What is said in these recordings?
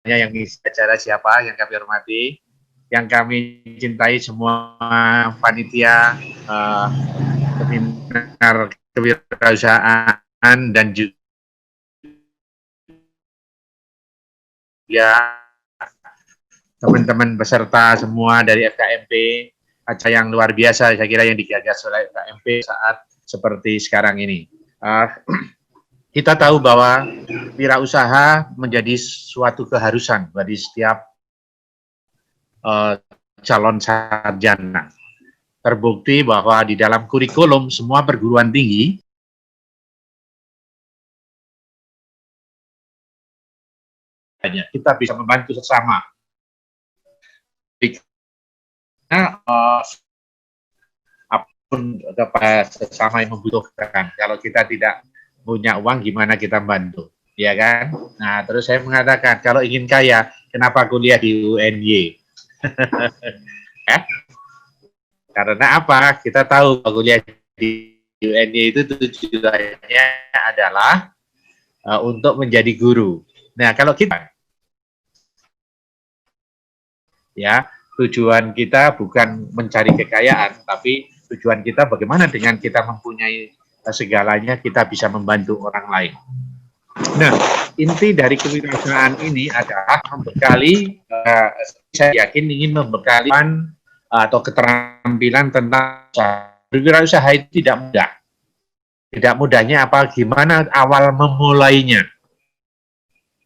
yang ngisi acara siapa yang kami hormati, yang kami cintai semua panitia seminar kewirausahaan dan juga teman-teman peserta semua dari FKMP, acara yang luar biasa saya kira yang digagas oleh FKMP saat seperti sekarang ini. Kita tahu bahwa wirausaha menjadi suatu keharusan bagi setiap calon sarjana. Terbukti bahwa di dalam kurikulum semua perguruan tinggi kita bisa membantu sesama. Apapun kepada sesama yang membutuhkan. Kalau kita tidak punya uang, gimana kita bantu? Ya kan? Nah, terus saya mengatakan, kalau ingin kaya, kenapa kuliah di UNY? Karena apa? Kita tahu kuliah di UNY itu tujuannya adalah untuk menjadi guru. Nah, kalau kita ya tujuan kita bukan mencari kekayaan, tapi tujuan kita bagaimana dengan kita mempunyai segalanya kita bisa membantu orang lain. Nah, inti dari kewirausahaan ini adalah membekali, saya yakin ingin membekali atau keterampilan tentang berwirausaha itu tidak mudah. Tidak mudahnya apa? Gimana awal memulainya?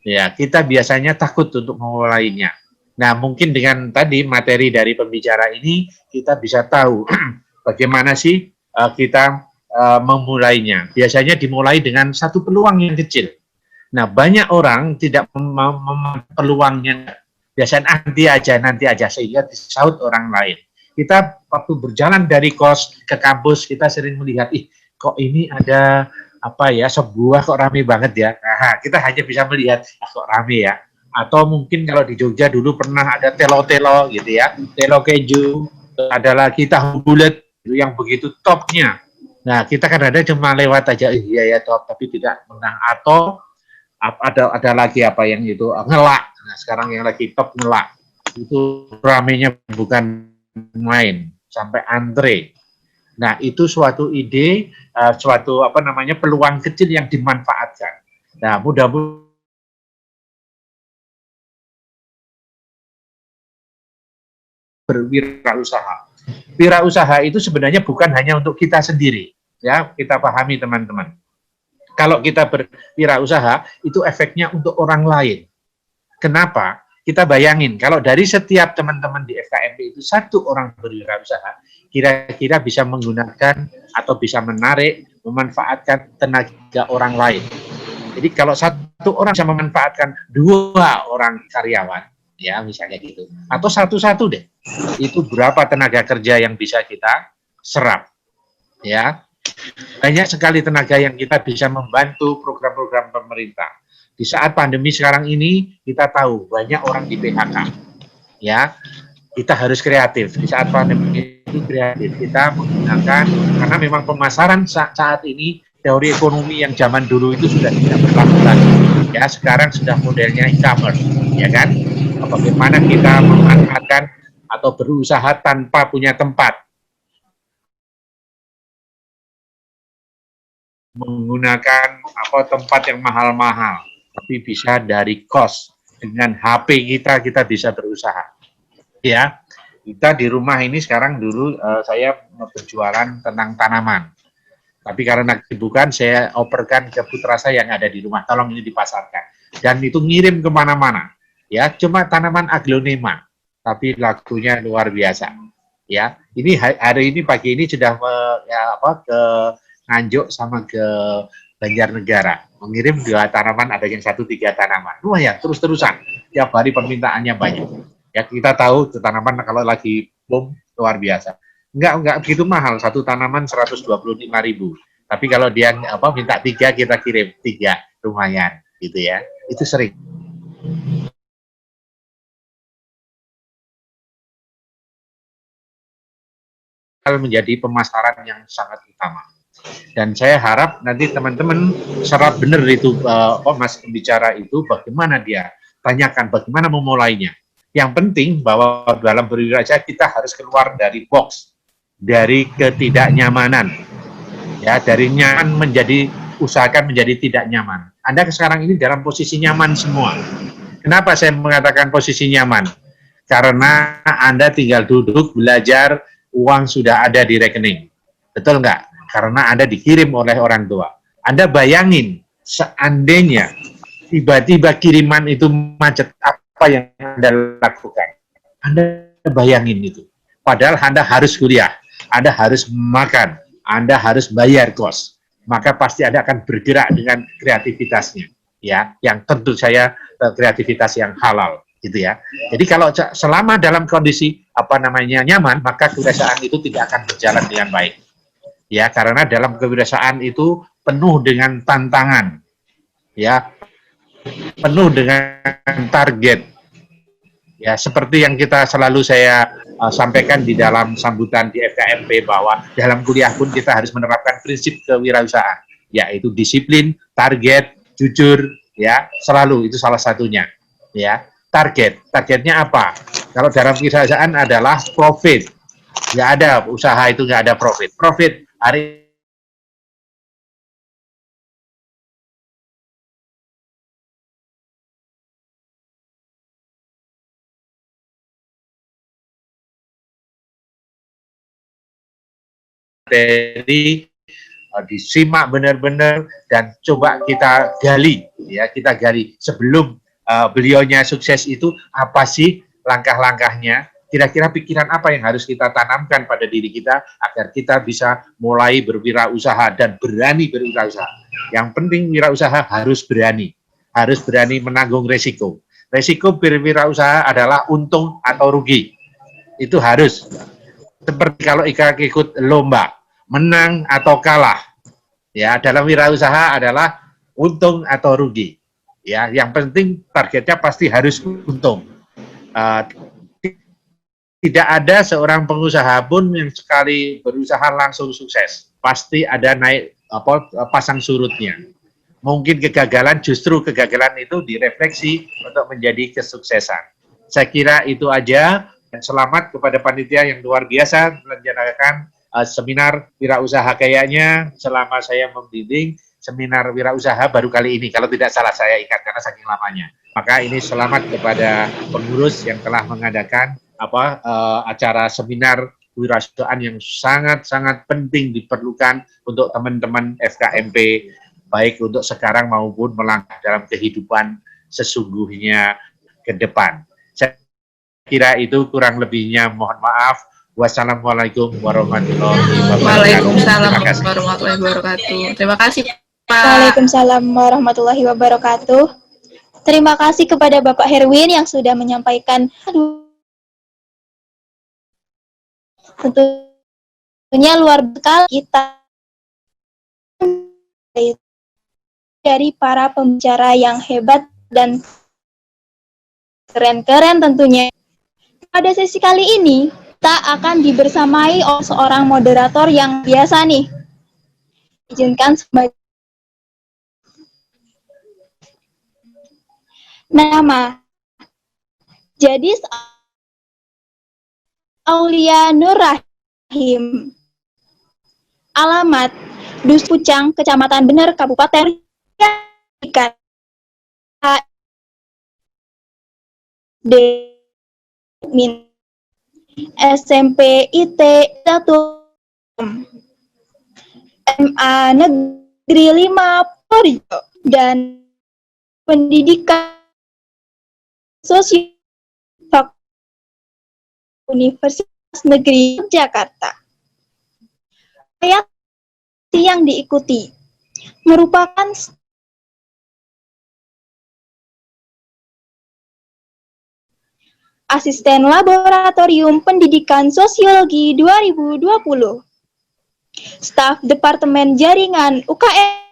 Ya, kita biasanya takut untuk memulainya. Nah, mungkin dengan tadi materi dari pembicara ini kita bisa tahu bagaimana sih kita memulainya. Biasanya dimulai dengan satu peluang yang kecil. Nah, banyak orang tidak peluangnya. Biasanya nanti aja sehingga disaut orang lain. Kita waktu berjalan dari kos ke kampus kita sering melihat, kok ini ada apa ya, sebuah kok rame banget ya. Nah, kita hanya bisa melihat kok rame ya. Atau mungkin kalau di Jogja dulu pernah ada telo-telo gitu ya, telo keju, ada lagi tahu bulat yang begitu topnya. Nah, kita kan ada cuma lewat aja, iya ya top, tapi tidak menang. Atau ada lagi apa yang itu ngelak. Nah, sekarang yang lagi top ngelak. Itu ramenya bukan main, sampai antre. Nah, itu suatu ide, suatu apa namanya peluang kecil yang dimanfaatkan. Nah, mudah-mudahan berwirausaha. Wirausaha itu sebenarnya bukan hanya untuk kita sendiri, ya kita pahami teman-teman. Kalau kita berwirausaha itu efeknya untuk orang lain. Kenapa? Kita bayangin kalau dari setiap teman-teman di FKMP itu satu orang berwirausaha, kira-kira bisa menggunakan atau bisa menarik, memanfaatkan tenaga orang lain. Jadi kalau satu orang bisa memanfaatkan dua orang karyawan, ya misalnya gitu, atau satu-satu deh, itu berapa tenaga kerja yang bisa kita serap, ya. Banyak sekali tenaga yang kita bisa membantu program-program pemerintah. Di saat pandemi sekarang ini, kita tahu banyak orang di PHK, ya. Kita harus kreatif. Di saat pandemi itu kreatif. Kita menggunakan, karena memang pemasaran saat ini, teori ekonomi yang zaman dulu itu sudah tidak berlaku lagi. Ya, sekarang sudah modelnya e-commerce, ya kan? Bagaimana kita memanfaatkan atau berusaha tanpa punya tempat, menggunakan tempat yang mahal-mahal, tapi bisa dari kos. Dengan HP kita bisa berusaha. Ya, kita di rumah ini sekarang dulu saya berjualan tentang tanaman. Tapi karena kesibukan saya operkan ke putra saya yang ada di rumah, tolong ini dipasarkan. Dan itu ngirim kemana-mana. Ya, cuma tanaman aglonema, tapi lakunya luar biasa. Ya, ini hari ini pagi ini sudah ke Nganjuk sama ke Banjarnegara, mengirim 2 tanaman, ada yang 1-3 tanaman. Lumayan, terus-terusan. Tiap hari permintaannya banyak. Ya kita tahu tanaman kalau lagi boom luar biasa. Enggak begitu mahal, satu tanaman 125.000. Tapi kalau dia minta 3 kita kirim 3, lumayan gitu ya. Itu sering. Menjadi pemasaran yang sangat utama. Dan saya harap nanti teman-teman serap benar itu Mas pembicara itu bagaimana dia tanyakan bagaimana memulainya. Yang penting bahwa dalam berwirausaha kita harus keluar dari box, dari ketidaknyamanan, ya, dari nyaman menjadi, usahakan menjadi tidak nyaman. Anda sekarang ini dalam posisi nyaman semua. Kenapa saya mengatakan posisi nyaman? Karena Anda tinggal duduk, belajar, uang sudah ada di rekening. Betul nggak? Karena Anda dikirim oleh orang tua. Anda bayangin, seandainya tiba-tiba kiriman itu macet, apa yang Anda lakukan? Anda bayangin itu. Padahal Anda harus kuliah, Anda harus makan, Anda harus bayar kos. Maka pasti Anda akan bergerak dengan kreativitasnya, ya, yang tentu saya kreativitas yang halal, gitu ya. Jadi kalau selama dalam kondisi apa namanya nyaman, maka kewirausahaan itu tidak akan berjalan dengan baik, ya, karena dalam kewirausahaan itu penuh dengan tantangan, ya, penuh dengan target, ya, seperti yang kita selalu saya sampaikan di dalam sambutan di FKMP, bahwa dalam kuliah pun kita harus menerapkan prinsip kewirausahaan, yaitu disiplin, target, jujur, ya, selalu itu salah satunya, ya. Targetnya apa? Kalau dalam kewirausahaan adalah profit, nggak ada usaha itu nggak ada profit hari materi disimak benar-benar dan coba kita gali, ya, kita gali sebelum beliaunya sukses itu apa sih langkah-langkahnya, kira-kira pikiran apa yang harus kita tanamkan pada diri kita agar kita bisa mulai berwirausaha dan berani berwirausaha. Yang penting wirausaha harus berani menanggung resiko. Resiko berwirausaha adalah untung atau rugi, itu harus. Seperti kalau ikut lomba, menang atau kalah, ya, dalam wirausaha adalah untung atau rugi, ya, yang penting targetnya pasti harus untung. uh, Tidak ada seorang pengusaha pun yang sekali berusaha langsung sukses, pasti ada naik pasang surutnya. Mungkin justru kegagalan itu direfleksi untuk menjadi kesuksesan. Saya kira itu aja, dan selamat kepada panitia yang luar biasa melanjutkan seminar wirausaha. Kayaknya selama saya membimbing seminar wirausaha baru kali ini, kalau tidak salah saya ingat karena saking lamanya. Maka ini selamat kepada pengurus yang telah mengadakan acara seminar kewirausahaan yang sangat-sangat penting diperlukan untuk teman-teman FKMP, baik untuk sekarang maupun melangkah dalam kehidupan sesungguhnya ke depan. Saya kira itu, kurang lebihnya mohon maaf. Wassalamualaikum warahmatullahi wabarakatuh. Waalaikumsalam warahmatullahi wabarakatuh. Terima kasih, Pak. Waalaikumsalam warahmatullahi wabarakatuh. Terima kasih kepada Bapak Herwin yang sudah menyampaikan tentunya luar biasa kita dari para pembicara yang hebat dan keren-keren tentunya. Pada sesi kali ini, kita akan dibersamai oleh seorang moderator yang biasa nih. Izinkan sebagai nama. Jadi Aulia Nur Rahim. Alamat Dus Pucang, Kecamatan Bener, Kabupaten Ikan. Min SMP IT 1 MA Negeri 5 Purjo dan Pendidikan Sosial Universitas Negeri Jakarta. Ayat yang diikuti merupakan Asisten Laboratorium Pendidikan Sosiologi 2020, Staf Departemen Jaringan UKM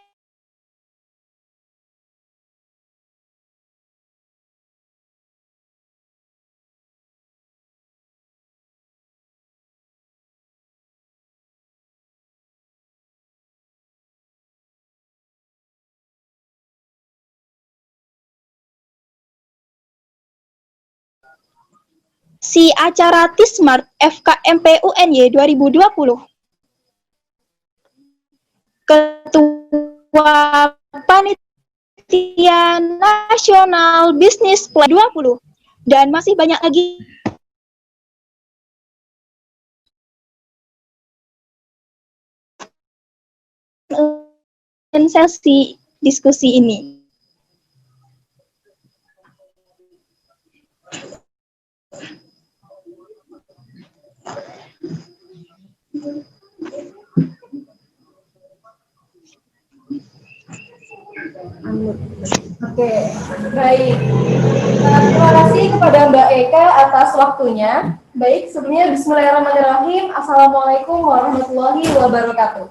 si acara T-Smart FKMP UNY 2020. Ketua Panitia Nasional Bisnis Plan 20. Dan masih banyak lagi sesi diskusi ini. Oke, baik. Terima kasih kepada Mbak Eka atas waktunya. Baik, sebelumnya Bismillahirrahmanirrahim. Assalamualaikum warahmatullahi wabarakatuh.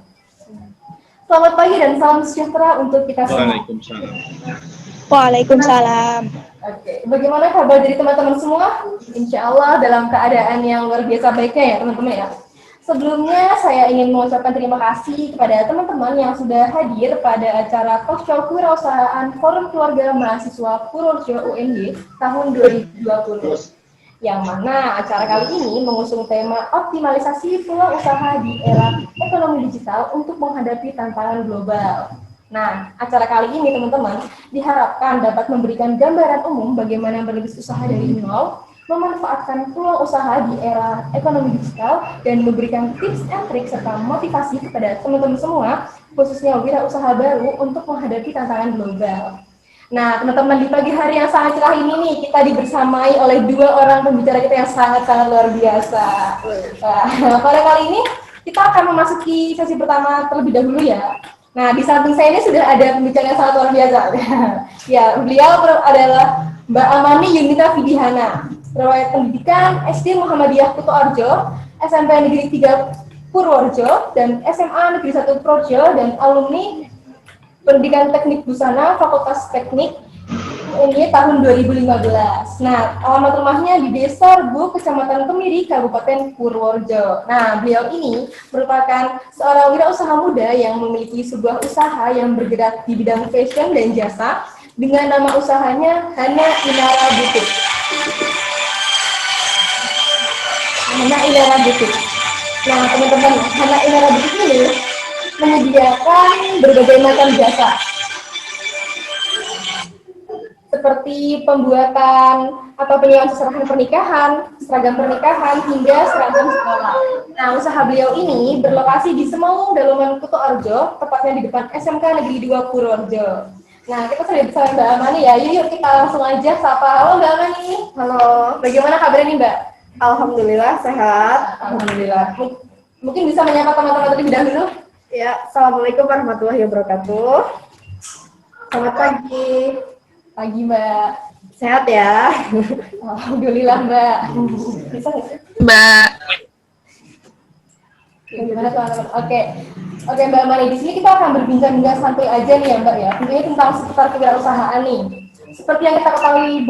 Selamat pagi dan salam sejahtera untuk kita semua. Waalaikumsalam. Waalaikumsalam. Oke, bagaimana kabar dari teman-teman semua? Insya Allah dalam keadaan yang luar biasa baiknya ya teman-teman ya. Sebelumnya saya ingin mengucapkan terima kasih kepada teman-teman yang sudah hadir pada acara talk show kewirausahaan Forum Keluarga Mahasiswa Purworejo UNY tahun 2020. Yang mana acara kali ini mengusung tema optimalisasi peluang usaha di era ekonomi digital untuk menghadapi tantangan global. Nah, acara kali ini teman-teman diharapkan dapat memberikan gambaran umum bagaimana merintis usaha dari nol, memanfaatkan peluang usaha di era ekonomi digital, dan memberikan tips and trik serta motivasi kepada teman-teman semua, khususnya wirausaha baru untuk menghadapi tantangan global. Nah, teman-teman, di pagi hari yang sangat cerah ini nih, kita dibersamai oleh dua orang pembicara kita yang sangat-sangat luar biasa. Nah, pada kali ini kita akan memasuki sesi pertama terlebih dahulu ya. Nah, di samping saya ini sudah ada pembicara yang sangat luar biasa. Ya, beliau adalah Mbak Amani Yunita Vidihana, riwayat pendidikan SD Muhammadiyah Kutoarjo, SMP Negeri 3 Purworejo, dan SMA Negeri 1 Projo, dan alumni Pendidikan Teknik Busana Fakultas Teknik ini tahun 2015. Nah, alamat rumahnya di Desa Rebo, Kecamatan Kemiri, Kabupaten Purworejo. Nah, beliau ini merupakan seorang wirausaha muda yang memiliki sebuah usaha yang bergerak di bidang fashion dan jasa dengan nama usahanya Hana Inara Boutique. Hana Inara Boutique. Nah, teman-teman, Hana Inara Boutique ini menyediakan berbagai macam jasa seperti pembuatan atau penyewaan seserahan pernikahan, seragam pernikahan, hingga seragam sekolah. Nah, usaha beliau ini berlokasi di Semau, Daluman, Kutoarjo, tepatnya di depan SMK Negeri 2 Purworejo. Nah, kita sudah bersama Mbak Amani ya. Yuk kita langsung aja sapa. Halo Mbak Amani. Halo, Bagaimana kabarnya nih Mbak? alhamdulillah sehat. Alhamdulillah. Mungkin bisa menyapa teman-teman terlebih dahulu. Ya, assalamualaikum warahmatullahi wabarakatuh. Selamat pagi. Pagi Mbak. Sehat ya. Alhamdulillah Mbak. Bisa nggak sih? Mbak. Gimana teman-teman? Oke, Mbak Mari, di sini kita akan berbincang-bincang santai aja nih ya Mbak ya. Tentunya tentang seputar kewirausahaan nih. Seperti yang kita ketahui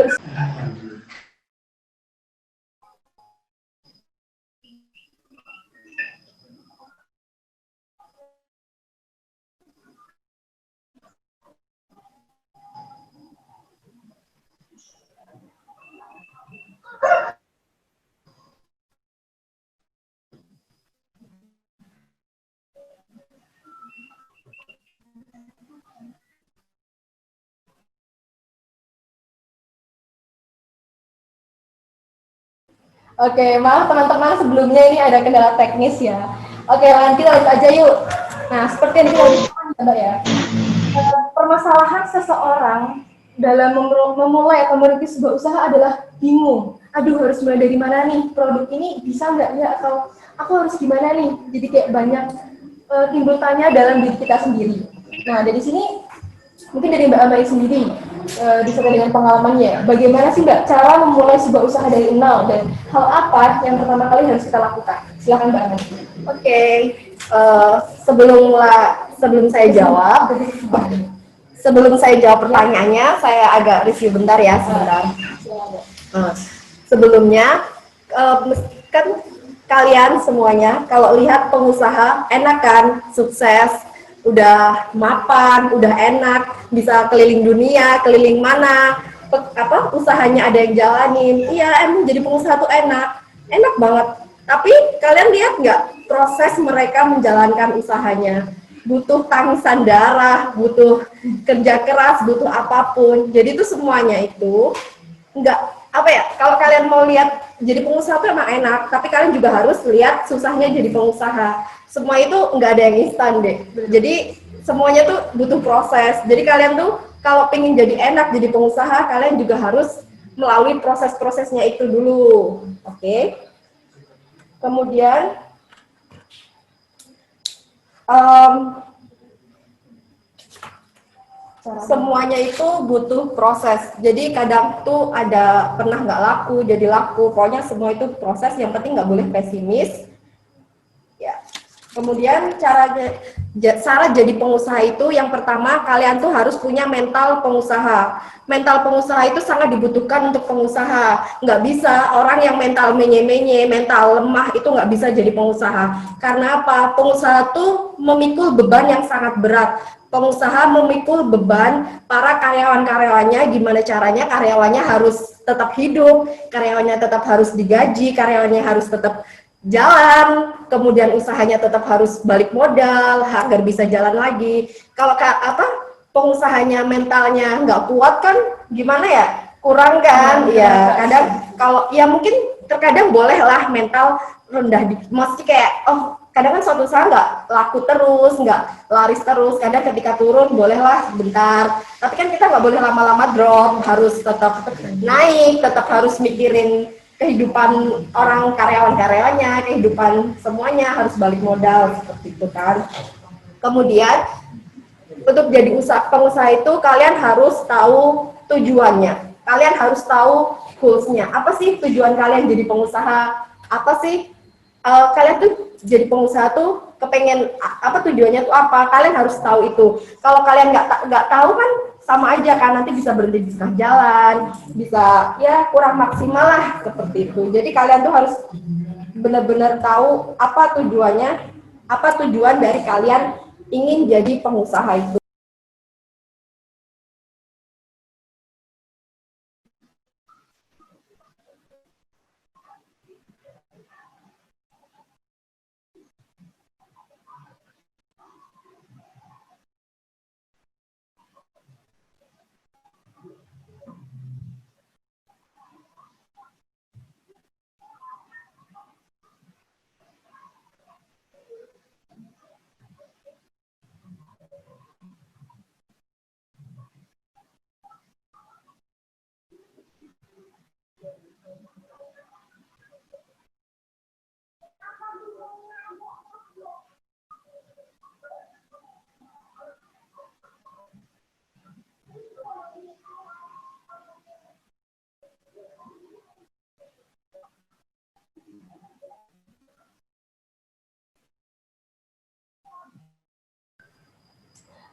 Oke, maaf teman-teman, sebelumnya ini ada kendala teknis ya. Oke, lanjut aja yuk. Nah, seperti yang kita lihat Mbak ya, permasalahan seseorang dalam memulai atau merintis sebuah usaha adalah bingung. Aduh, harus mulai dari mana nih? Produk ini bisa nggak ya? Atau aku harus gimana nih? Jadi kayak banyak timbul tanya dalam diri kita sendiri. Nah, dari sini mungkin dari Mbak Amai sendiri, disertai dengan pengalamannya, bagaimana sih Mbak cara memulai sebuah usaha dari nol dan hal apa yang pertama kali harus kita lakukan? Silakan Mbak Amai. Oke, sebelum saya jawab pertanyaannya, saya agak review bentar ya sebentar. Sebelumnya, kan kalian semuanya kalau lihat pengusaha enak kan, sukses, udah mapan, udah enak, bisa keliling dunia, keliling mana, usahanya ada yang jalanin. Iya, emang jadi pengusaha tuh enak banget. Tapi kalian lihat nggak proses mereka menjalankan usahanya? Butuh tangisan darah, butuh kerja keras, butuh apapun. Jadi itu semuanya itu nggak apa ya? Kalau kalian mau lihat jadi pengusaha tuh emang enak, tapi kalian juga harus lihat susahnya jadi pengusaha. Semua itu nggak ada yang instan deh. Jadi semuanya tuh butuh proses. Jadi kalian tuh kalau pengen jadi enak jadi pengusaha, kalian juga harus melalui proses-prosesnya itu dulu. Oke? Kemudian semuanya itu butuh proses. Jadi kadang tuh ada pernah nggak laku, jadi laku. Pokoknya semua itu proses. Yang penting nggak boleh pesimis. Ya. Kemudian cara jadi pengusaha itu yang pertama kalian tuh harus punya mental pengusaha. Mental pengusaha itu sangat dibutuhkan untuk pengusaha. Nggak bisa orang yang mental menye-menye, mental lemah itu nggak bisa jadi pengusaha. Karena apa? Pengusaha tuh memikul beban yang sangat berat. Pengusaha memikul beban para karyawan-karyawannya, gimana caranya karyawannya harus tetap hidup, karyawannya tetap harus digaji, karyawannya harus tetap jalan, kemudian usahanya tetap harus balik modal agar bisa jalan lagi. Kalau pengusahanya mentalnya nggak kuat kan gimana ya, kurang kan ya. Kadang kalau ya mungkin terkadang boleh lah mental rendah, mesti kayak kadang kan suatu usaha nggak laku terus, nggak laris terus, kadang ketika turun bolehlah bentar, tapi kan kita nggak boleh lama-lama drop, harus tetap naik, tetap harus mikirin kehidupan orang karyawan-karyawannya, kehidupan semuanya harus balik modal seperti itu kan. Kemudian untuk jadi pengusaha itu kalian harus tahu tujuannya, kalian harus tahu goals-nya. Apa sih tujuan kalian jadi pengusaha? Apa sih kalian tuh jadi pengusaha tuh kepengen apa, tujuannya tuh apa? Kalian harus tahu itu. Kalau kalian nggak tahu kan sama aja kan, nanti bisa berhenti di tengah jalan, bisa ya kurang maksimal lah seperti itu. Jadi kalian tuh harus benar-benar tahu apa tujuannya, apa tujuan dari kalian ingin jadi pengusaha itu.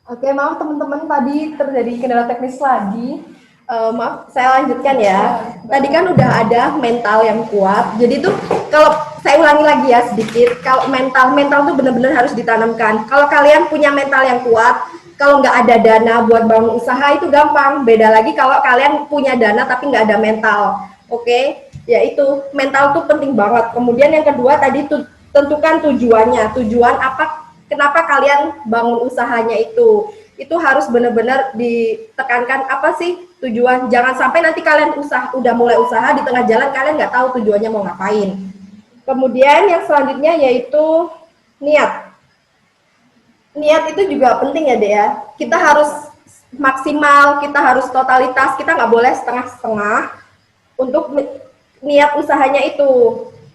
Oke, maaf teman-teman, tadi terjadi kendala teknis lagi. Maaf, saya lanjutkan ya. Tadi kan udah ada mental yang kuat. Jadi tuh kalau saya ulangi lagi ya sedikit, kalau mental tuh benar-benar harus ditanamkan. Kalau kalian punya mental yang kuat, kalau nggak ada dana buat bangun usaha itu gampang. Beda lagi kalau kalian punya dana tapi nggak ada mental. Oke, ya itu mental tuh penting banget. Kemudian yang kedua tadi tuh tentukan tujuannya. Tujuan apa? Kenapa kalian bangun usahanya itu harus benar-benar ditekankan apa sih tujuan. Jangan sampai nanti kalian udah mulai usaha di tengah jalan kalian nggak tahu tujuannya mau ngapain. Kemudian yang selanjutnya yaitu niat. Niat itu juga penting ya Dea. Kita harus maksimal, kita harus totalitas, kita nggak boleh setengah-setengah untuk niat usahanya itu.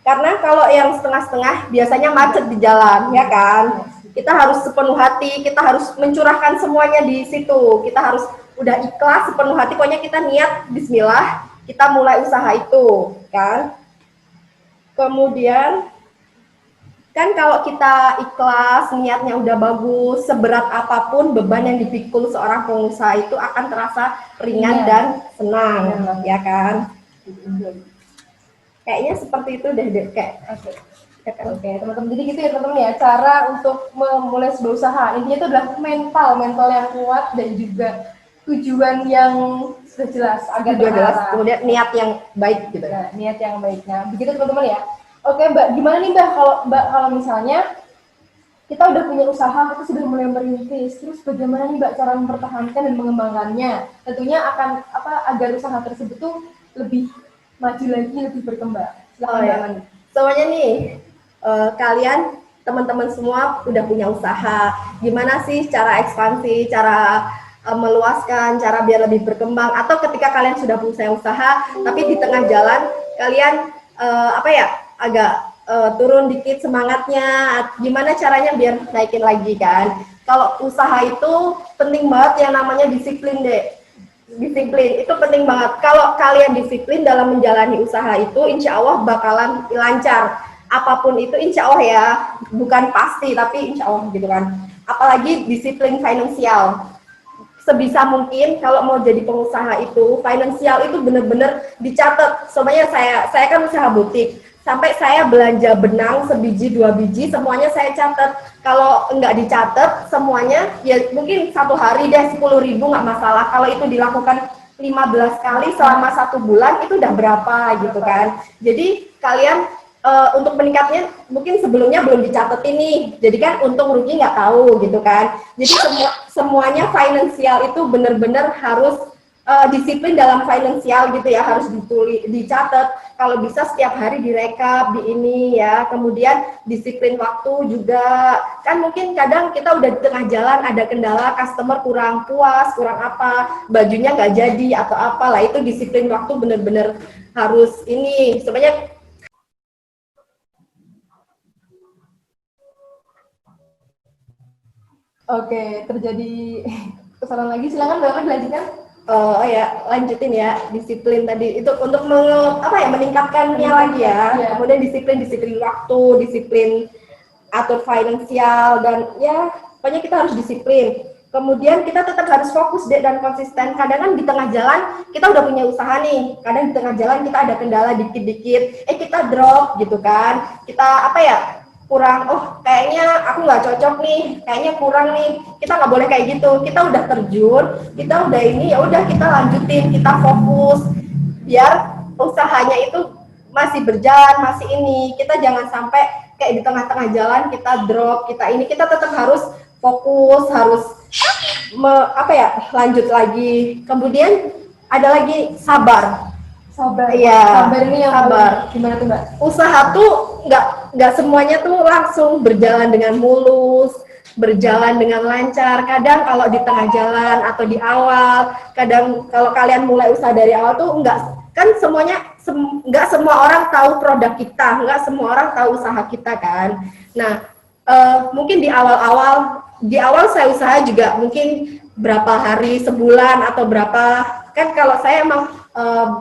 Karena kalau yang setengah-setengah biasanya macet di jalan, ya kan? Kita harus sepenuh hati, kita harus mencurahkan semuanya di situ. Kita harus udah ikhlas sepenuh hati, pokoknya kita niat bismillah, kita mulai usaha itu, kan? Kemudian kan kalau kita ikhlas, niatnya udah bagus, seberat apapun beban yang dipikul seorang pengusaha itu akan terasa ringan dan senang, ya kan? Kayaknya seperti itu deh, kayak. Oke, teman-teman. Jadi gitu ya teman-teman ya, cara untuk memulai sebuah usaha. Intinya itu adalah mental yang kuat dan juga tujuan yang sudah jelas, agar Juga jelas, terarah. kemudian niat yang baik gitu. Nah, niat yang baik. Nah, begitu teman-teman ya. Oke, Mbak, gimana nih Mbak kalau misalnya kita udah punya usaha, kita sudah mulai merintis, terus bagaimana nih Mbak cara mempertahankan dan mengembangkannya? Tentunya akan agar usaha tersebut tuh lebih maju lagi, lebih berkembang. Silakan Mbak Mani. Semuanya nih, kalian teman-teman semua udah punya usaha. Gimana sih cara ekspansi, cara meluaskan, cara biar lebih berkembang? Atau ketika kalian sudah punya usaha, tapi di tengah jalan kalian agak turun dikit semangatnya, gimana caranya biar naikin lagi kan? Kalau usaha itu penting banget yang namanya disiplin deh. Disiplin itu penting banget. Kalau kalian disiplin dalam menjalani usaha itu, insya Allah bakalan lancar. Apapun itu insya Allah ya, bukan pasti tapi insya Allah gitu kan. Apalagi disiplin finansial. Sebisa mungkin kalau mau jadi pengusaha itu, finansial itu benar-benar dicatat. Soalnya saya kan usaha butik. Sampai saya belanja benang sebiji, 2 biji, semuanya saya catat. Kalau nggak dicatat semuanya, ya mungkin satu hari deh 10.000 nggak masalah. Kalau itu dilakukan 15 kali selama 1 bulan, itu udah berapa gitu kan. Jadi kalian untuk meningkatnya mungkin sebelumnya belum dicatat ini. Jadi kan untung rugi nggak tahu gitu kan. Jadi semuanya finansial itu benar-benar harus disiplin dalam finansial gitu ya, harus dicatat. Kalau bisa setiap hari direkap di ini ya. Kemudian disiplin waktu juga. Kan mungkin kadang kita udah di tengah jalan ada kendala, customer kurang puas, kurang apa, bajunya nggak jadi atau apalah, itu disiplin waktu benar-benar harus ini. Sebenarnya Oke, terjadi kesalahan lagi. Silakan Mbak dilanjutkan. Lanjutin ya, disiplin tadi itu untuk meningkatkannya lagi ya. Ya. Kemudian disiplin waktu, disiplin atur finansial, dan ya pokoknya kita harus disiplin. Kemudian kita tetap harus fokus dan konsisten. Kadang kan di tengah jalan kita udah punya usaha nih, kadang di tengah jalan kita ada kendala dikit-dikit, kita drop gitu kan. Kita kurang, kayaknya aku nggak cocok nih, kayaknya kurang nih. Kita nggak boleh kayak gitu. Kita udah terjun, kita udah ini, ya udah kita lanjutin, kita fokus biar usahanya itu masih berjalan, masih ini. Kita jangan sampai kayak di tengah-tengah jalan kita drop, kita tetap harus fokus, harus lanjut lagi. Kemudian ada lagi sabar. Sabar. Iya. Sabar ini yang sabar. Gimana tuh Mbak? Usaha tuh nggak semuanya tuh langsung berjalan dengan mulus, berjalan dengan lancar. Kadang kalau di tengah jalan atau di awal, kadang kalau kalian mulai usaha dari awal tuh nggak semua orang tahu produk kita, nggak semua orang tahu usaha kita kan. Nah, mungkin di awal saya usaha juga mungkin berapa hari, sebulan atau berapa, kan kalau saya emang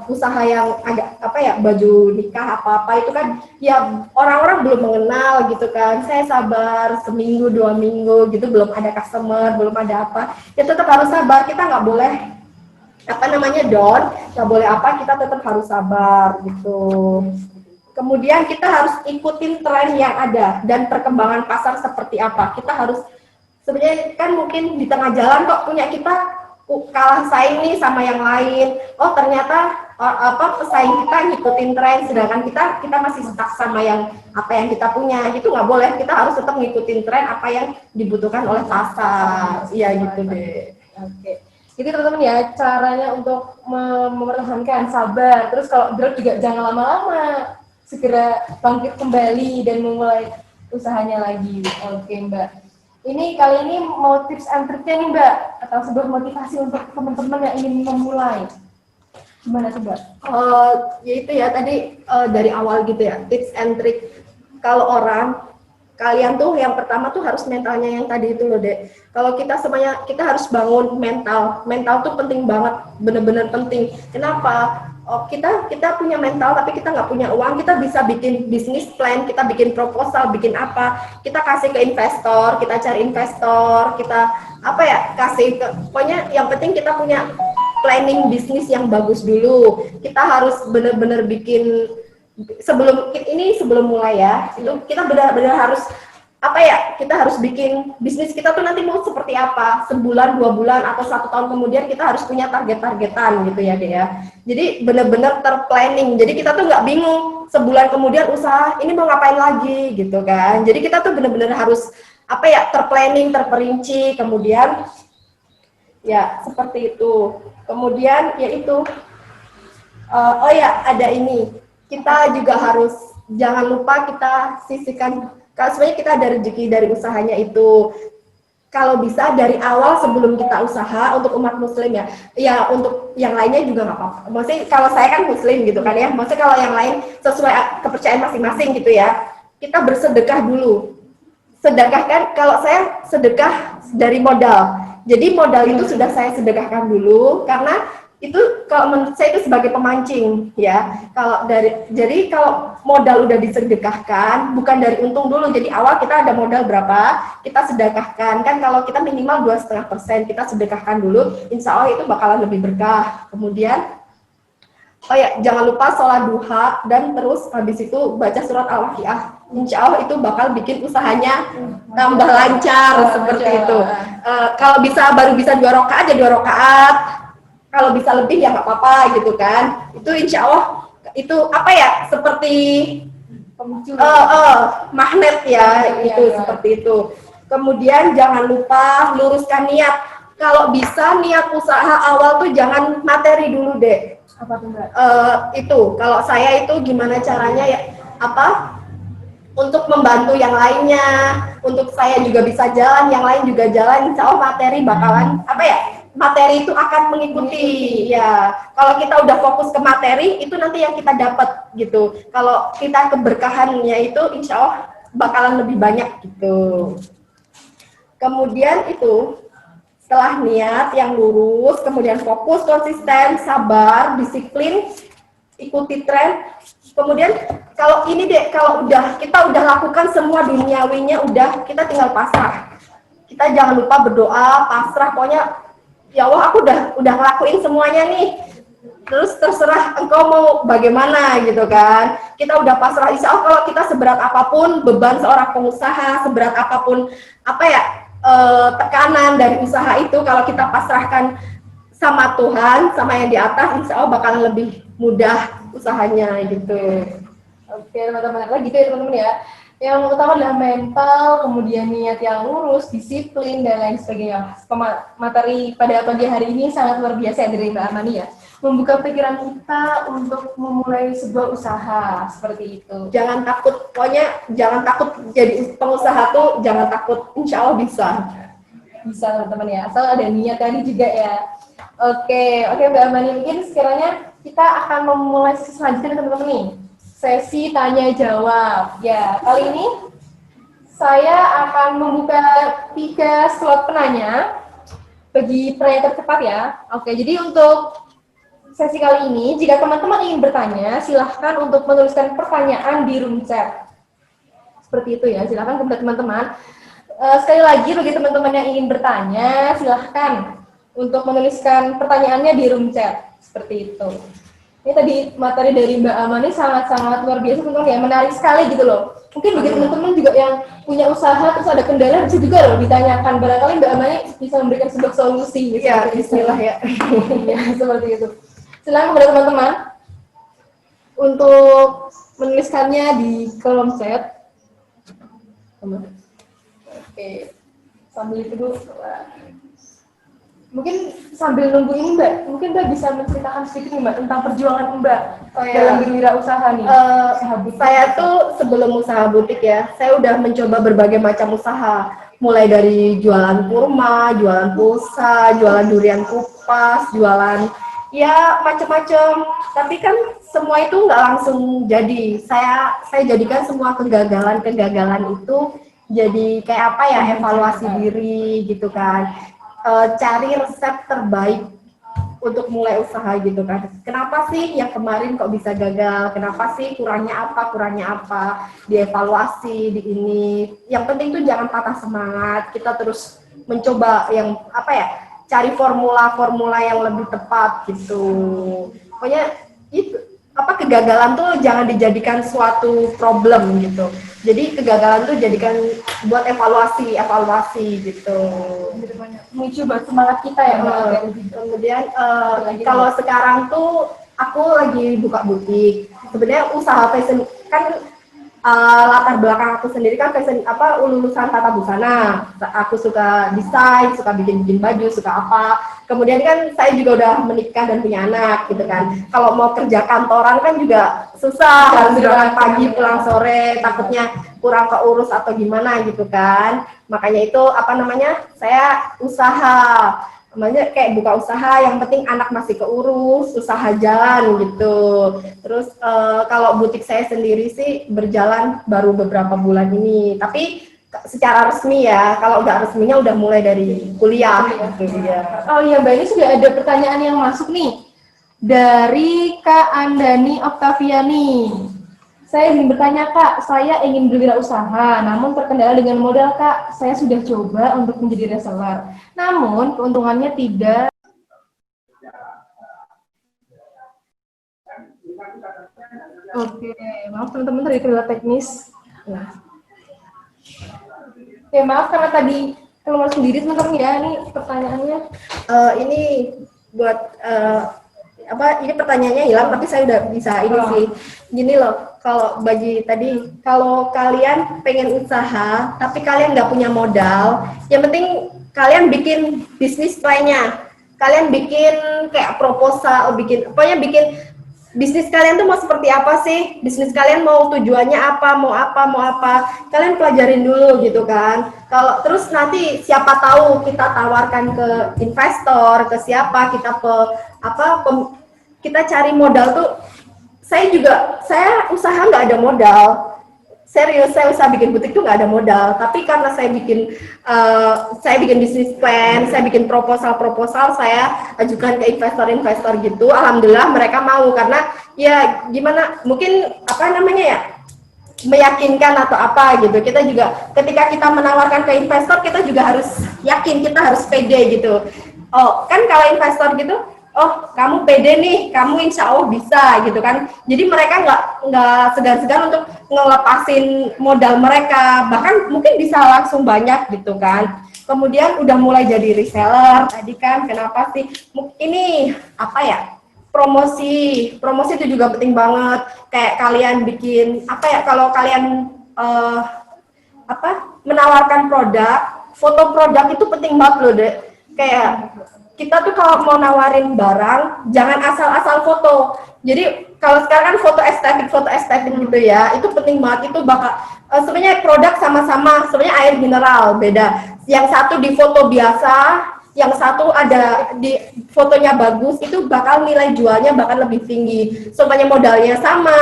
usaha yang agak baju nikah apa itu kan ya orang-orang belum mengenal gitu kan. Saya sabar seminggu 2 minggu gitu, belum ada customer, belum ada apa, ya tetap harus sabar. Kita nggak boleh down, nggak boleh kita tetap harus sabar gitu. Kemudian kita harus ikutin tren yang ada dan perkembangan pasar seperti apa. Kita harus, sebenarnya kan mungkin di tengah jalan kok punya kita kalah saing nih sama yang lain. Ternyata pesaing kita ngikutin tren, sedangkan kita masih stuck sama yang kita punya. Itu nggak boleh. Kita harus tetap ngikutin tren apa yang dibutuhkan oleh pasar. Iya gitu deh. Oke. Jadi teman-teman ya, caranya untuk mempertahankan sabar. Terus kalau drop juga jangan lama-lama, segera bangkit kembali dan memulai usahanya lagi. Oke Mbak. Ini kali ini mau tips and triknya nih Mbak, atau sebuah motivasi untuk teman-teman yang ingin memulai. Gimana tuh Mbak? Ya itu ya tadi dari awal gitu ya, tips and trick. Kalau kalian tuh yang pertama tuh harus mentalnya yang tadi itu loh Dek. Kalau kita semuanya, kita harus bangun mental tuh penting banget, bener-bener penting. Kenapa? Kita punya mental tapi kita nggak punya uang, kita bisa bikin bisnis plan, kita bikin proposal, bikin apa, kita kasih ke investor, kita cari investor, kita kasih ke, pokoknya yang penting kita punya planning bisnis yang bagus dulu. Kita harus bener-bener bikin sebelum mulai ya, itu kita benar-benar harus apa ya, kita harus bikin bisnis kita tuh nanti mau seperti apa, sebulan, 2 bulan, atau 1 tahun kemudian kita harus punya target-targetan gitu ya Dek ya. Jadi benar-benar terplanning, jadi kita tuh nggak bingung sebulan kemudian usaha ini mau ngapain lagi gitu kan. Jadi kita tuh benar-benar harus apa ya, terplanning, terperinci, kemudian ya seperti itu. Kemudian yaitu oh ya, ada ini, kita juga harus jangan lupa kita sisihkan. Kalau sebenarnya kita ada rezeki dari usahanya itu, kalau bisa dari awal sebelum kita usaha untuk umat muslim ya untuk yang lainnya juga nggak apa-apa. Maksudnya kalau saya kan muslim gitu kan ya, maksudnya kalau yang lain sesuai kepercayaan masing-masing gitu ya, kita bersedekah dulu. Sedekah kan, kalau saya sedekah dari modal, jadi modal itu sudah saya sedekahkan dulu, karena itu kalau menurut saya itu sebagai pemancing ya. Jadi kalau modal udah disedekahkan, bukan dari untung dulu. Jadi awal kita ada modal berapa, kita sedekahkan kan. Kalau kita minimal 2,5% kita sedekahkan dulu, insya Allah itu bakalan lebih berkah. Kemudian oh ya, jangan lupa sholat duha, dan terus habis itu baca surat Al-Waqiah. Insya Allah itu bakal bikin usahanya tambah lancar seperti itu. Kalau baru bisa 2 rakaat ya 2 rakaat. Kalau bisa lebih ya nggak apa-apa gitu kan. Itu insya Allah itu apa ya, seperti magnet ya, itu seperti itu. Kemudian jangan lupa luruskan niat. Kalau bisa niat usaha awal tuh jangan materi dulu deh. Apa tuh Mbak? Itu kalau saya itu gimana caranya ya, apa untuk membantu yang lainnya, untuk saya juga bisa jalan, yang lain juga jalan, insya Allah materi bakalan apa ya, materi itu akan mengikuti ya. Kalau kita udah fokus ke materi, itu nanti yang kita dapat gitu. Kalau kita keberkahannya itu insya Allah bakalan lebih banyak gitu. Kemudian itu setelah niat yang lurus, kemudian fokus, konsisten, sabar, disiplin, ikuti tren. Kemudian kalau ini deh, kalau kita udah lakukan semua duniawinya, udah, kita tinggal pasrah. Kita jangan lupa berdoa, pasrah, pokoknya ya Allah, aku udah ngelakuin semuanya nih, terus terserah engkau mau bagaimana gitu kan. Kita udah pasrah, insya Allah kalau kita seberat apapun beban seorang pengusaha, seberat apapun apa ya, tekanan dari usaha itu, kalau kita pasrahkan sama Tuhan, sama yang di atas, insya Allah bakalan lebih mudah usahanya gitu. Oke teman-teman, lagi gitu ya teman-teman ya. Yang utama adalah mental, kemudian niat yang lurus, disiplin, dan lain sebagainya. Materi pada pagi hari ini sangat luar biasa ya dari Mbak Amani ya. Membuka pikiran kita untuk memulai sebuah usaha, seperti itu. Jangan takut, pokoknya jangan takut jadi pengusaha tuh, jangan takut, insya Allah bisa. Bisa teman-teman ya, asal ada niat tadi juga ya. Oke Mbak Amani, mungkin sekiranya kita akan memulai sesi selanjutnya teman-teman nih. Sesi tanya jawab. Ya, kali ini saya akan membuka 3 slot penanya bagi penanya tercepat ya. Oke, jadi untuk sesi kali ini, jika teman-teman ingin bertanya, silahkan untuk menuliskan pertanyaan di room chat. Seperti itu ya, silahkan kepada teman-teman. Sekali lagi, bagi teman-teman yang ingin bertanya, silahkan untuk menuliskan pertanyaannya di room chat. Seperti itu. Ini tadi materi dari Mbak Amani sangat-sangat luar biasa teman-teman ya, menarik sekali gitu loh. Mungkin bagi teman-teman juga yang punya usaha terus ada kendala bisa juga loh ditanyakan, barangkali Mbak Amani bisa memberikan sebuah solusi. Ya, bismillah ya. Ya, seperti itu. Silakan kepada teman-teman untuk menuliskannya di kolom chat. Oke, sambil itu dulu. Mungkin sambil nunggu ini Mbak, mungkin Mbak bisa menceritakan sedikit nih Mbak tentang perjuangan Mbak dalam berwirausaha nih. Saya tuh sebelum usaha butik ya, saya udah mencoba berbagai macam usaha, mulai dari jualan kurma, jualan pulsa, jualan durian kupas, jualan ya macam-macam. Tapi kan semua itu nggak langsung jadi. Saya jadikan semua kegagalan itu jadi kayak apa ya, evaluasi diri gitu kan. Cari resep terbaik untuk mulai usaha gitu kan. Kenapa sih yang kemarin kok bisa gagal? Kenapa sih kurangnya apa? Dievaluasi di ini. Yang penting tuh jangan patah semangat. Kita terus mencoba yang apa ya? Cari formula yang lebih tepat gitu. Pokoknya itu kegagalan tuh jangan dijadikan suatu problem gitu. Jadi kegagalan tuh jadikan buat evaluasi gitu. Memicu buat semangat kita ya Mbak. Kemudian kalau sekarang tuh aku lagi buka butik. Sebenarnya usaha fashion kan latar belakang aku sendiri kan fashion lulusan tata busana. Aku suka desain, suka bikin baju, suka apa. Kemudian kan saya juga udah menikah dan punya anak gitu kan. Kalau mau kerja kantoran kan juga susah, harus berangkat pagi pulang sore, takutnya kurang keurus atau gimana gitu kan. Makanya itu saya usaha. Namanya kayak buka usaha, yang penting anak masih keurus, usaha jalan gitu. Terus kalau butik saya sendiri sih berjalan baru beberapa bulan ini, tapi secara resmi ya, kalau nggak resminya udah mulai dari kuliah gitu ya. Oh iya Mbak, ini sudah ada pertanyaan yang masuk nih dari Kak Andani Oktaviani. Saya ingin bertanya Kak, saya ingin berwirausaha, namun terkendala dengan modal Kak. Saya sudah coba untuk menjadi reseller, namun keuntungannya tidak. Oke, maaf teman-teman dari kendala teknis. Nah. Oke, maaf karena tadi keluar sendiri teman-teman ya, ini pertanyaannya. Ini buat ini pertanyaannya hilang, tapi saya udah bisa ini sih. Gini loh, kalau kalau kalian pengen usaha, tapi kalian nggak punya modal, yang penting kalian bikin bisnis plan-nya. Kalian bikin kayak proposal, pokoknya bikin bisnis kalian tuh mau seperti apa sih? Bisnis kalian mau tujuannya apa? Mau apa? Kalian pelajarin dulu gitu kan. Kalau terus nanti siapa tahu kita tawarkan ke investor, ke siapa, kita cari modal tuh. Saya usaha nggak ada modal. Serius, saya usaha bikin butik tuh nggak ada modal. Tapi karena saya bikin bisnis plan, saya bikin proposal, saya ajukan ke investor gitu. Alhamdulillah mereka mau, karena ya gimana, mungkin meyakinkan atau apa gitu. Kita juga ketika kita menawarkan ke investor, kita juga harus yakin, kita harus pede gitu. Oh kan kalau investor gitu, oh kamu pede nih, kamu insya Allah bisa gitu kan. Jadi mereka nggak segan-segan untuk ngelepasin modal mereka, bahkan mungkin bisa langsung banyak gitu kan. Kemudian udah mulai jadi reseller tadi kan, kenapa sih ini promosi itu juga penting banget. Kayak kalian bikin kalau kalian menawarkan produk, foto produk itu penting banget loh deh. Kayak kita tuh kalau mau nawarin barang, jangan asal-asal foto. Jadi kalau sekarang kan foto estetik gitu ya, itu penting banget. Itu bakal sebenarnya produk sama-sama, sebenarnya air mineral beda. Yang satu di foto biasa, yang satu ada di fotonya bagus, itu bakal nilai jualnya bakal lebih tinggi. Sebenarnya modalnya sama,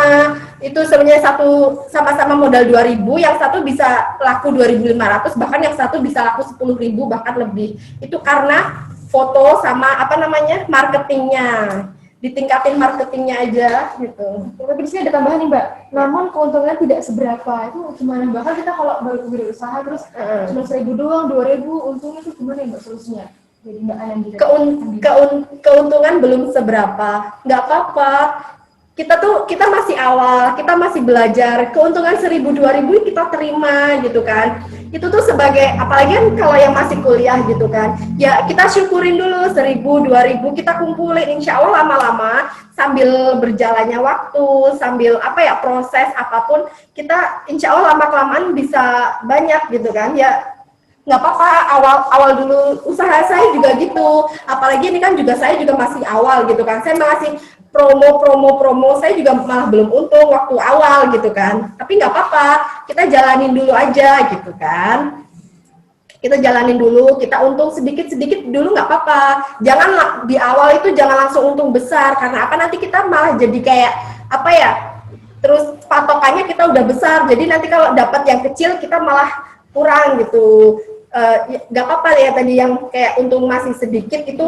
itu sebenarnya satu sama-sama modal 2.000, yang satu bisa laku 2.500, bahkan yang satu bisa laku 10.000 bahkan lebih. Itu karena foto sama marketingnya, ditingkatin marketingnya aja gitu. Tapi di sini ada tambahan nih Mbak, namun keuntungannya tidak seberapa. Itu gimana? Bahkan kita kalau baru berusaha terus cuma 1.000 doang, 2.000, untungnya itu gimana ya Mbak solusinya? Jadi Mbak Ayan keuntungan belum seberapa, nggak apa-apa. Kita masih awal, kita masih belajar. Keuntungan 1.000-2.000 kita terima gitu kan. Itu tuh sebagai, apalagi kan kalau yang masih kuliah gitu kan, ya kita syukurin dulu 1.000-2.000 kita kumpulin, insya Allah lama-lama sambil berjalannya waktu, sambil proses apapun, kita insya Allah lama-kelamaan bisa banyak gitu kan. Ya nggak apa-apa, awal dulu usaha saya juga gitu, apalagi ini kan juga saya juga masih awal gitu kan, saya masih promo, saya juga malah belum untung waktu awal gitu kan, tapi nggak apa-apa, kita jalanin dulu aja gitu kan, kita jalanin dulu, kita untung sedikit-sedikit dulu nggak apa-apa, jangan di awal itu jangan langsung untung besar, karena nanti kita malah jadi kayak terus patokannya kita udah besar, jadi nanti kalau dapat yang kecil kita malah kurang gitu. Nggak apa-apa ya tadi yang kayak untung masih sedikit itu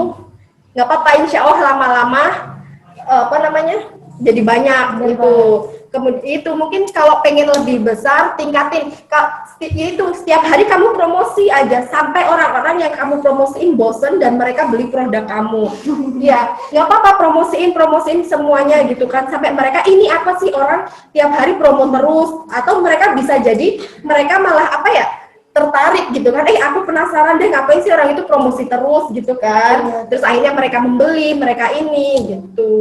nggak apa-apa, insya Allah lama-lama jadi banyak gitu. Kemudian itu mungkin kalau pengen lebih besar, tingkatin. Itu setiap hari kamu promosi aja sampai orang-orang yang kamu promosiin bosen dan mereka beli produk kamu. Ya, nggak apa-apa, promosiin semuanya gitu kan, sampai mereka ini apa sih orang tiap hari promo terus, atau mereka bisa jadi mereka malah apa ya, tertarik gitu kan, aku penasaran deh ngapain sih orang itu promosi terus gitu kan, terus akhirnya mereka membeli, mereka ini gitu.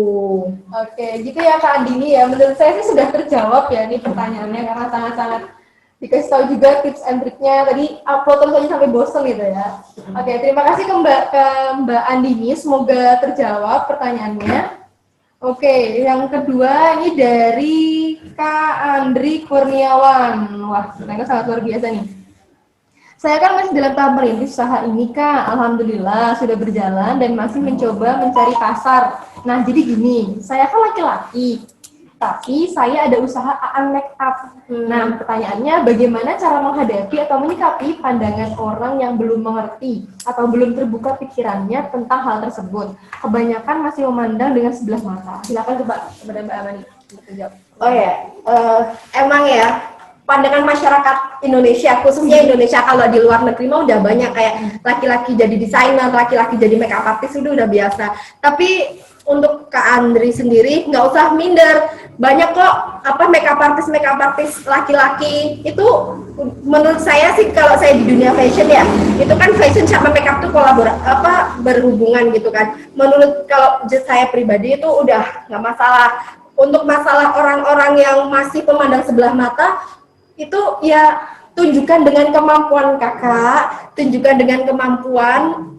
Oke, gitu ya Kak Andini ya. Menurut saya sih sudah terjawab ya ini pertanyaannya, karena sangat-sangat dikasih tahu juga tips and triknya. Tadi upload terus aja sampai bosen gitu ya. Oke, terima kasih ke Mbak Andini. Semoga terjawab pertanyaannya. Oke, yang kedua ini dari Kak Andri Kurniawan. Wah, ternyata sangat luar biasa nih. Saya kan masih dalam tahap merintis usaha ini Kak, alhamdulillah sudah berjalan dan masih mencoba mencari pasar. Nah jadi gini, saya kan laki-laki, tapi saya ada usaha aan make up. Nah pertanyaannya bagaimana cara menghadapi atau menyikapi pandangan orang yang belum mengerti atau belum terbuka pikirannya tentang hal tersebut. Kebanyakan masih memandang dengan sebelah mata. Silakan coba kepada Mbak Amani. Oh ya, emang ya, pandangan masyarakat Indonesia, khususnya Indonesia, kalau di luar negeri mah udah banyak kayak laki-laki jadi desainer, laki-laki jadi makeup artist itu udah biasa. Tapi untuk Kak Andri sendiri nggak usah minder, banyak kok makeup artist laki-laki itu. Menurut saya sih, kalau saya di dunia fashion ya, itu kan fashion sama makeup tuh berhubungan gitu kan. Menurut kalau saya pribadi itu udah nggak masalah. Untuk masalah orang-orang yang masih memandang sebelah mata, itu ya tunjukkan dengan kemampuan kakak, tunjukkan dengan kemampuan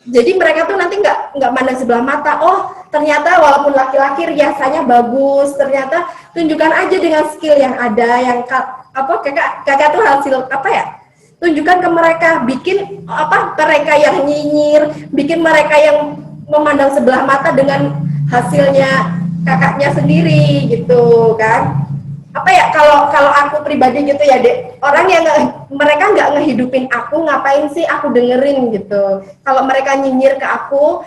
jadi mereka tuh nanti nggak mandang sebelah mata. Oh ternyata walaupun laki-laki riasannya bagus, ternyata tunjukkan aja dengan skill yang ada, yang kakak tuh hasil tunjukkan ke mereka, bikin mereka yang nyinyir, bikin mereka yang memandang sebelah mata dengan hasilnya kakaknya sendiri gitu kan. Kalau aku pribadi gitu ya Dek, orang yang mereka nggak ngehidupin aku, ngapain sih aku dengerin gitu. Kalau mereka nyinyir ke aku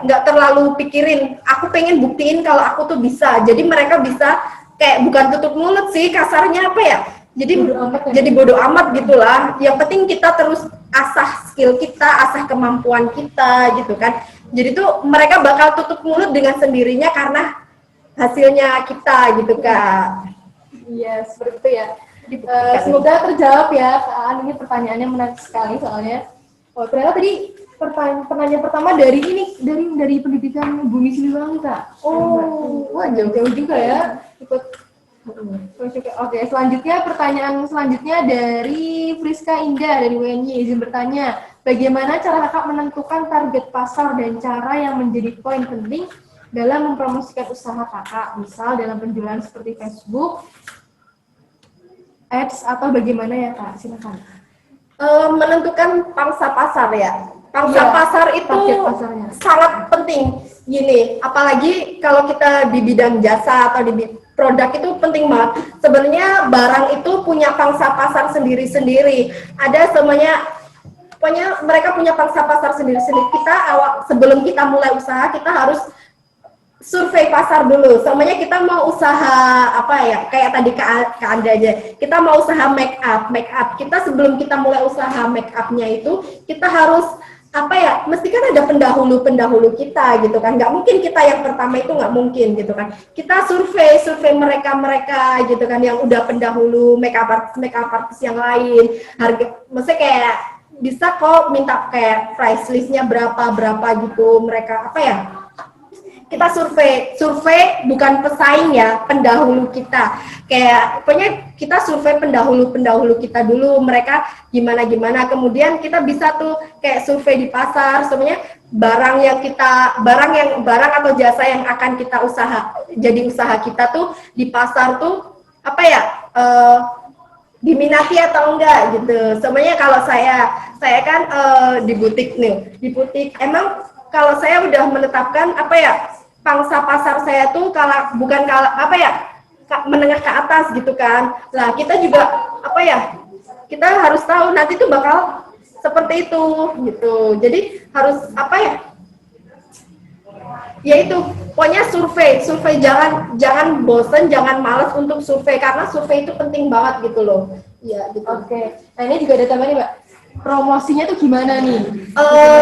nggak terlalu pikirin. Aku pengen buktiin kalau aku tuh bisa. Jadi mereka bisa kayak bukan tutup mulut sih kasarnya jadi bodo amat gitulah. Yang penting kita terus asah skill kita, asah kemampuan kita gitu kan. Jadi tuh mereka bakal tutup mulut dengan sendirinya karena hasilnya kita gitu Kak. Iya, seperti itu ya. Semoga terjawab ya Kak. Ini pertanyaannya menarik sekali soalnya. Oh, ternyata tadi pertanyaan pertama dari pendidikan Bumi Siliwangi Kak. Oh, wah jauh-jauh juga ya. Oke, pertanyaan selanjutnya dari Friska Indah dari WNY. Izin bertanya, bagaimana cara kakak menentukan target pasar dan cara yang menjadi poin penting dalam mempromosikan usaha kakak, misal dalam penjualan seperti Facebook, ads, atau bagaimana ya Kak? Silakan. Menentukan pangsa pasar ya. Pangsa pasar itu sangat penting. Gini, apalagi kalau kita di bidang jasa atau di produk itu penting banget. Sebenarnya barang itu punya pangsa pasar sendiri-sendiri. Ada semuanya. Pokoknya mereka punya pangsa pasar sendiri-sendiri. Sebelum kita mulai usaha, kita harus survei pasar dulu. Semuanya kita mau usaha kayak tadi ke Anda aja. Kita mau usaha make up. Kita sebelum kita mulai usaha make upnya itu, kita harus mesti kan ada pendahulu kita gitu kan. Nggak mungkin kita yang pertama itu, nggak mungkin gitu kan. Kita survei mereka gitu kan, yang udah pendahulu make up artist yang lain. Maksudnya kayak bisa kok minta kayak price listnya berapa gitu mereka kita survei bukan pesaing ya, pendahulu kita. Kayak pokoknya kita survei pendahulu kita dulu, mereka gimana, kemudian kita bisa tuh kayak survei di pasar, sebenarnya barang atau jasa yang akan kita jadi usaha kita tuh di pasar tuh diminati atau enggak gitu. Sebenarnya kalau saya kan di butik emang kalau saya udah menetapkan pangsa pasar saya tuh menengah ke atas gitu kan. Lah kita juga kita harus tahu nanti tuh bakal seperti itu gitu. Jadi harus Yaitu pokoknya survei jangan bosen, jangan malas untuk survei karena survei itu penting banget gitu loh. Iya gitu. Oke. Nah ini juga ada tambahan nih Mbak. Promosinya tuh gimana nih?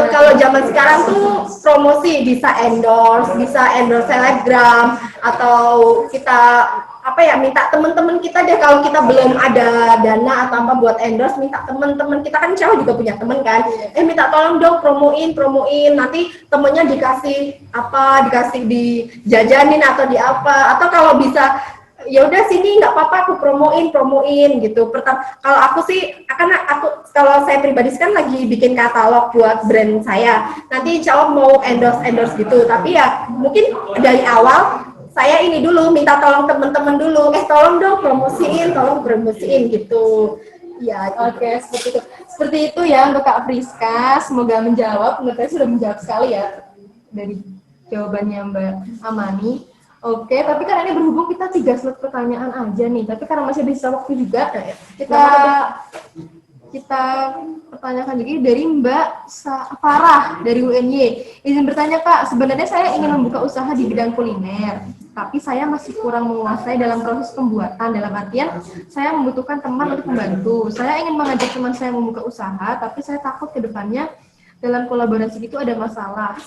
Kalau zaman sekarang tuh promosi bisa endorse selebgram atau kita minta teman-teman kita deh kalau kita belum ada dana atau apa buat endorse, minta teman-teman kita kan cewek juga punya teman kan, minta tolong dong promoin nanti temennya dikasih dijajanin atau di apa, atau kalau bisa ya udah sini nggak apa-apa aku promoin gitu. Kalau aku sih kalau saya pribadi kan lagi bikin katalog buat brand saya, nanti insya Allah mau endorse gitu, tapi ya mungkin dari awal saya ini dulu minta tolong teman-teman dulu, tolong dong promosiin gitu. Ya, Oke, seperti itu ya untuk Kak Friska. Semoga menjawab. Menurut saya sudah menjawab sekali ya dari jawabannya Mbak Amani. Oke, tapi kan ini berhubung kita 3 slot pertanyaan aja nih. Tapi karena masih ada sisa waktu juga, kita pertanyakan lagi dari Mbak Farah dari UNY. Izin bertanya Kak, sebenarnya saya ingin membuka usaha di bidang kuliner, tapi saya masih kurang menguasai dalam proses pembuatan. Dalam artian, saya membutuhkan teman untuk membantu. Saya ingin mengajak teman saya membuka usaha, tapi saya takut ke depannya dalam kolaborasi itu ada masalah.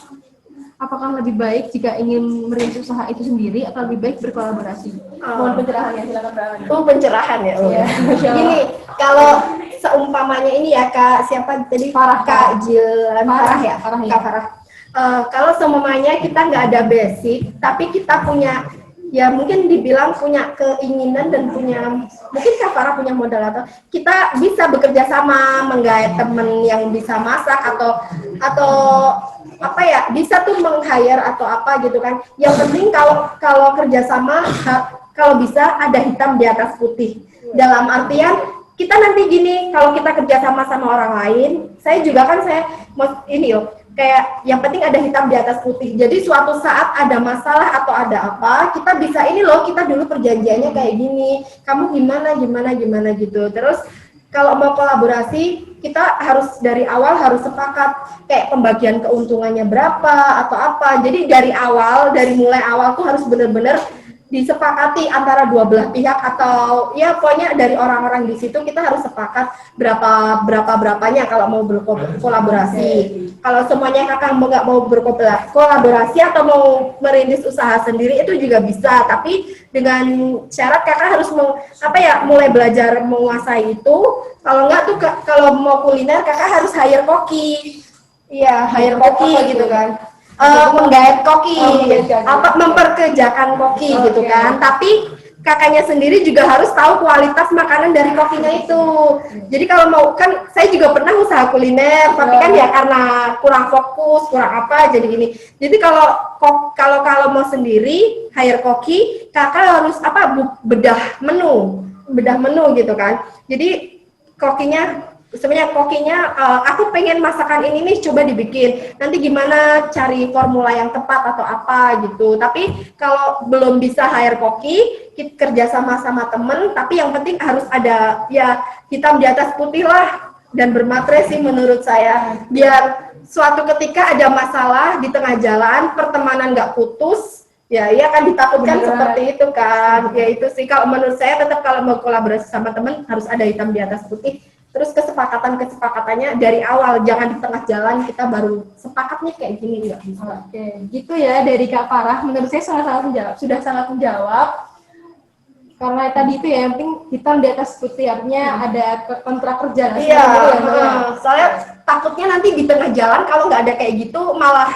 Apakah lebih baik jika ingin merintis usaha itu sendiri atau lebih baik berkolaborasi? Mohon pencerahan ya, silakan Mbak. Pencerahan ya. Iya. Ini kalau seumpamanya ini ya Kak, siapa tadi? Kak Jill Farah ya? Kak Farah. Kalau seumpamanya kita nggak ada basic, tapi kita punya, ya mungkin dibilang punya keinginan dan mungkin Kak Farah punya modal, atau kita bisa bekerja sama menggait temen yang bisa masak atau bisa tuh meng-hire atau apa gitu kan. Yang penting kalau kerjasama, kalau bisa ada hitam di atas putih. Dalam artian kita nanti gini, kalau kita kerjasama sama orang lain, saya kayak yang penting ada hitam di atas putih. Jadi suatu saat ada masalah atau ada apa, kita bisa kita dulu perjanjiannya kayak gini, kamu gimana gitu. Terus kalau mau kolaborasi, kita harus dari awal harus sepakat kayak pembagian keuntungannya berapa atau apa. Jadi dari mulai awal tuh harus benar-benar disepakati antara dua belah pihak, atau ya pokoknya dari orang-orang di situ kita harus sepakat berapanya kalau mau berkolaborasi. Kalau semuanya kakak nggak mau berkolaborasi atau mau merintis usaha sendiri itu juga bisa, tapi dengan syarat kakak harus mulai belajar menguasai itu. Kalau nggak tuh kalau mau kuliner kakak harus hire koki. Iya, hire koki gitu kan. Menggait koki, memperkerjakan koki gitu kan. Tapi kakaknya sendiri juga harus tahu kualitas makanan dari kokinya itu. Jadi kalau mau, kan saya juga pernah usaha kuliner, tapi kan ya karena kurang fokus, kurang apa, jadi gini. Jadi kalau mau sendiri hire koki, kakak harus bedah menu gitu kan. Jadi sebenarnya kokinya, aku pengen masakan ini nih, coba dibikin. Nanti gimana cari formula yang tepat atau apa gitu. Tapi kalau belum bisa hire koki, kita kerja sama temen. Tapi yang penting harus ada ya hitam di atas putih lah, dan bermaterai sih menurut saya. Biar suatu ketika ada masalah di tengah jalan, pertemanan nggak putus. Ya kan ditakutkan seperti itu kan. Ya itu sih kalau menurut saya, tetap kalau mau kolaborasi sama temen harus ada hitam di atas putih. Terus kesepakatannya dari awal, jangan di tengah jalan kita baru sepakatnya kayak gini, nggak bisa. Oke, gitu ya dari Kak Farah. Menurut saya sudah sangat menjawab. Karena tadi itu ya, yang penting hitam di atas putih, artinya ada kontrak kerja. Iya, soalnya takutnya nanti di tengah jalan kalau nggak ada kayak gitu malah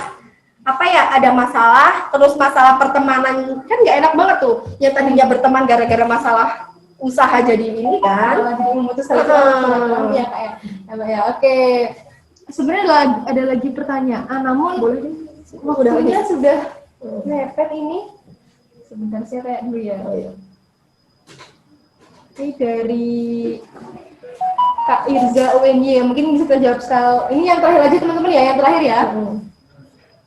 ada masalah, terus masalah pertemanan kan nggak enak banget tuh. Yang tadinya berteman gara-gara masalah usaha jadi ini kan. Jadi memutuskan ya Kak ya. Oke. Sebenarnya ada lagi pertanyaan, namun waktunya sudah mepet ini. Sebentar saya kayak dulu ya. Ini dari Kak Irza UNY, mungkin bisa terjawab sekali. Ini yang terakhir aja teman-teman ya, yang terakhir ya.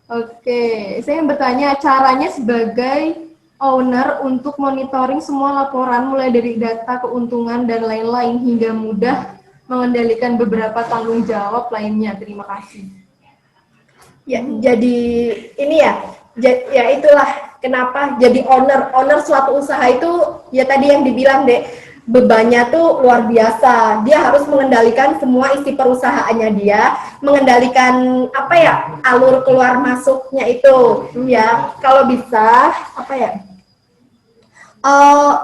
Oke, saya bertanya caranya sebagai owner untuk monitoring semua laporan mulai dari data keuntungan dan lain-lain hingga mudah mengendalikan beberapa tanggung jawab lainnya. Terima kasih. Ya, jadi ini ya, Ya itulah kenapa jadi owner suatu usaha itu ya tadi yang dibilang deh, bebannya tuh luar biasa. Dia harus mengendalikan semua isi perusahaannya dia, mengendalikan apa ya, alur keluar masuknya itu ya. Kalau bisa apa ya,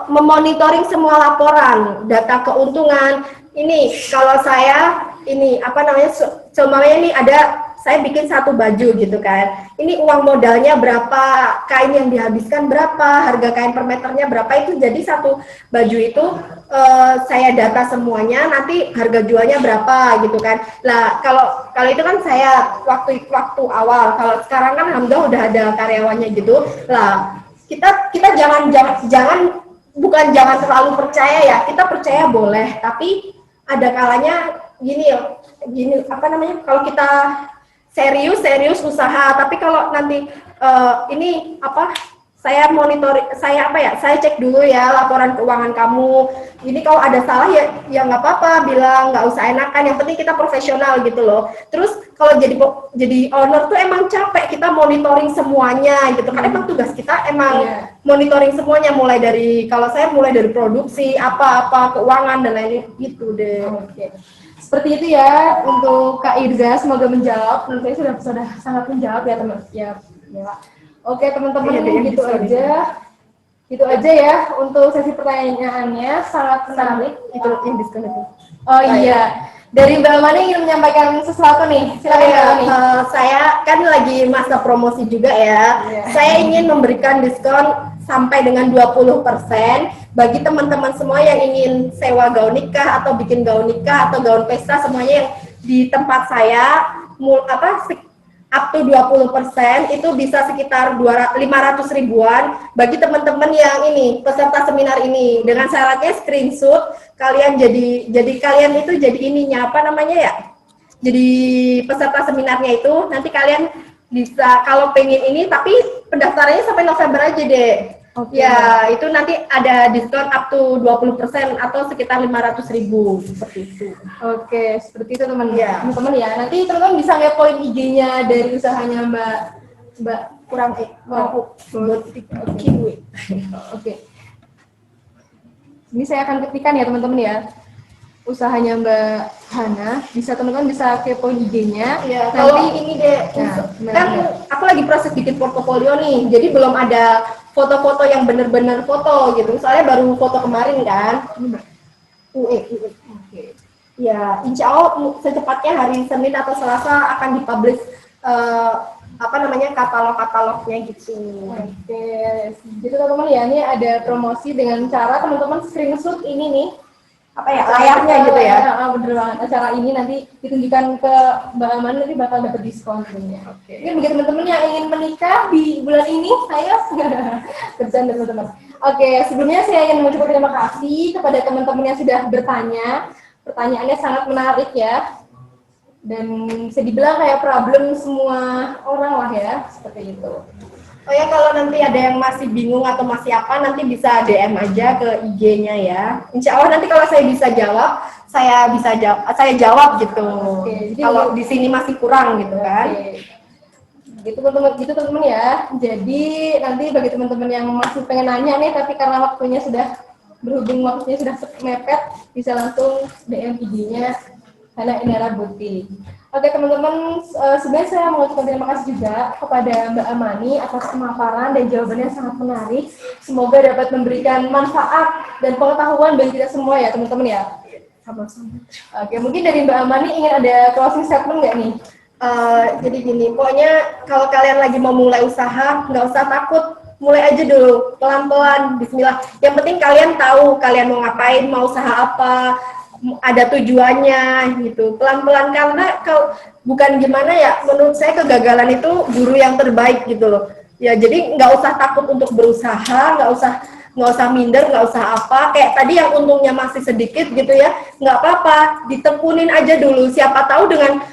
memonitoring semua laporan, data keuntungan. Ini kalau saya ini apa namanya, semuanya ini ada, saya bikin satu baju gitu kan. Ini uang modalnya berapa, kain yang dihabiskan berapa, harga kain per meternya berapa, itu jadi satu baju itu saya data semuanya, nanti harga jualnya berapa gitu kan. Lah kalau itu kan saya waktu awal. Kalau sekarang kan alhamdulillah udah ada karyawannya gitu. Lah kita jangan bukan jangan terlalu percaya ya, kita percaya boleh, tapi ada kalanya gini apa namanya, kalau kita serius usaha, tapi kalau nanti ini apa, saya monitor, saya cek dulu ya laporan keuangan kamu, ini kalau ada salah ya nggak apa-apa, bilang, nggak usah enakan, yang penting kita profesional gitu loh. Terus kalau jadi owner tuh emang capek, kita monitoring semuanya gitu kan, emang tugas kita emang monitoring semuanya, mulai dari, kalau saya mulai dari produksi, apa keuangan dan lain-lain gitu deh. Oke. Seperti itu ya untuk Kak Irza, semoga menjawab. Menurut saya sudah sangat menjawab ya teman. Ya. Oke teman-teman, gitu aja ya untuk sesi pertanyaannya, sangat menarik. Itu yang diskon itu. Oh iya, dari Mbak Mani ingin menyampaikan sesuatu nih, silakan Mbak Mani. Saya kan lagi masa promosi juga ya. Saya ingin memberikan diskon sampai dengan 20% bagi teman-teman semua yang ingin sewa gaun nikah atau bikin gaun nikah atau gaun pesta, semuanya yang di tempat saya up to 20%, itu bisa sekitar 500 ribuan bagi teman-teman yang ini peserta seminar ini, dengan syaratnya screenshot kalian jadi kalian itu jadi ininya apa namanya ya, jadi peserta seminarnya itu. Nanti kalian bisa kalau pengen ini, tapi pendaftarannya sampai November aja deh. Ya, itu nanti ada diskon up to 20% atau sekitar 500 ribu, seperti itu. Oke, seperti itu teman-teman ya. Nanti teman-teman bisa ngepoin IG-nya dari usahanya Mbak kurang. Oke. Ini saya akan ketikkan ya teman-teman ya. Usahanya Mbak Hana, teman-teman bisa kepoin IG-nya. Ya, kalau ini deh, kan aku lagi proses bikin portofolio nih, jadi belum ada foto-foto yang bener-bener foto gitu. Soalnya baru foto kemarin kan. Oke. Ya, insya Allah secepatnya hari Senin atau Selasa akan dipublish katalog-katalognya gitu. Oke, jadi teman-teman ya, ini ada promosi dengan cara teman-teman screenshot ini nih, layarnya gitu ya. Bener banget. Acara ini nanti ditunjukkan ke Mbak Aman, nanti bakal dapat diskon tentunya. Oke. Ini bagi teman-teman yang ingin menikah di bulan ini, saya bercanda teman-teman. Oke, sebelumnya saya ingin mengucapkan terima kasih kepada teman-teman yang sudah bertanya. Pertanyaannya sangat menarik ya. Dan bisa dibilang kayak problem semua orang lah ya, seperti itu. Oh ya, kalau nanti ada yang masih bingung atau masih apa, nanti bisa DM aja ke IG-nya ya. Insya Allah nanti kalau saya bisa jawab, saya jawab gitu. Oke, jadi kalau di sini masih kurang gitu kan. Gitu teman-teman ya. Jadi nanti bagi teman-teman yang masih pengen nanya nih, tapi karena waktunya sudah mepet, bisa langsung DM IG-nya Hana Indara Butik. Oke teman-teman, sebenarnya saya mengucapkan terima kasih juga kepada Mbak Amani atas pemaparan dan jawabannya sangat menarik. Semoga dapat memberikan manfaat dan pengetahuan bagi kita semua ya teman-teman ya. Sama-sama. Oke, mungkin dari Mbak Amani ingin ada closing statement nggak nih? Jadi gini, pokoknya kalau kalian lagi mau mulai usaha, nggak usah takut, mulai aja dulu, pelan-pelan, bismillah. Yang penting kalian tahu kalian mau ngapain, mau usaha apa, ada tujuannya gitu, pelan-pelan, karena kalau bukan gimana ya, menurut saya kegagalan itu guru yang terbaik gitu loh ya. Jadi nggak usah takut untuk berusaha, nggak usah minder, nggak usah apa, kayak tadi yang untungnya masih sedikit gitu ya, nggak apa-apa, ditekunin aja dulu, siapa tahu dengan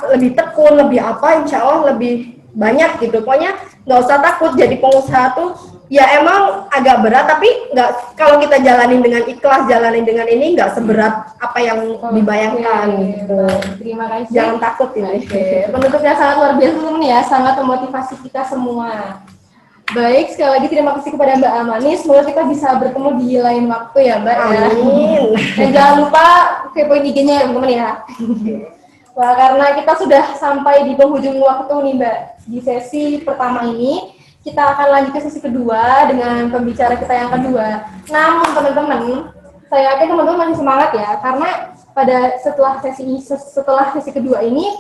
lebih tekun, lebih insya Allah lebih banyak gitu. Pokoknya nggak usah takut, jadi pengusaha tuh ya emang agak berat, tapi nggak, kalau kita jalanin dengan ikhlas, jalanin dengan ini nggak seberat apa yang dibayangkan gitu. Terima kasih. Jangan takut ini. Oke, penutupnya sangat luar biasa teman ya, sangat memotivasi kita semua. Baik, sekali lagi terima kasih kepada Mbak Amani. Semoga kita bisa bertemu di lain waktu ya Mbak. Amin. Dan jangan lupa kepoin IG-nya ya teman-teman ya. Wah, karena kita sudah sampai di penghujung waktu nih Mbak. Di sesi pertama ini, kita akan lanjut ke sesi kedua dengan pembicara kita yang kedua. Namun teman-teman, saya yakin teman-teman masih semangat ya, karena pada setelah sesi kedua ini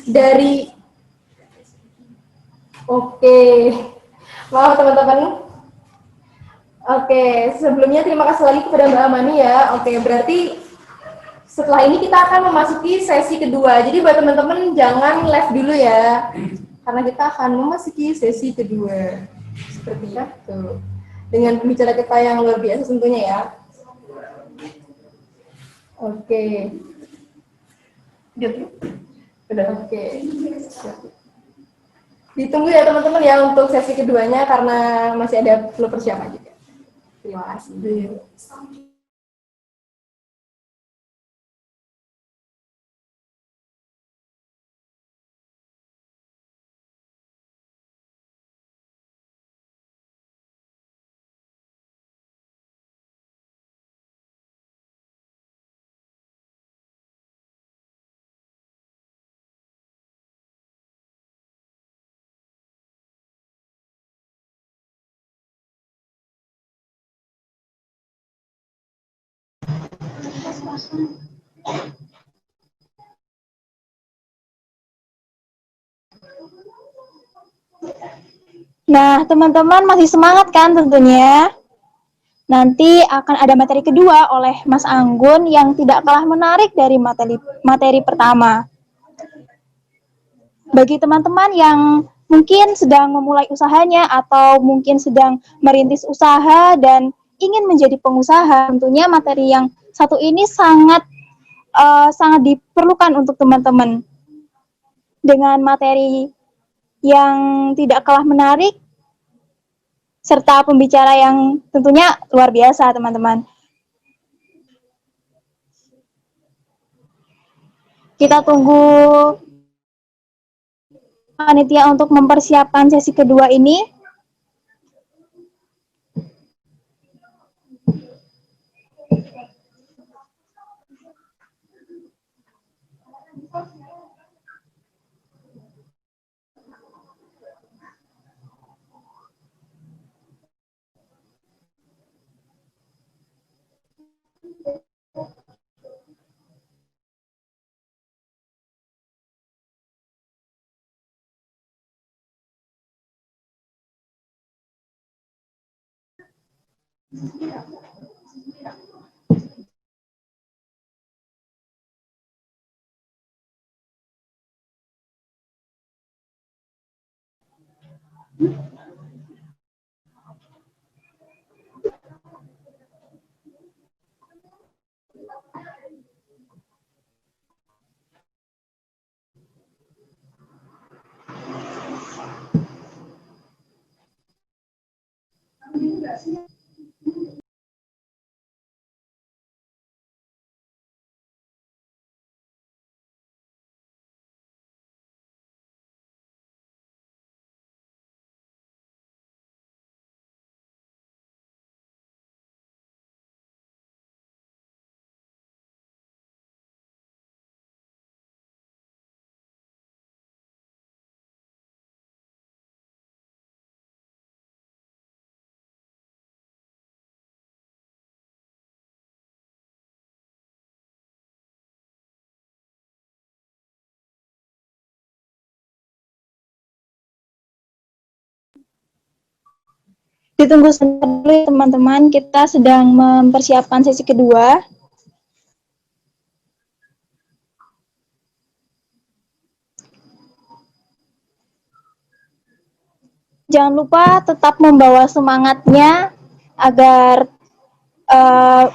dari maaf teman-teman. Oke, sebelumnya terima kasih lagi kepada Mbak Amani ya. Oke, berarti setelah ini kita akan memasuki sesi kedua. Jadi buat teman-teman jangan live dulu ya, karena kita akan memasuki sesi kedua. Seperti itu. Dengan pembicara kita yang luar biasa tentunya ya. Oke. Udah. Oke. Ditunggu ya teman-teman ya untuk sesi keduanya karena masih ada perlu persiapan juga. Terima kasih. Nah, teman-teman masih semangat kan tentunya? Nanti akan ada materi kedua oleh Mas Anggun yang tidak kalah menarik dari materi pertama. Bagi teman-teman yang mungkin sedang memulai usahanya atau mungkin sedang merintis usaha dan ingin menjadi pengusaha, tentunya materi yang satu ini sangat diperlukan untuk teman-teman. Dengan materi yang tidak kalah menarik, serta pembicara yang tentunya luar biasa, teman-teman. Kita tunggu panitia untuk mempersiapkan sesi kedua ini. Ditunggu sebentar dulu ya teman-teman, kita sedang mempersiapkan sesi kedua. Jangan lupa tetap membawa semangatnya agar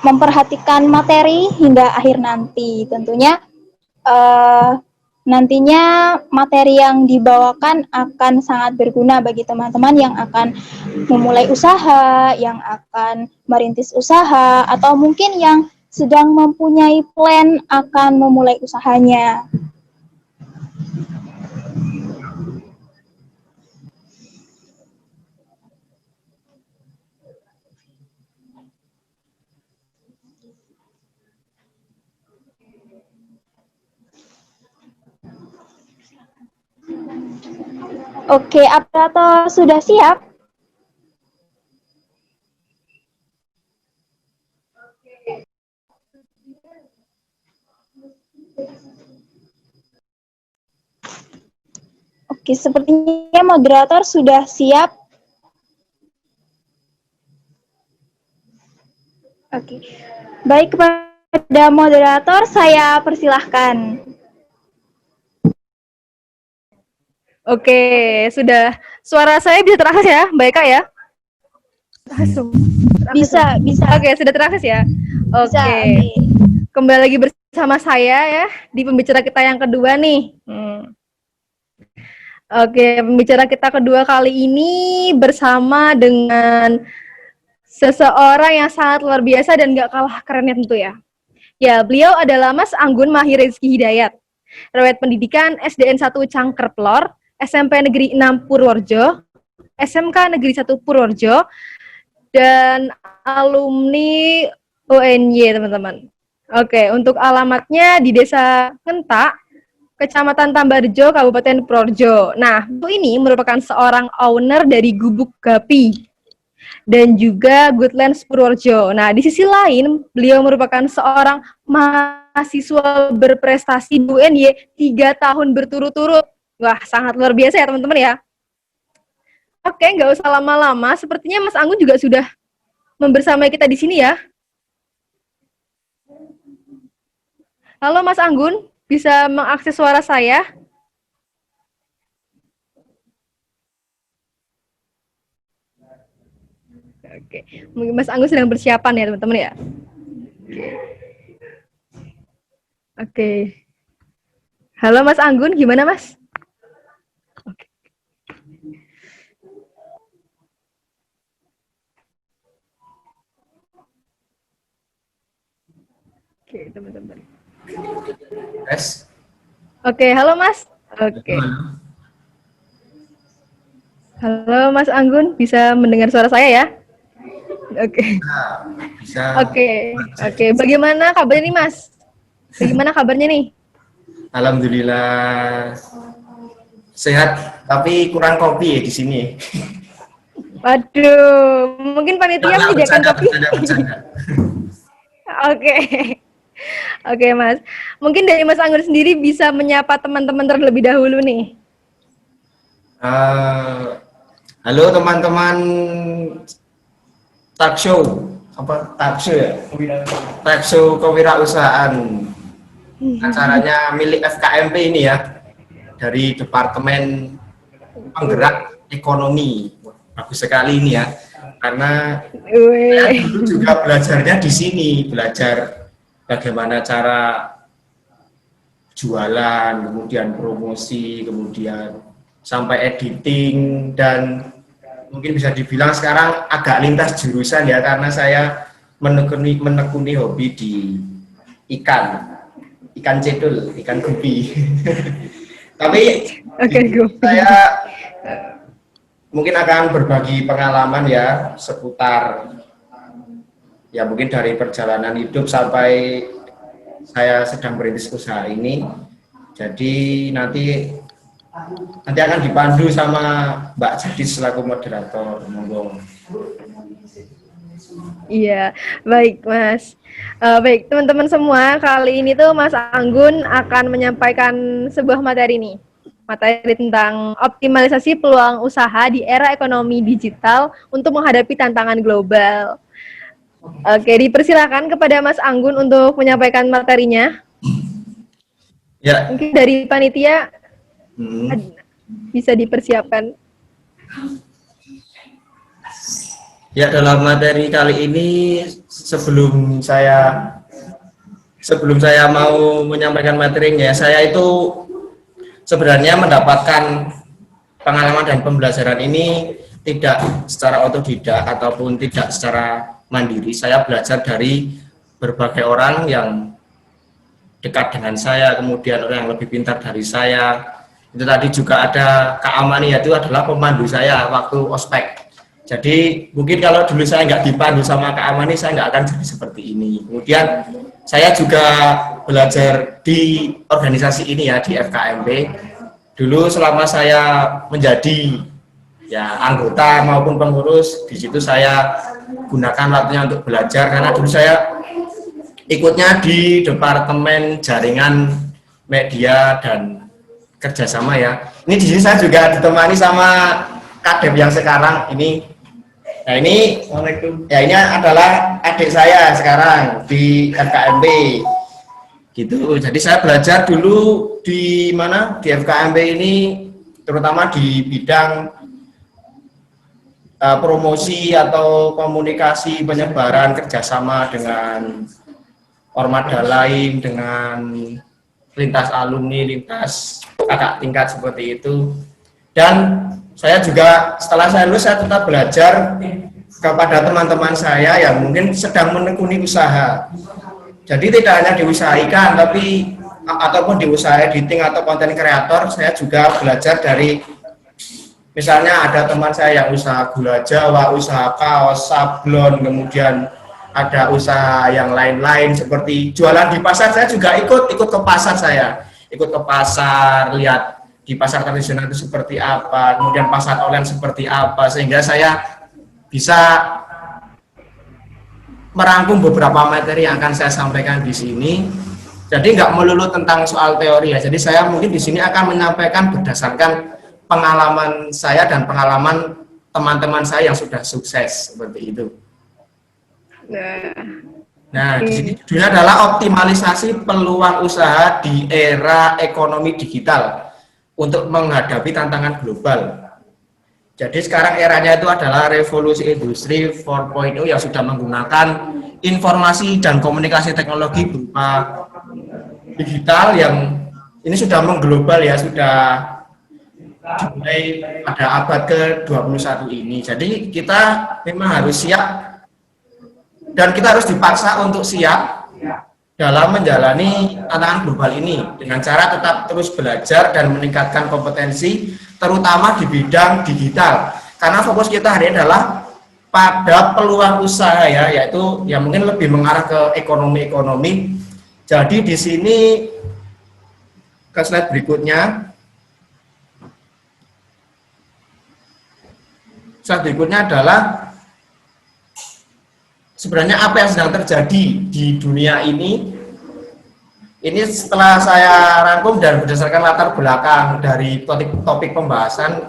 memperhatikan materi hingga akhir nanti. Tentunya nantinya materi yang dibawakan akan sangat berguna bagi teman-teman yang akan memulai usaha, yang akan merintis usaha, atau mungkin yang sedang mempunyai plan akan memulai usahanya. Oke, operator sudah siap? Oke, sepertinya moderator sudah siap. Oke, baik, kepada moderator saya persilahkan. Oke, sudah. Suara saya bisa terakses ya, Mbak Eka ya? Langsung. Bisa. Oke, sudah terakses ya? Oke. Bisa, oke. Kembali lagi bersama saya ya, di pembicara kita yang kedua nih. Oke, pembicara kita kedua kali ini bersama dengan seseorang yang sangat luar biasa dan gak kalah kerennya tentu ya. Ya, beliau adalah Mas Anggun Mahir Rizky Hidayat. Riwayat pendidikan SDN 1 Cangkerplor, SMP Negeri 6 Purworejo, SMK Negeri 1 Purworejo, dan alumni UNY, teman-teman. Oke, untuk alamatnya di Desa Ngentak, Kecamatan Tambarjo, Kabupaten Purworejo. Nah, ini merupakan seorang owner dari Gubuk Gapi dan juga Goodlands Purworejo. Nah, di sisi lain, beliau merupakan seorang mahasiswa berprestasi di UNY 3 tahun berturut-turut. Wah, sangat luar biasa ya teman-teman ya. Oke, nggak usah lama-lama. Sepertinya Mas Anggun juga sudah membersamai kita di sini ya. Halo Mas Anggun, bisa mengakses suara saya? Oke, mungkin Mas Anggun sedang persiapan ya teman-teman ya. Oke. Halo Mas Anggun, gimana Mas? Oke. Oke, teman-teman. Yes. Oke, halo Mas. Oke. Halo Mas Anggun, bisa mendengar suara saya ya? Oke. Bisa. Oke. Bagaimana kabarnya nih Mas? Bagaimana kabarnya nih? Alhamdulillah sehat, tapi kurang kopi ya di sini. Waduh, mungkin panitia menyediakan kopi. Bercanda. Oke Mas. Mungkin dari Mas Anggun sendiri bisa menyapa teman-teman terlebih dahulu nih. Halo teman-teman talk show ya? Talk show kewirausahaan. Acaranya milik FKMP ini ya, dari Departemen Penggerak Ekonomi. Bagus sekali ini ya, karena saya dulu juga belajarnya di sini, belajar bagaimana cara jualan, kemudian promosi, kemudian sampai editing, dan mungkin bisa dibilang sekarang agak lintas jurusan ya, karena saya menekuni hobi di ikan cedul, ikan gupi. Tapi saya mungkin akan berbagi pengalaman ya seputar ya mungkin dari perjalanan hidup sampai saya sedang merintis usaha ini. Jadi nanti akan dipandu sama Mbak Jadis selaku moderator. Monggo. Iya, baik Mas. Baik teman-teman semua, kali ini tuh Mas Anggun akan menyampaikan sebuah materi nih. Materi tentang optimalisasi peluang usaha di era ekonomi digital untuk menghadapi tantangan global. Oke, dipersilakan kepada Mas Anggun untuk menyampaikan materinya. Ya. Mungkin dari panitia bisa dipersiapkan. Ya, dalam materi kali ini sebelum saya mau menyampaikan materinya, saya itu sebenarnya mendapatkan pengalaman dan pembelajaran ini tidak secara otodidak ataupun tidak secara mandiri. Saya belajar dari berbagai orang yang dekat dengan saya, kemudian orang yang lebih pintar dari saya. Itu tadi juga ada Kak Amani, itu adalah pemandu saya waktu ospek. Jadi mungkin kalau dulu saya nggak dipandu sama Kak Amani, saya nggak akan jadi seperti ini. Kemudian saya juga belajar di organisasi ini ya, di FKMP. Dulu selama saya menjadi ya anggota maupun pengurus, di situ saya gunakan waktunya untuk belajar, karena dulu saya ikutnya di Departemen Jaringan Media dan Kerjasama ya. Ini di sini saya juga ditemani sama Kadep yang sekarang ini. Nah ini, ya ini adalah adik saya sekarang di FKMP. Gitu. Jadi saya belajar dulu di mana, di FKMP ini, terutama di bidang promosi atau komunikasi penyebaran kerjasama dengan ormada lain, dengan lintas alumni, lintas kakak tingkat seperti itu. Dan saya juga setelah saya lulus, saya tetap belajar kepada teman-teman saya yang mungkin sedang menekuni usaha. Jadi tidak hanya diusahakan, tapi ataupun di usaha editing atau konten kreator, saya juga belajar dari, misalnya ada teman saya yang usaha gula Jawa, usaha kaos, sablon, kemudian ada usaha yang lain-lain seperti jualan di pasar. Saya juga ikut ke pasar, saya ikut ke pasar, lihat di pasar tradisional itu seperti apa, kemudian pasar online seperti apa, sehingga saya bisa merangkum beberapa materi yang akan saya sampaikan di sini. Jadi nggak melulu tentang soal teori ya. Jadi saya mungkin di sini akan menyampaikan berdasarkan pengalaman saya dan pengalaman teman-teman saya yang sudah sukses seperti itu. Nah, di sini judulnya adalah optimalisasi peluang usaha di era ekonomi digital untuk menghadapi tantangan global. Jadi sekarang eranya itu adalah revolusi industri 4.0 yang sudah menggunakan informasi dan komunikasi teknologi berupa digital yang ini sudah mengglobal ya, sudah dimulai pada abad ke-21 ini. Jadi kita memang harus siap dan kita harus dipaksa untuk siap dalam menjalani tantangan global ini dengan cara tetap terus belajar dan meningkatkan kompetensi terutama di bidang digital. Karena fokus kita hari ini adalah pada peluang usaha ya, yaitu yang mungkin lebih mengarah ke ekonomi. Jadi di sini ke slide berikutnya. Slide berikutnya adalah sebenarnya apa yang sedang terjadi di dunia ini. Ini setelah saya rangkum dan berdasarkan latar belakang dari topik pembahasan,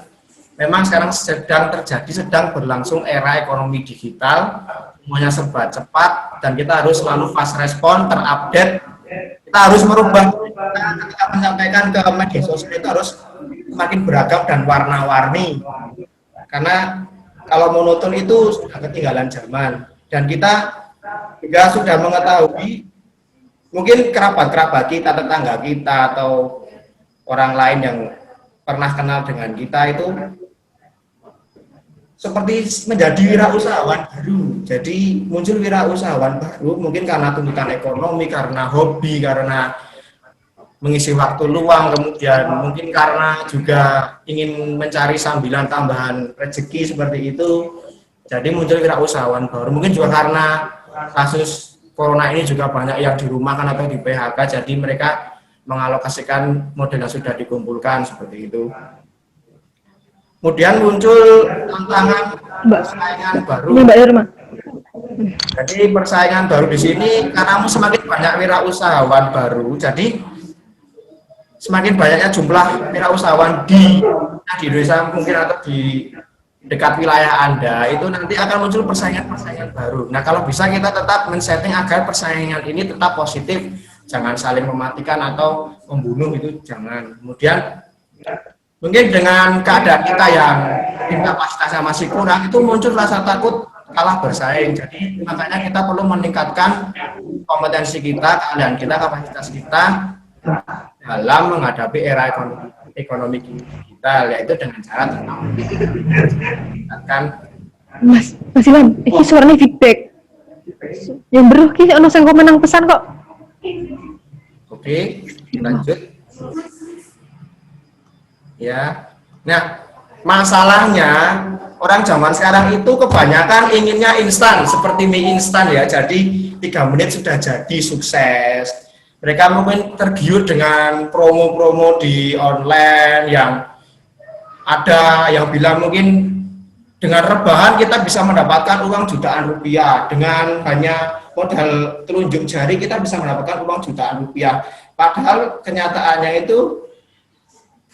memang sekarang sedang berlangsung era ekonomi digital, semuanya serba cepat, dan kita harus selalu fast respon, terupdate. Kita harus merubah, ketika menyampaikan ke media sosial itu harus semakin beragam dan warna-warni. Karena kalau monoton itu sudah ketinggalan zaman. Dan kita juga sudah mengetahui, mungkin kerabat-kerabat kita, tetangga kita, atau orang lain yang pernah kenal dengan kita itu seperti menjadi wirausahawan baru. Jadi muncul wirausahawan baru, mungkin karena tuntutan ekonomi, karena hobi, karena mengisi waktu luang, kemudian mungkin karena juga ingin mencari sambilan tambahan rezeki seperti itu. Jadi muncul wirausahawan baru. Mungkin juga karena kasus Corona ini juga banyak yang dirumahkan atau di PHK, jadi mereka mengalokasikan modal yang sudah dikumpulkan seperti itu. Kemudian muncul tantangan persaingan baru. Jadi persaingan baru di sini karena semakin banyak wirausahawan baru, jadi semakin banyaknya jumlah wirausahawan di Indonesia mungkin atau di dekat wilayah Anda, itu nanti akan muncul persaingan-persaingan baru. Nah, kalau bisa kita tetap men-setting agar persaingan ini tetap positif, jangan saling mematikan atau membunuh, itu jangan. Kemudian mungkin dengan keadaan kita yang kapasitasnya masih kurang, itu muncul rasa takut kalah bersaing. Jadi makanya kita perlu meningkatkan kompetensi kita, keahlian kita, kapasitas kita dalam menghadapi era ekonomi. ekonomi digital, yaitu dengan cara teknologi. Akan Mas Ilham, ini suaranya feedback. Yang beruh ki ono sing komen nang pesan kok. oke, lanjut. Ya. Nah, masalahnya orang zaman sekarang itu kebanyakan inginnya instan, seperti mie instan ya. Jadi 3 menit sudah jadi, sukses. Mereka mungkin tergiur dengan promo-promo di online yang ada yang bilang mungkin dengan rebahan kita bisa mendapatkan uang jutaan rupiah. Dengan hanya modal telunjuk jari kita bisa mendapatkan uang jutaan rupiah. Padahal kenyataannya itu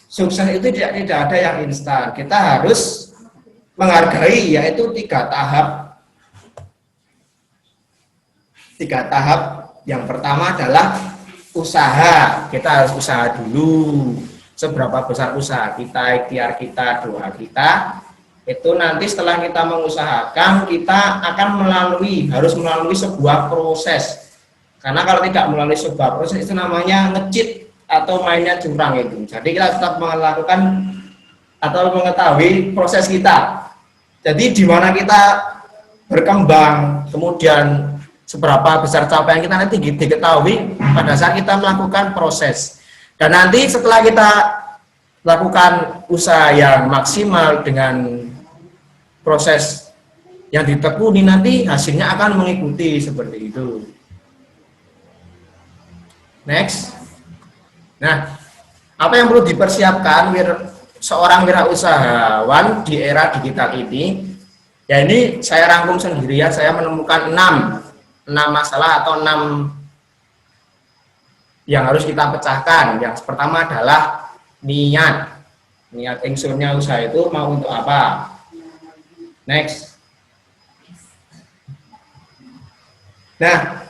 sukses itu tidak ada yang instan. Kita harus menghargai yaitu 3 tahap. 3 tahap. Yang pertama adalah usaha. Kita harus usaha dulu. Seberapa besar usaha kita, ikhtiar kita, doa kita, itu nanti setelah kita mengusahakan, kita akan harus melalui sebuah proses. Karena kalau tidak melalui sebuah proses itu namanya nge-cheat atau mainnya curang itu. Jadi kita tetap melakukan atau mengetahui proses kita. Jadi di mana kita berkembang, kemudian seberapa besar capaian kita nanti diketahui pada saat kita melakukan proses. Dan nanti setelah kita lakukan usaha yang maksimal dengan proses yang ditekuni, nanti hasilnya akan mengikuti seperti itu. Next. Nah, apa yang perlu dipersiapkan seorang wirausahawan di era digital ini? Ya, ini saya rangkum sendiri ya. Saya menemukan 6 masalah atau 6 yang harus kita pecahkan. Yang pertama adalah niat. Niat ingsunnya usaha itu mau untuk apa? Next. Nah,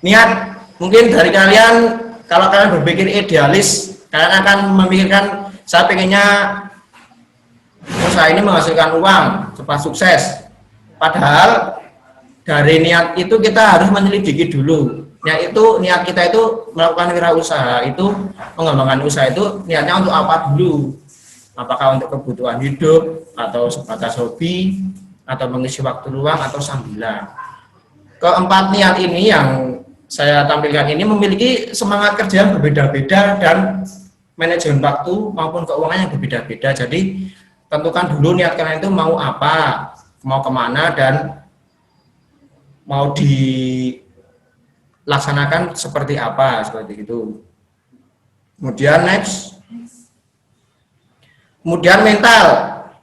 niat mungkin dari kalian, kalau kalian berpikir idealis, kalian akan memikirkan saya pengennya usaha ini menghasilkan uang, cepat sukses. Padahal dari niat itu kita harus menyelidiki dulu. Niat kita itu melakukan wirausaha itu, mengembangkan usaha itu niatnya untuk apa dulu? Apakah untuk kebutuhan hidup atau sebatas hobi atau mengisi waktu luang atau sambilan? Keempat niat ini yang saya tampilkan ini memiliki semangat kerja yang berbeda-beda dan manajemen waktu maupun keuangan yang berbeda-beda. Jadi tentukan dulu niat kalian itu mau apa, mau kemana, dan mau dilaksanakan seperti apa, seperti itu. Kemudian next. Kemudian mental.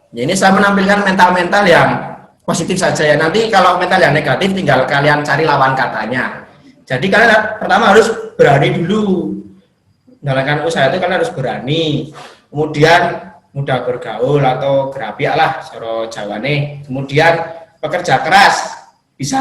Ya, ini saya menampilkan mental-mental yang positif saja ya. Nanti kalau mental yang negatif tinggal kalian cari lawan katanya. Jadi kalian pertama harus berani dulu. Menjalankan usaha itu kalian harus berani. Kemudian mudah bergaul atau gerabiak lah soro Jawane. Kemudian pekerja keras, bisa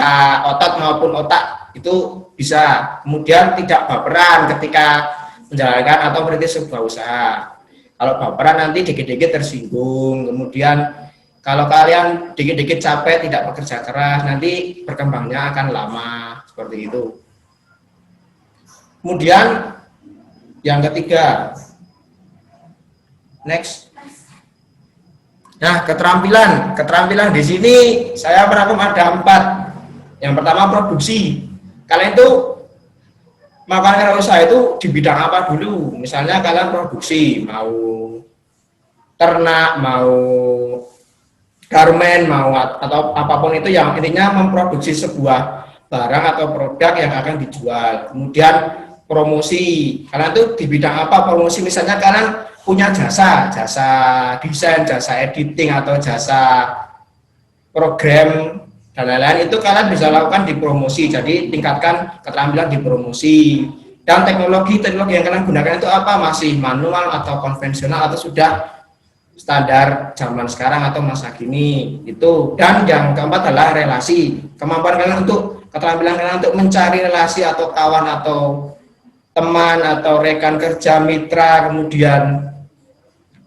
otot maupun otak itu bisa. Kemudian tidak baperan ketika menjalankan atau merintis sebuah usaha. Kalau baperan nanti dikit-dikit tersinggung. Kemudian kalau kalian dikit-dikit capek, tidak bekerja keras, nanti berkembangnya akan lama seperti itu. Kemudian yang ketiga, next. Nah, keterampilan di sini saya merangkum ada 4. Yang pertama produksi. Kalian itu melakukan usaha itu di bidang apa dulu? Misalnya kalian produksi, mau ternak, mau garmen, mau atau apapun itu yang intinya memproduksi sebuah barang atau produk yang akan dijual. Kemudian promosi. Kalian itu di bidang apa promosi? Misalnya kalian punya jasa desain, jasa editing atau jasa program dan lain-lain, itu kalian bisa lakukan di promosi. Jadi tingkatkan keterampilan di promosi. Dan teknologi yang kalian gunakan itu apa? Masih manual atau konvensional atau sudah standar zaman sekarang atau masa kini itu. Dan yang keempat adalah relasi. Kemampuan kalian untuk keterampilan kalian untuk mencari relasi atau kawan atau teman atau rekan kerja, mitra. Kemudian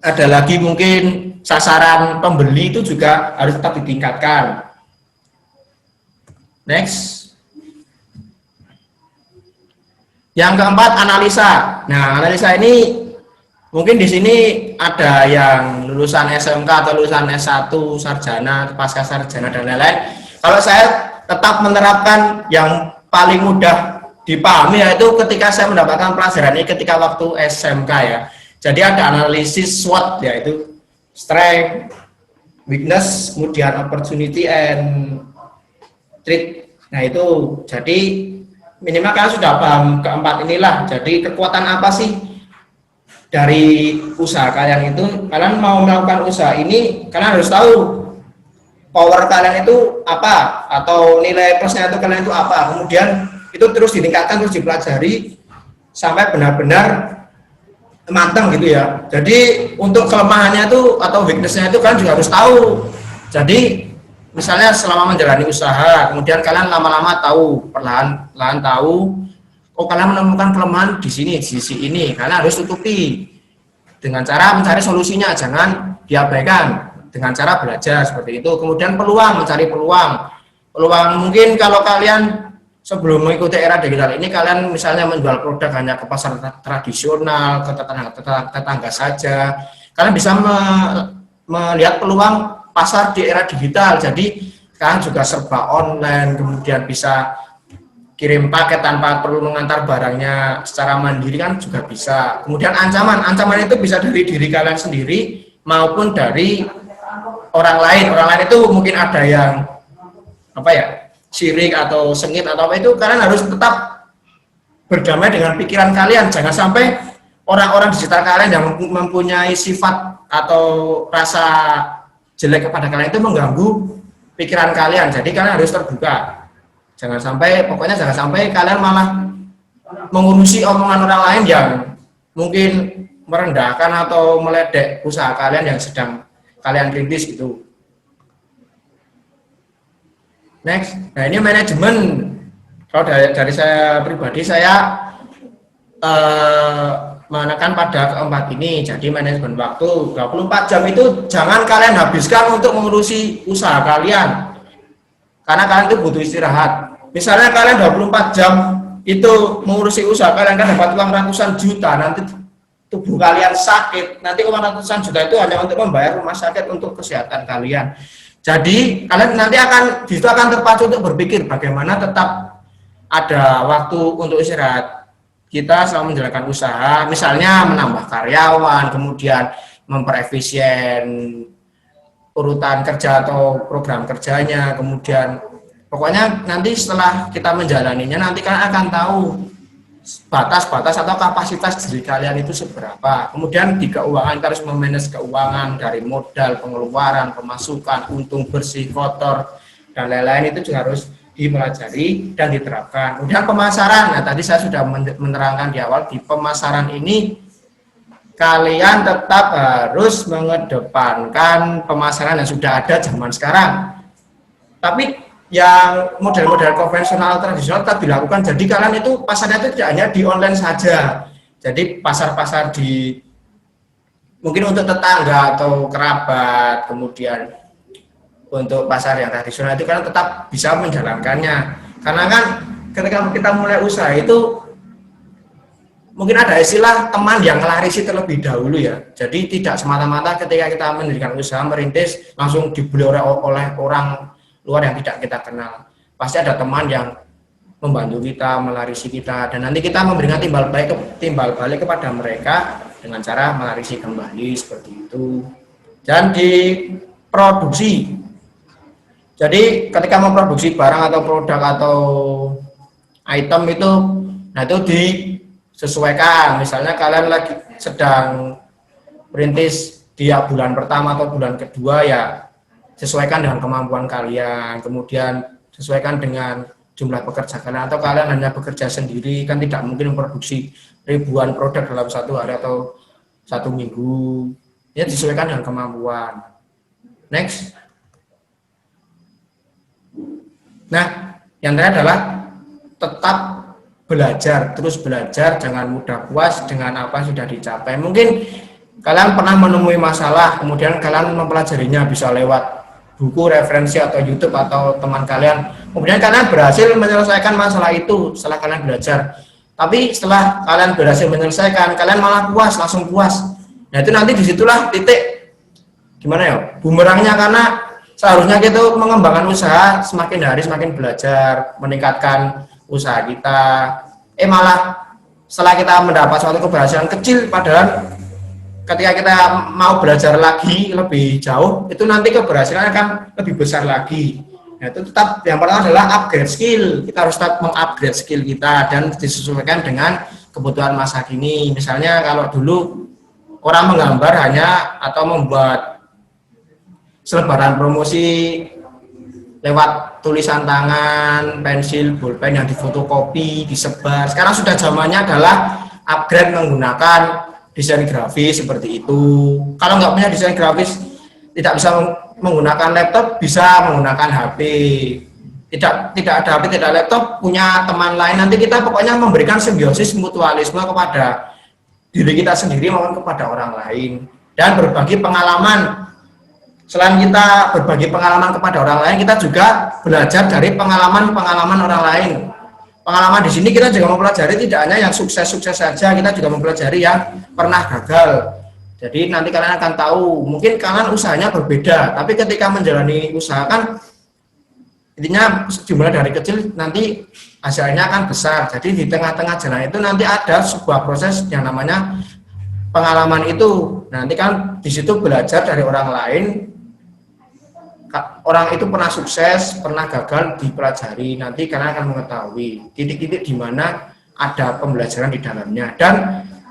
ada lagi mungkin sasaran pembeli itu juga harus tetap ditingkatkan. Next. Yang keempat, analisa. Nah, analisa ini mungkin di sini ada yang lulusan SMK atau lulusan S1, sarjana, pasca sarjana dan lain-lain. Kalau saya tetap menerapkan yang paling mudah dipahami, yaitu ketika saya mendapatkan pelajaran ini ketika waktu SMK ya. Jadi ada analisis SWOT, yaitu strength, weakness, kemudian opportunity and threat. Nah itu jadi minimal kalian sudah paham keempat inilah. Jadi kekuatan apa sih dari usaha kalian itu? Kalian mau melakukan usaha ini, kalian harus tahu power kalian itu apa, atau nilai plusnya itu kalian itu apa. Kemudian itu terus ditingkatkan, terus dipelajari sampai benar-benar matang gitu ya. Jadi untuk kelemahannya itu atau weaknessnya itu kalian juga harus tahu. Jadi misalnya selama menjalani usaha, kemudian kalian lama-lama tahu, perlahan-lahan tahu, oh kalian menemukan kelemahan di sini, di sisi ini, kalian harus tutupi dengan cara mencari solusinya, jangan diabaikan, dengan cara belajar seperti itu. Kemudian peluang, mencari peluang mungkin kalau kalian sebelum mengikuti era digital ini, kalian misalnya menjual produk hanya ke pasar tradisional, ke tetangga saja, kalian bisa melihat peluang pasar di era digital. Jadi kalian juga serba online, kemudian bisa kirim paket tanpa perlu mengantar barangnya secara mandiri kan juga bisa. Kemudian ancaman itu bisa dari diri kalian sendiri maupun dari orang lain itu mungkin ada yang sirik atau sengit atau apa, itu kalian harus tetap berdamai dengan pikiran kalian. Jangan sampai orang-orang di sekitar kalian yang mempunyai sifat atau rasa jelek kepada kalian itu mengganggu pikiran kalian. Jadi kalian harus terbuka. Jangan sampai kalian malah mengurusi omongan orang lain yang mungkin merendahkan atau meledek usaha kalian yang sedang kalian rintis gitu. Next, nah ini manajemen. Kalau dari saya pribadi, saya menekan pada keempat ini. Jadi manajemen waktu 24 jam itu jangan kalian habiskan untuk mengurusi usaha kalian, karena kalian itu butuh istirahat. Misalnya kalian 24 jam itu mengurusi usaha kalian, kan dapat uang ratusan juta, nanti tubuh kalian sakit, nanti uang ratusan juta itu hanya untuk membayar rumah sakit untuk kesehatan kalian. Jadi kalian nanti akan terpacu untuk berpikir bagaimana tetap ada waktu untuk istirahat kita selama menjalankan usaha, misalnya menambah karyawan, kemudian memperefisien urutan kerja atau program kerjanya, kemudian pokoknya nanti setelah kita menjalaninya nanti kalian akan tahu batas-batas atau kapasitas diri kalian itu seberapa. Kemudian di keuangan harus memanage keuangan dari modal, pengeluaran, pemasukan, untung, bersih, kotor, dan lain-lain itu juga harus dipelajari dan diterapkan. Kemudian pemasaran, nah tadi saya sudah menerangkan di awal, di pemasaran ini kalian tetap harus mengedepankan pemasaran yang sudah ada zaman sekarang. Tapi yang model-model konvensional tradisional tetap dilakukan. Jadi kalian itu pasarnya itu tidak hanya di online saja. Jadi pasar-pasar di mungkin untuk tetangga atau kerabat, kemudian untuk pasar yang tradisional itu kalian tetap bisa menjalankannya. Karena kan ketika kita mulai usaha itu mungkin ada istilah teman yang melarisi terlebih dahulu ya. Jadi tidak semata-mata ketika kita mendirikan usaha, merintis langsung dibeli oleh orang luar yang tidak kita kenal. Pasti ada teman yang membantu kita, melarisi kita, dan nanti kita memberikan timbal balik kepada mereka dengan cara melarisi kembali seperti itu. Dan diproduksi. Jadi ketika memproduksi barang atau produk atau item itu, nah itu disesuaikan. Misalnya kalian lagi sedang merintis di bulan pertama atau bulan kedua, ya sesuaikan dengan kemampuan kalian, kemudian sesuaikan dengan jumlah pekerja kalian, atau kalian hanya bekerja sendiri, kan tidak mungkin memproduksi ribuan produk dalam satu hari atau satu minggu, ya disesuaikan dengan kemampuan. Next. Nah, yang terakhir adalah tetap belajar, terus belajar, jangan mudah puas dengan apa yang sudah dicapai. Mungkin kalian pernah menemui masalah, kemudian kalian mempelajarinya bisa lewat buku, referensi, atau YouTube, atau teman kalian. Kemudian kalian berhasil menyelesaikan masalah itu setelah kalian belajar. Tapi setelah kalian berhasil menyelesaikan, kalian malah puas, langsung puas. Nah itu nanti disitulah titik gimana ya bumerangnya, karena seharusnya kita mengembangkan usaha semakin hari semakin belajar, meningkatkan usaha kita. Malah setelah kita mendapat suatu keberhasilan kecil, padahal ketika kita mau belajar lagi lebih jauh, itu nanti keberhasilan akan lebih besar lagi. Nah, itu tetap yang pertama adalah upgrade skill. Kita harus tetap mengupgrade skill kita dan disesuaikan dengan kebutuhan masa kini. Misalnya kalau dulu orang menggambar hanya atau membuat selebaran promosi lewat tulisan tangan, pensil, bolpen yang difotokopi, disebar. Sekarang sudah zamannya adalah upgrade menggunakan desain grafis seperti itu. Kalau nggak punya desain grafis, tidak bisa menggunakan laptop, bisa menggunakan HP. Tidak ada HP, tidak laptop, punya teman lain. Nanti kita pokoknya memberikan simbiosis mutualisme kepada diri kita sendiri maupun kepada orang lain. Dan berbagi pengalaman. Selain kita berbagi pengalaman kepada orang lain, kita juga belajar dari pengalaman-pengalaman orang lain. Pengalaman di sini kita juga mempelajari tidak hanya yang sukses-sukses saja, kita juga mempelajari yang pernah gagal. Jadi nanti kalian akan tahu, mungkin kalian usahanya berbeda, tapi ketika menjalani usaha kan intinya dimulai dari kecil, nanti hasilnya akan besar. Jadi di tengah-tengah jalan itu nanti ada sebuah proses yang namanya pengalaman itu. Nanti kan di situ belajar dari orang lain. Orang itu pernah sukses, pernah gagal, dipelajari. Nanti kalian akan mengetahui titik-titik di mana ada pembelajaran di dalamnya. Dan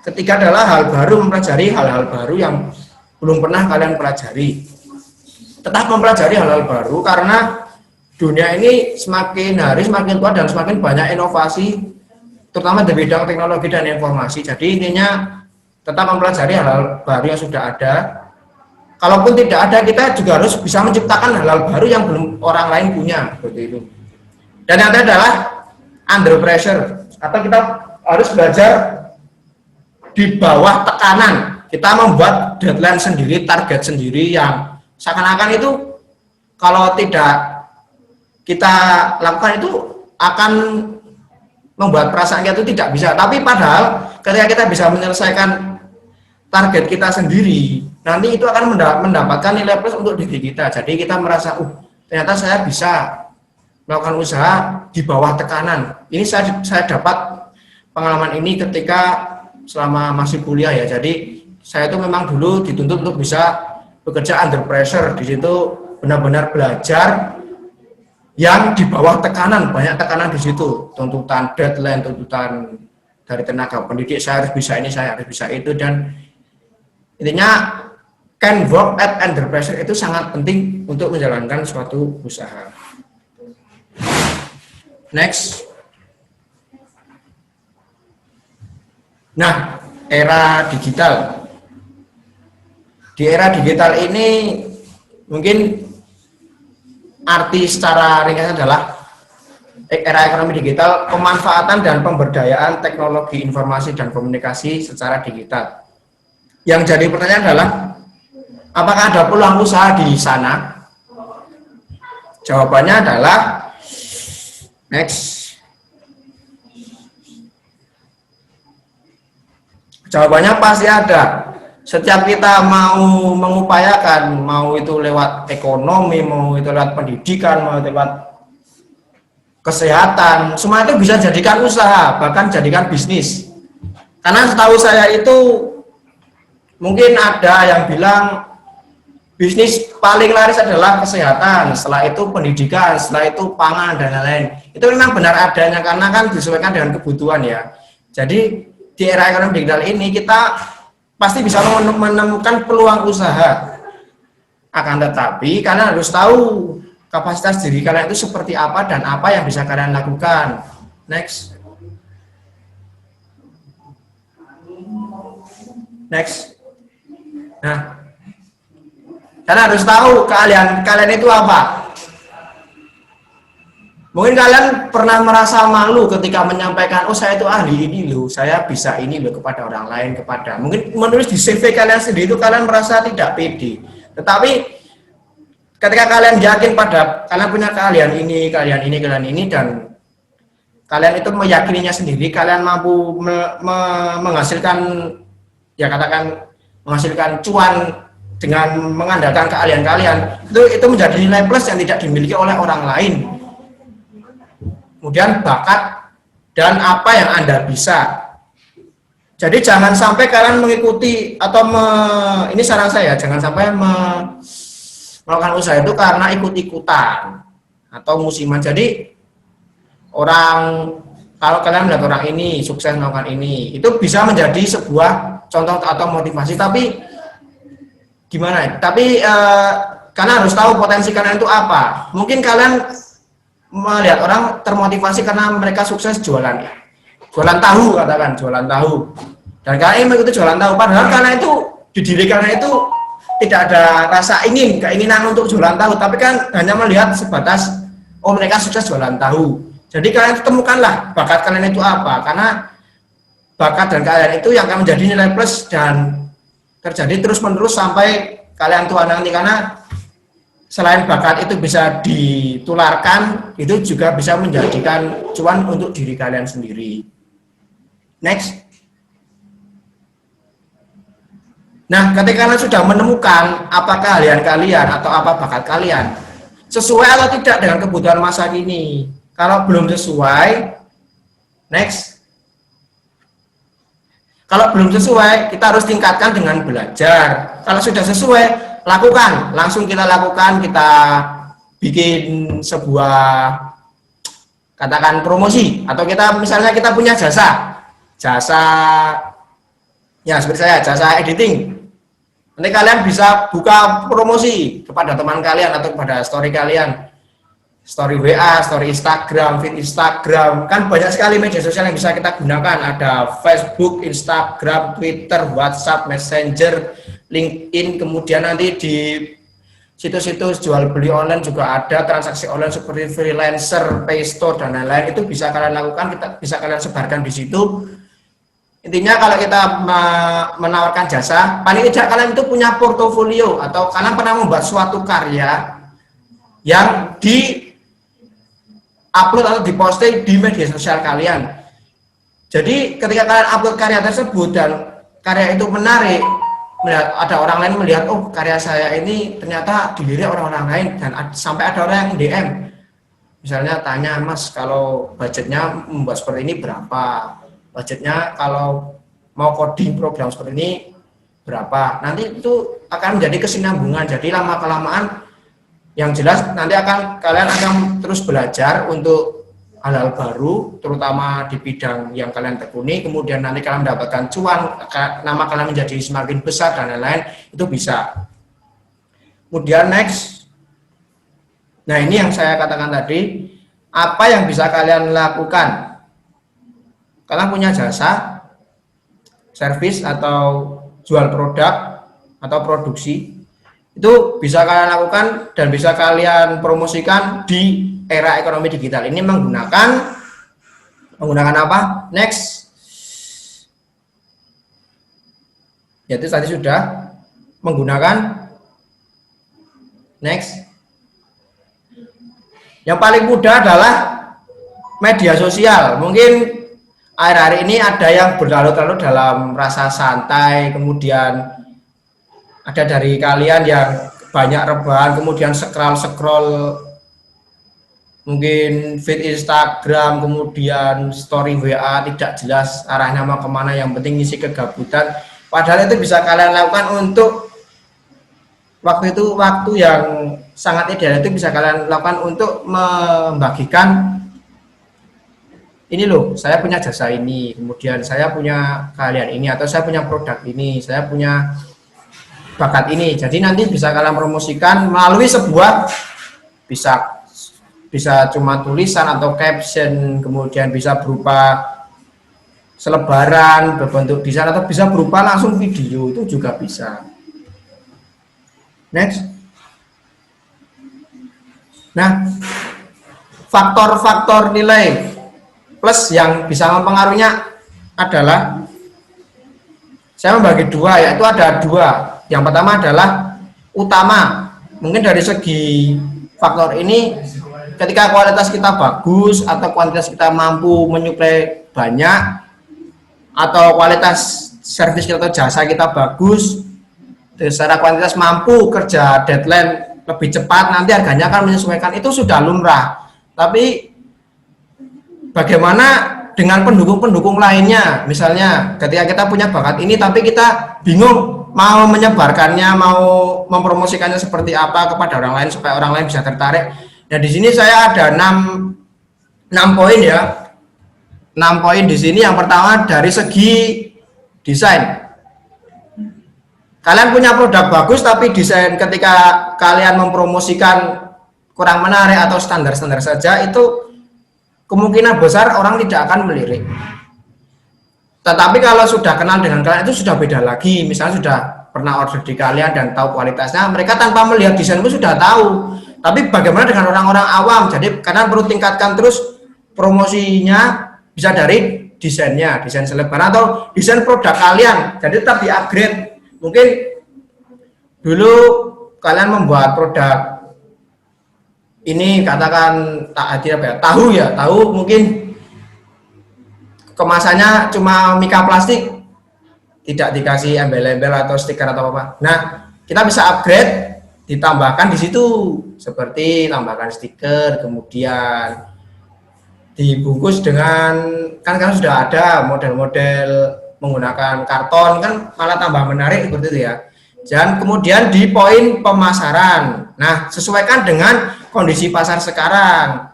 ketiga adalah hal baru, mempelajari hal-hal baru yang belum pernah kalian pelajari. Tetap mempelajari hal-hal baru karena dunia ini semakin hari semakin tua dan semakin banyak inovasi, terutama di bidang teknologi dan informasi. Jadi intinya tetap mempelajari hal-hal baru yang sudah ada. Kalaupun tidak ada, kita juga harus bisa menciptakan hal-hal baru yang belum orang lain punya, seperti itu. Dan yang terakhir adalah under pressure, atau kita harus belajar di bawah tekanan. Kita membuat deadline sendiri, target sendiri yang seakan-akan itu kalau tidak kita lakukan itu akan membuat perasaan kita itu tidak bisa. Tapi padahal ketika kita bisa menyelesaikan target kita sendiri, nanti itu akan mendapatkan nilai plus untuk diri kita. Jadi kita merasa, ternyata saya bisa melakukan usaha di bawah tekanan. Ini saya dapat pengalaman ini ketika selama masih kuliah ya. Jadi saya itu memang dulu dituntut untuk bisa bekerja under pressure. Di situ benar-benar belajar yang di bawah tekanan, banyak tekanan di situ, tuntutan deadline, tuntutan dari tenaga pendidik, saya harus bisa ini, saya harus bisa itu, dan intinya can work at under pressure itu sangat penting untuk menjalankan suatu usaha. Next. Nah, era digital. Di era digital ini mungkin arti secara ringkas adalah era ekonomi digital, pemanfaatan dan pemberdayaan teknologi informasi dan komunikasi secara digital. Yang jadi pertanyaan adalah, apakah ada peluang usaha di sana? Jawabannya adalah next. Jawabannya pasti ada. Setiap kita mau mengupayakan, mau itu lewat ekonomi, mau itu lewat pendidikan, mau itu lewat kesehatan, semua itu bisa jadikan usaha, bahkan jadikan bisnis. Karena setahu saya itu mungkin ada yang bilang bisnis paling laris adalah kesehatan, setelah itu pendidikan, setelah itu pangan dan lain-lain. Itu memang benar adanya karena kan disesuaikan dengan kebutuhan ya. Jadi di era ekonomi digital ini kita pasti bisa menemukan peluang usaha. Akan tetapi kalian harus tahu kapasitas diri kalian itu seperti apa dan apa yang bisa kalian lakukan. Next. Next. Nah, kalian harus tahu kalian itu apa. Mungkin kalian pernah merasa malu ketika menyampaikan, oh saya itu ahli ini loh, saya bisa ini loh kepada orang lain, mungkin menulis di CV kalian sendiri itu kalian merasa tidak pede. Tetapi ketika kalian yakin pada kalian punya kalian ini dan kalian itu meyakininya sendiri, kalian mampu menghasilkan ya katakan menghasilkan cuan dengan mengandalkan keahlian kalian, itu menjadi nilai plus yang tidak dimiliki oleh orang lain. Kemudian bakat dan apa yang Anda bisa. Jadi jangan sampai kalian mengikuti atau ini saran saya, jangan sampai melakukan usaha itu karena ikut-ikutan atau musiman. Jadi kalau kalian melihat orang ini sukses melakukan ini, itu bisa menjadi sebuah contoh atau motivasi. Tapi gimana ya? Tapi kalian harus tahu potensi kalian itu apa. Mungkin kalian melihat orang termotivasi karena mereka sukses jualan tahu, katakan jualan tahu, dan kalian mengikuti jualan tahu, padahal karena itu di diri kalian itu tidak ada rasa keinginan untuk jualan tahu, tapi kan hanya melihat sebatas oh mereka sukses jualan tahu. Jadi kalian temukanlah bakat kalian itu apa, karena bakat dan kalian itu yang akan menjadi nilai plus dan terjadi terus menerus sampai kalian tua nanti. Karena selain bakat itu bisa ditularkan, itu juga bisa menjadikan cuan untuk diri kalian sendiri. Next. Nah, ketika kalian sudah menemukan apa keahlian kalian atau apa bakat kalian, sesuai atau tidak dengan kebutuhan masa kini. Kalau belum sesuai, next. Kalau belum sesuai, kita harus tingkatkan dengan belajar. Kalau sudah sesuai, lakukan, langsung kita lakukan, kita bikin sebuah katakan promosi, atau kita misalnya kita punya jasa ya seperti saya, jasa editing. Nanti kalian bisa buka promosi kepada teman kalian atau kepada story kalian, story WA, story Instagram, feed Instagram, kan banyak sekali media sosial yang bisa kita gunakan. Ada Facebook, Instagram, Twitter, WhatsApp, Messenger, LinkedIn, kemudian nanti di situs-situs jual beli online juga ada, transaksi online seperti freelancer, paystore dan lain-lain. Itu bisa kalian lakukan, bisa kalian sebarkan di situ. Intinya kalau kita menawarkan jasa, paling tidak kalian itu punya portofolio atau kalian pernah membuat suatu karya yang di upload atau diposting di media sosial kalian. Jadi ketika kalian upload karya tersebut dan karya itu menarik, ada orang lain melihat, oh karya saya ini ternyata dilirik orang-orang lain, dan sampai ada orang yang DM, misalnya tanya, Mas kalau budgetnya membuat seperti ini berapa, budgetnya kalau mau coding program seperti ini berapa. Nanti itu akan menjadi kesinambungan. Jadi lama kelamaan yang jelas nanti kalian akan terus belajar untuk hal-hal baru, terutama di bidang yang kalian tekuni. Kemudian nanti kalian mendapatkan cuan, nama kalian menjadi semakin besar dan lain-lain, itu bisa. Kemudian next, nah ini yang saya katakan tadi, apa yang bisa kalian lakukan? Kalian punya jasa, servis atau jual produk atau produksi, itu bisa kalian lakukan dan bisa kalian promosikan di era ekonomi digital ini menggunakan apa? Next. Yaitu tadi sudah menggunakan next. Yang paling mudah adalah media sosial. Mungkin akhir-akhir ini ada yang berlarut-larut dalam rasa santai, kemudian ada dari kalian yang banyak rebahan, kemudian scroll mungkin feed Instagram, kemudian story WA, tidak jelas arahnya mau kemana, yang penting ngisi kegabutan. Padahal itu bisa kalian lakukan untuk waktu yang sangat ideal, itu bisa kalian lakukan untuk membagikan, ini loh, saya punya jasa ini, kemudian saya punya keahlian ini, atau saya punya produk ini, saya punya bakat ini. Jadi nanti bisa kalian promosikan melalui sebuah, bisa cuma tulisan atau caption, kemudian bisa berupa selebaran berbentuk desain, atau bisa berupa langsung video, itu juga bisa. Next. Nah, faktor-faktor nilai plus yang bisa mempengaruhinya adalah, saya membagi dua, yaitu ada dua. Yang pertama adalah utama. Mungkin dari segi faktor ini, ketika kualitas kita bagus atau kuantitas kita mampu menyuplai banyak, atau kualitas servis atau jasa kita bagus, secara kuantitas mampu kerja deadline lebih cepat, nanti harganya akan menyesuaikan, itu sudah lumrah. Tapi bagaimana dengan pendukung-pendukung lainnya? Misalnya ketika kita punya bakat ini tapi kita bingung mau menyebarkannya, mau mempromosikannya seperti apa kepada orang lain supaya orang lain bisa tertarik. Nah, di sini saya ada 6 poin ya. 6 poin di sini. Yang pertama dari segi desain. Kalian punya produk bagus tapi desain ketika kalian mempromosikan kurang menarik atau standar-standar saja, itu kemungkinan besar orang tidak akan melirik. Tetapi kalau sudah kenal dengan kalian itu sudah beda lagi. Misalnya sudah pernah order di kalian dan tahu kualitasnya, mereka tanpa melihat desain itu sudah tahu. Tapi bagaimana dengan orang-orang awam? Jadi kalian perlu tingkatkan terus promosinya, bisa dari desainnya, desain selebaran atau desain produk kalian. Jadi tetap di-upgrade. Mungkin dulu kalian membuat produk ini, katakan tahu mungkin kemasannya cuma mika plastik, tidak dikasih embel-embel atau stiker atau apa. Nah, kita bisa upgrade, ditambahkan di situ seperti tambahkan stiker, kemudian dibungkus dengan kan sudah ada model-model menggunakan karton, kan malah tambah menarik seperti itu ya. Dan kemudian di poin pemasaran, nah sesuaikan dengan kondisi pasar sekarang.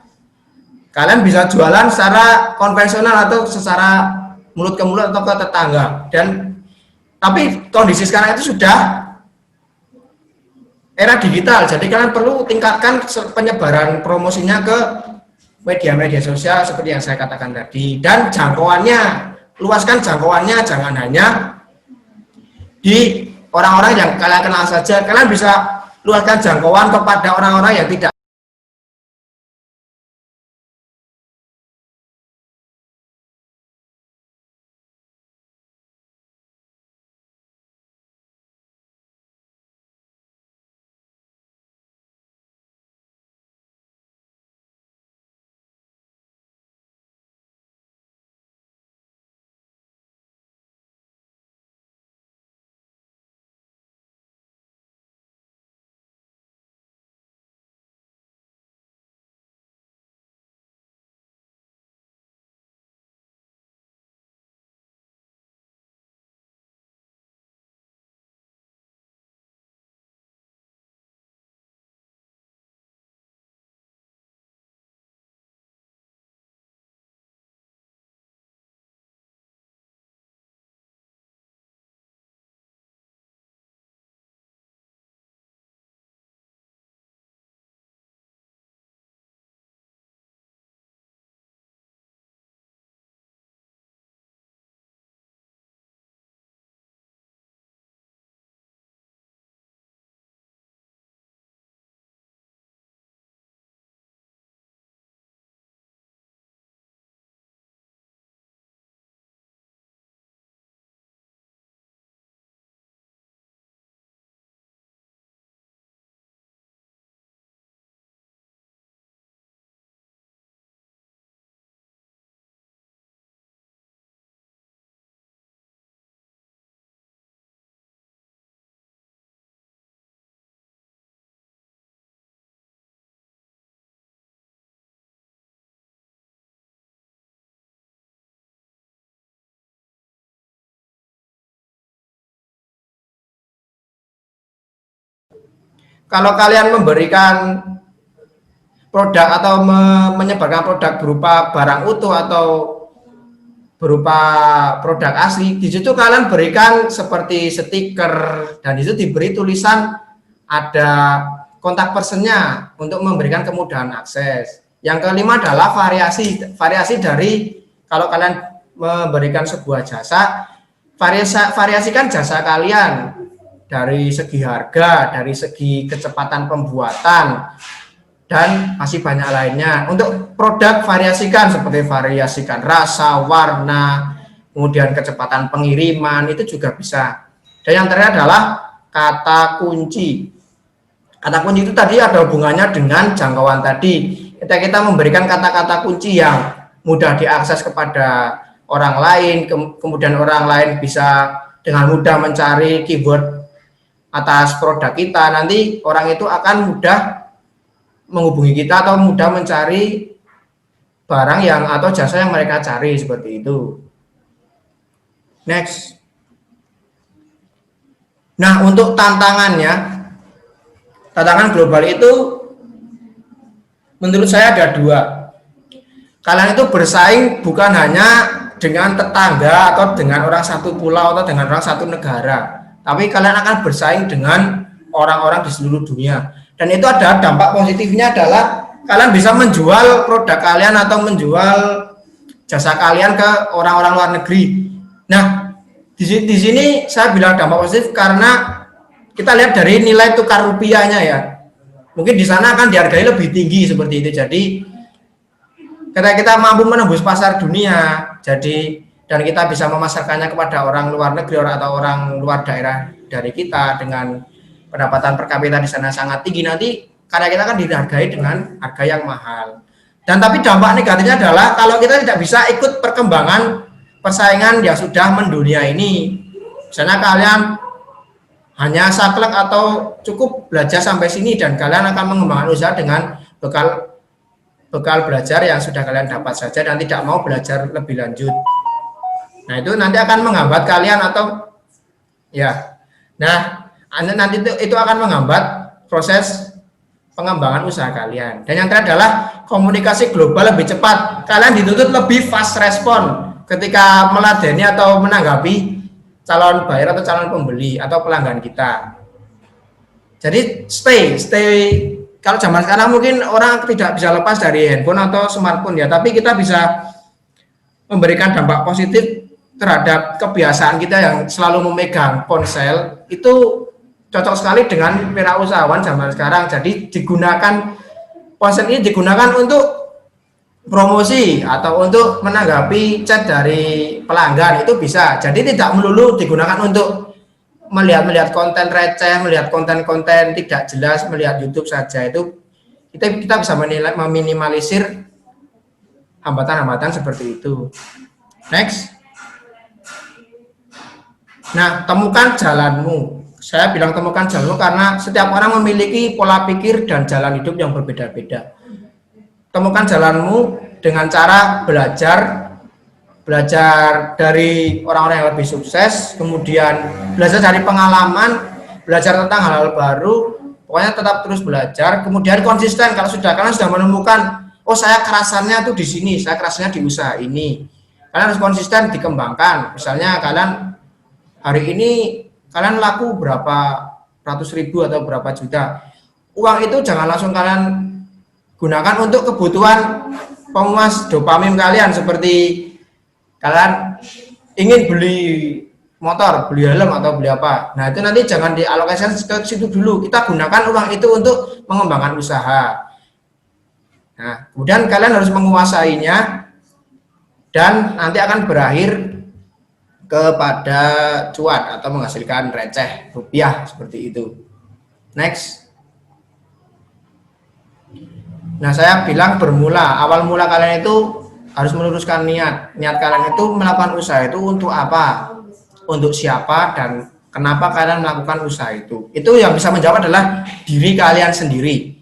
Kalian bisa jualan secara konvensional atau secara mulut ke mulut atau ke tetangga. Dan tapi kondisi sekarang itu sudah era digital, jadi kalian perlu tingkatkan penyebaran promosinya ke media-media sosial seperti yang saya katakan tadi, dan jangkauannya. Luaskan jangkauannya, jangan hanya di orang-orang yang kalian kenal saja. Kalian bisa luaskan jangkauan kepada orang-orang yang tidak. Kalau kalian memberikan produk atau menyebarkan produk berupa barang utuh atau berupa produk asli, di situ kalian berikan seperti stiker, dan di situ diberi tulisan ada kontak personnya untuk memberikan kemudahan akses. Yang kelima adalah variasi dari, kalau kalian memberikan sebuah jasa, variasikan jasa kalian dari segi harga, dari segi kecepatan pembuatan, dan masih banyak lainnya. Untuk produk variasikan, seperti variasikan rasa, warna, kemudian kecepatan pengiriman, itu juga bisa. Dan yang terakhir adalah kata kunci. Kata kunci itu tadi ada hubungannya dengan jangkauan tadi. Kita memberikan kata-kata kunci yang mudah diakses kepada orang lain, kemudian orang lain bisa dengan mudah mencari keyword atas produk kita, nanti orang itu akan mudah menghubungi kita atau mudah mencari barang yang atau jasa yang mereka cari seperti itu. Next. Nah, untuk tantangannya, tantangan global itu menurut saya ada 2. Kalian itu bersaing bukan hanya dengan tetangga atau dengan orang satu pulau atau dengan orang satu negara, tapi kalian akan bersaing dengan orang-orang di seluruh dunia. Dan itu ada dampak positifnya adalah kalian bisa menjual produk kalian atau menjual jasa kalian ke orang-orang luar negeri. Nah, di sini saya bilang dampak positif karena kita lihat dari nilai tukar rupiahnya ya. Mungkin di sana akan dihargai lebih tinggi seperti itu. Jadi ketika kita mampu menembus pasar dunia, dan kita bisa memasarkannya kepada orang luar negeri atau orang luar daerah dari kita dengan pendapatan per kapita di sana sangat tinggi, nanti karya kita akan dihargai dengan harga yang mahal. Dan tapi dampak negatifnya adalah kalau kita tidak bisa ikut perkembangan persaingan yang sudah mendunia ini. Misalnya kalian hanya saklek atau cukup belajar sampai sini dan kalian akan mengembangkan usaha dengan bekal belajar yang sudah kalian dapat saja dan tidak mau belajar lebih lanjut. Nah, itu nanti akan menghambat kalian atau ya. Nah, nanti itu akan menghambat proses pengembangan usaha kalian. Dan yang terakhir adalah komunikasi global lebih cepat. Kalian dituntut lebih fast respon ketika meladeni atau menanggapi calon buyer atau calon pembeli atau pelanggan kita. Jadi stay. Kalau zaman sekarang mungkin orang tidak bisa lepas dari handphone atau smartphone ya, tapi kita bisa memberikan dampak positif terhadap kebiasaan kita yang selalu memegang ponsel. Itu cocok sekali dengan wirausahawan zaman sekarang. Jadi ponsel ini digunakan untuk promosi atau untuk menanggapi chat dari pelanggan, itu bisa. Jadi tidak melulu digunakan untuk melihat konten receh, melihat konten-konten tidak jelas, melihat YouTube saja. Itu kita bisa meminimalisir hambatan-hambatan seperti itu. Next. Nah, temukan jalanmu. Saya bilang temukan jalanmu karena setiap orang memiliki pola pikir dan jalan hidup yang berbeda-beda. Temukan jalanmu dengan cara belajar dari orang-orang yang lebih sukses, kemudian belajar dari pengalaman, belajar tentang hal-hal baru, pokoknya tetap terus belajar, kemudian konsisten. Kalau kalian sudah menemukan, oh saya kerasannya tuh di sini, saya kerasannya di usaha ini, kalian harus konsisten dikembangkan. Misalnya kalian hari ini kalian laku berapa ratus ribu atau berapa juta, uang itu jangan langsung kalian gunakan untuk kebutuhan pemuas dopamin kalian, seperti kalian ingin beli motor, beli helm atau beli apa. Nah, itu nanti jangan dialokasikan ke situ dulu. Kita gunakan uang itu untuk mengembangkan usaha. Nah, kemudian kalian harus menguasainya dan nanti akan berakhir kepada cuan atau menghasilkan receh rupiah seperti itu. Next. Nah, saya bilang bermula, awal mula kalian itu harus meluruskan niat. Niat kalian itu melakukan usaha itu untuk apa? Untuk siapa dan kenapa kalian melakukan usaha itu? Itu yang bisa menjawab adalah diri kalian sendiri.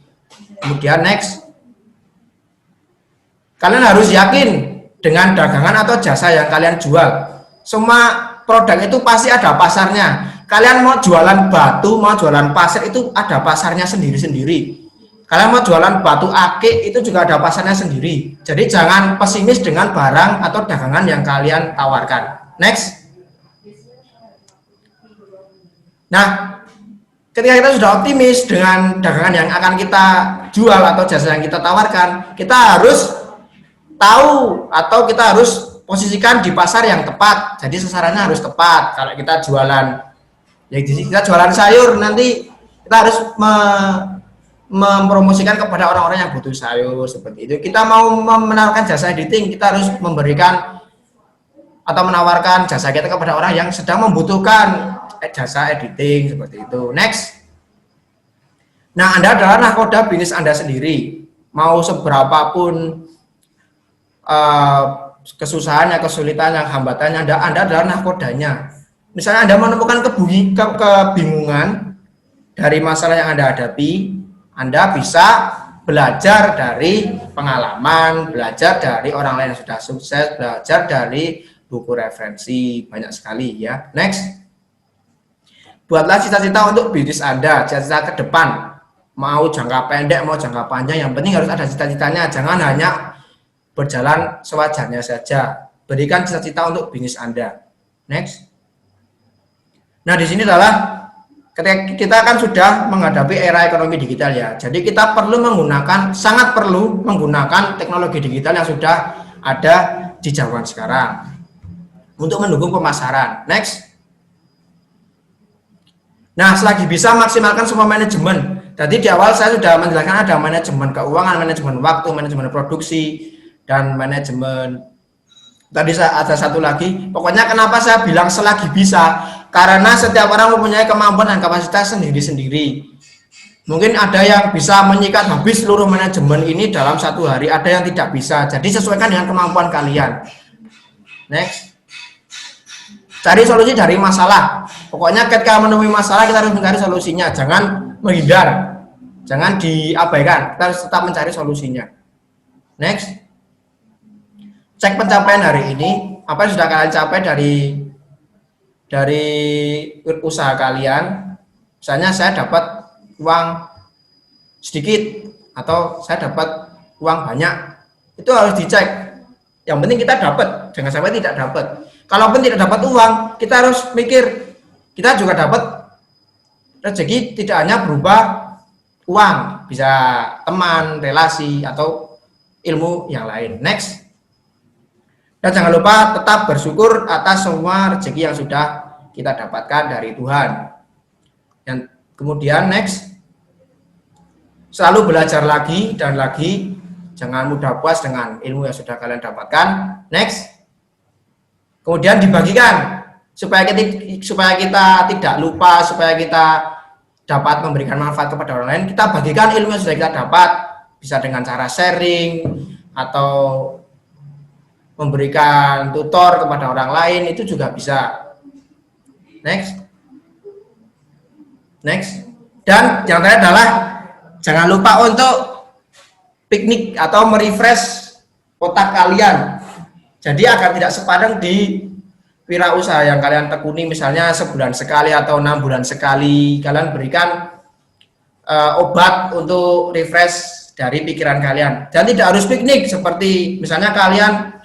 Kemudian next. Kalian harus yakin dengan dagangan atau jasa yang kalian jual. Semua produk itu pasti ada pasarnya. Kalian mau jualan batu, mau jualan pasir, itu ada pasarnya sendiri-sendiri. Kalian mau jualan batu akik, itu juga ada pasarnya sendiri. Jadi jangan pesimis dengan barang atau dagangan yang kalian tawarkan. Next. Nah, ketika kita sudah optimis dengan dagangan yang akan kita jual atau jasa yang kita tawarkan, kita harus tahu atau kita harus posisikan di pasar yang tepat. Jadi sasarannya harus tepat. Kalau kita jualan, ya kita jualan sayur, nanti kita harus mempromosikan kepada orang-orang yang butuh sayur seperti itu. Kita mau menawarkan jasa editing, kita harus memberikan atau menawarkan jasa kita kepada orang yang sedang membutuhkan jasa editing seperti itu. Next. Nah, Anda adalah nahkoda bisnis Anda sendiri. Mau seberapapun kesusahannya, kesulitannya, hambatannya, Anda adalah nahkodanya. Misalnya Anda menemukan kebingungan, dari masalah yang Anda hadapi, Anda bisa belajar dari pengalaman, belajar dari orang lain yang sudah sukses, belajar dari buku referensi, banyak sekali ya. Next. Buatlah cita-cita untuk bisnis Anda, cita-cita ke depan. Mau jangka pendek, mau jangka panjang, yang penting harus ada cita-citanya. Jangan hanya berjalan sewajarnya saja. Berikan cita-cita untuk bisnis Anda. Next. Nah, di sini adalah ketika kita kan sudah menghadapi era ekonomi digital ya. Jadi kita sangat perlu menggunakan teknologi digital yang sudah ada di zaman sekarang untuk mendukung pemasaran. Next. Nah, selagi bisa maksimalkan semua manajemen. Tadi di awal saya sudah menjelaskan ada manajemen keuangan, manajemen waktu, manajemen produksi, dan manajemen. Tadi ada satu lagi. Pokoknya kenapa saya bilang selagi bisa? Karena setiap orang mempunyai kemampuan dan kapasitas sendiri-sendiri. Mungkin ada yang bisa menyikat habis seluruh manajemen ini dalam 1 hari, ada yang tidak bisa. Jadi sesuaikan dengan kemampuan kalian. Next. Cari solusi dari masalah. Pokoknya ketika menemui masalah kita harus mencari solusinya, jangan menghindar. Jangan diabaikan, kita harus tetap mencari solusinya. Next. Cek pencapaian hari ini, apa yang sudah kalian capai dari usaha kalian. Misalnya saya dapat uang sedikit atau saya dapat uang banyak, itu harus dicek. Yang penting kita dapat, jangan sampai tidak dapat. Kalaupun tidak dapat uang, kita harus mikir, kita juga dapat rezeki tidak hanya berupa uang, bisa teman, relasi, atau ilmu yang lain. Next. Dan jangan lupa tetap bersyukur atas semua rezeki yang sudah kita dapatkan dari Tuhan. Dan kemudian next, selalu belajar lagi dan lagi, jangan mudah puas dengan ilmu yang sudah kalian dapatkan. Next. Kemudian dibagikan supaya kita tidak lupa, supaya kita dapat memberikan manfaat kepada orang lain. Kita bagikan ilmu yang sudah kita dapat, bisa dengan cara sharing atau memberikan tutor kepada orang lain, itu juga bisa. Next. Dan yang terakhir adalah jangan lupa untuk piknik atau merefresh otak kalian. Jadi agar tidak sepadang di wirausaha yang kalian tekuni, misalnya sebulan sekali atau 6 bulan sekali, kalian berikan obat untuk refresh dari pikiran kalian. Dan tidak harus piknik, seperti misalnya kalian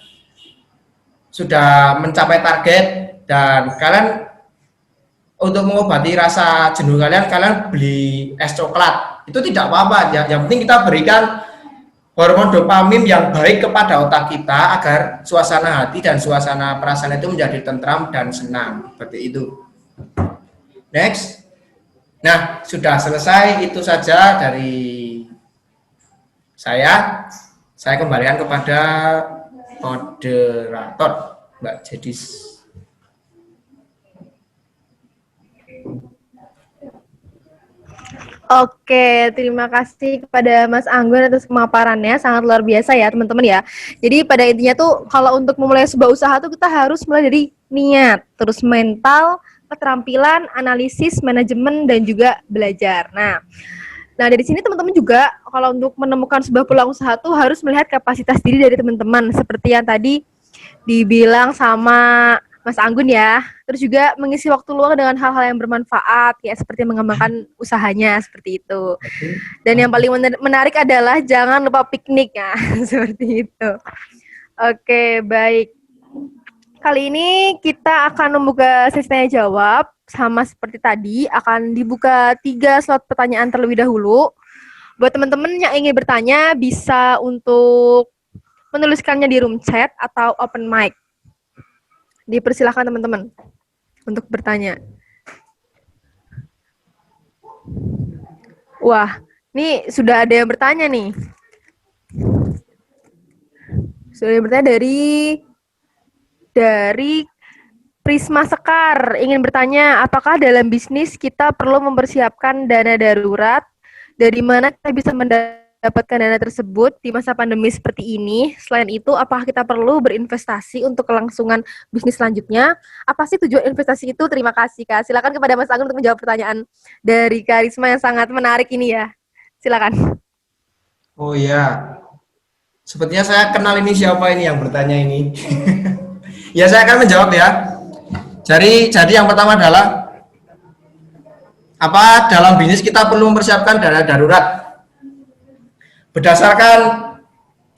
sudah mencapai target dan kalian untuk mengobati rasa jenuh kalian beli es coklat. Itu tidak apa-apa, yang penting kita berikan hormon dopamin yang baik kepada otak kita agar suasana hati dan suasana perasaan itu menjadi tentram dan senang. Seperti itu. Next. Nah, sudah selesai, itu saja dari saya. Saya kembalikan kepada moderator, Mbak Jedis. Oke, terima kasih kepada Mas Anggun atas pemaparannya, sangat luar biasa ya teman-teman ya. Jadi pada intinya tuh kalau untuk memulai sebuah usaha tuh kita harus mulai dari niat, terus mental, keterampilan, analisis, manajemen, dan juga belajar. Nah dari sini teman-teman juga kalau untuk menemukan sebuah peluang usaha tuh harus melihat kapasitas diri dari teman-teman, seperti yang tadi dibilang sama Mas Anggun ya, terus juga mengisi waktu luang dengan hal-hal yang bermanfaat, ya seperti mengembangkan usahanya, seperti itu. Dan yang paling menarik adalah jangan lupa piknik ya, seperti itu. Oke, baik. Kali ini kita akan membuka sesi tanya jawab, sama seperti tadi, akan dibuka 3 slot pertanyaan terlebih dahulu. Buat teman-teman yang ingin bertanya, bisa untuk menuliskannya di room chat atau open mic. Dipersilakan teman-teman untuk bertanya. Wah, ini sudah ada yang bertanya nih. Sudah ada yang bertanya dari Prisma Sekar. Ingin bertanya, apakah dalam bisnis kita perlu mempersiapkan dana darurat? Dari mana kita bisa mendapatkan mendapatkan dana tersebut di masa pandemi seperti ini? Selain itu, apakah kita perlu berinvestasi untuk kelangsungan bisnis selanjutnya? Apa sih tujuan investasi itu? Terima kasih, Kak. Silakan kepada Mas Agun untuk menjawab pertanyaan dari Kak Risma yang sangat menarik ini ya. Silakan. Oh iya, sepertinya saya kenal ini siapa ini yang bertanya ini. Ya saya akan menjawab ya. Jadi yang pertama adalah apa dalam bisnis kita perlu mempersiapkan dana darurat. Berdasarkan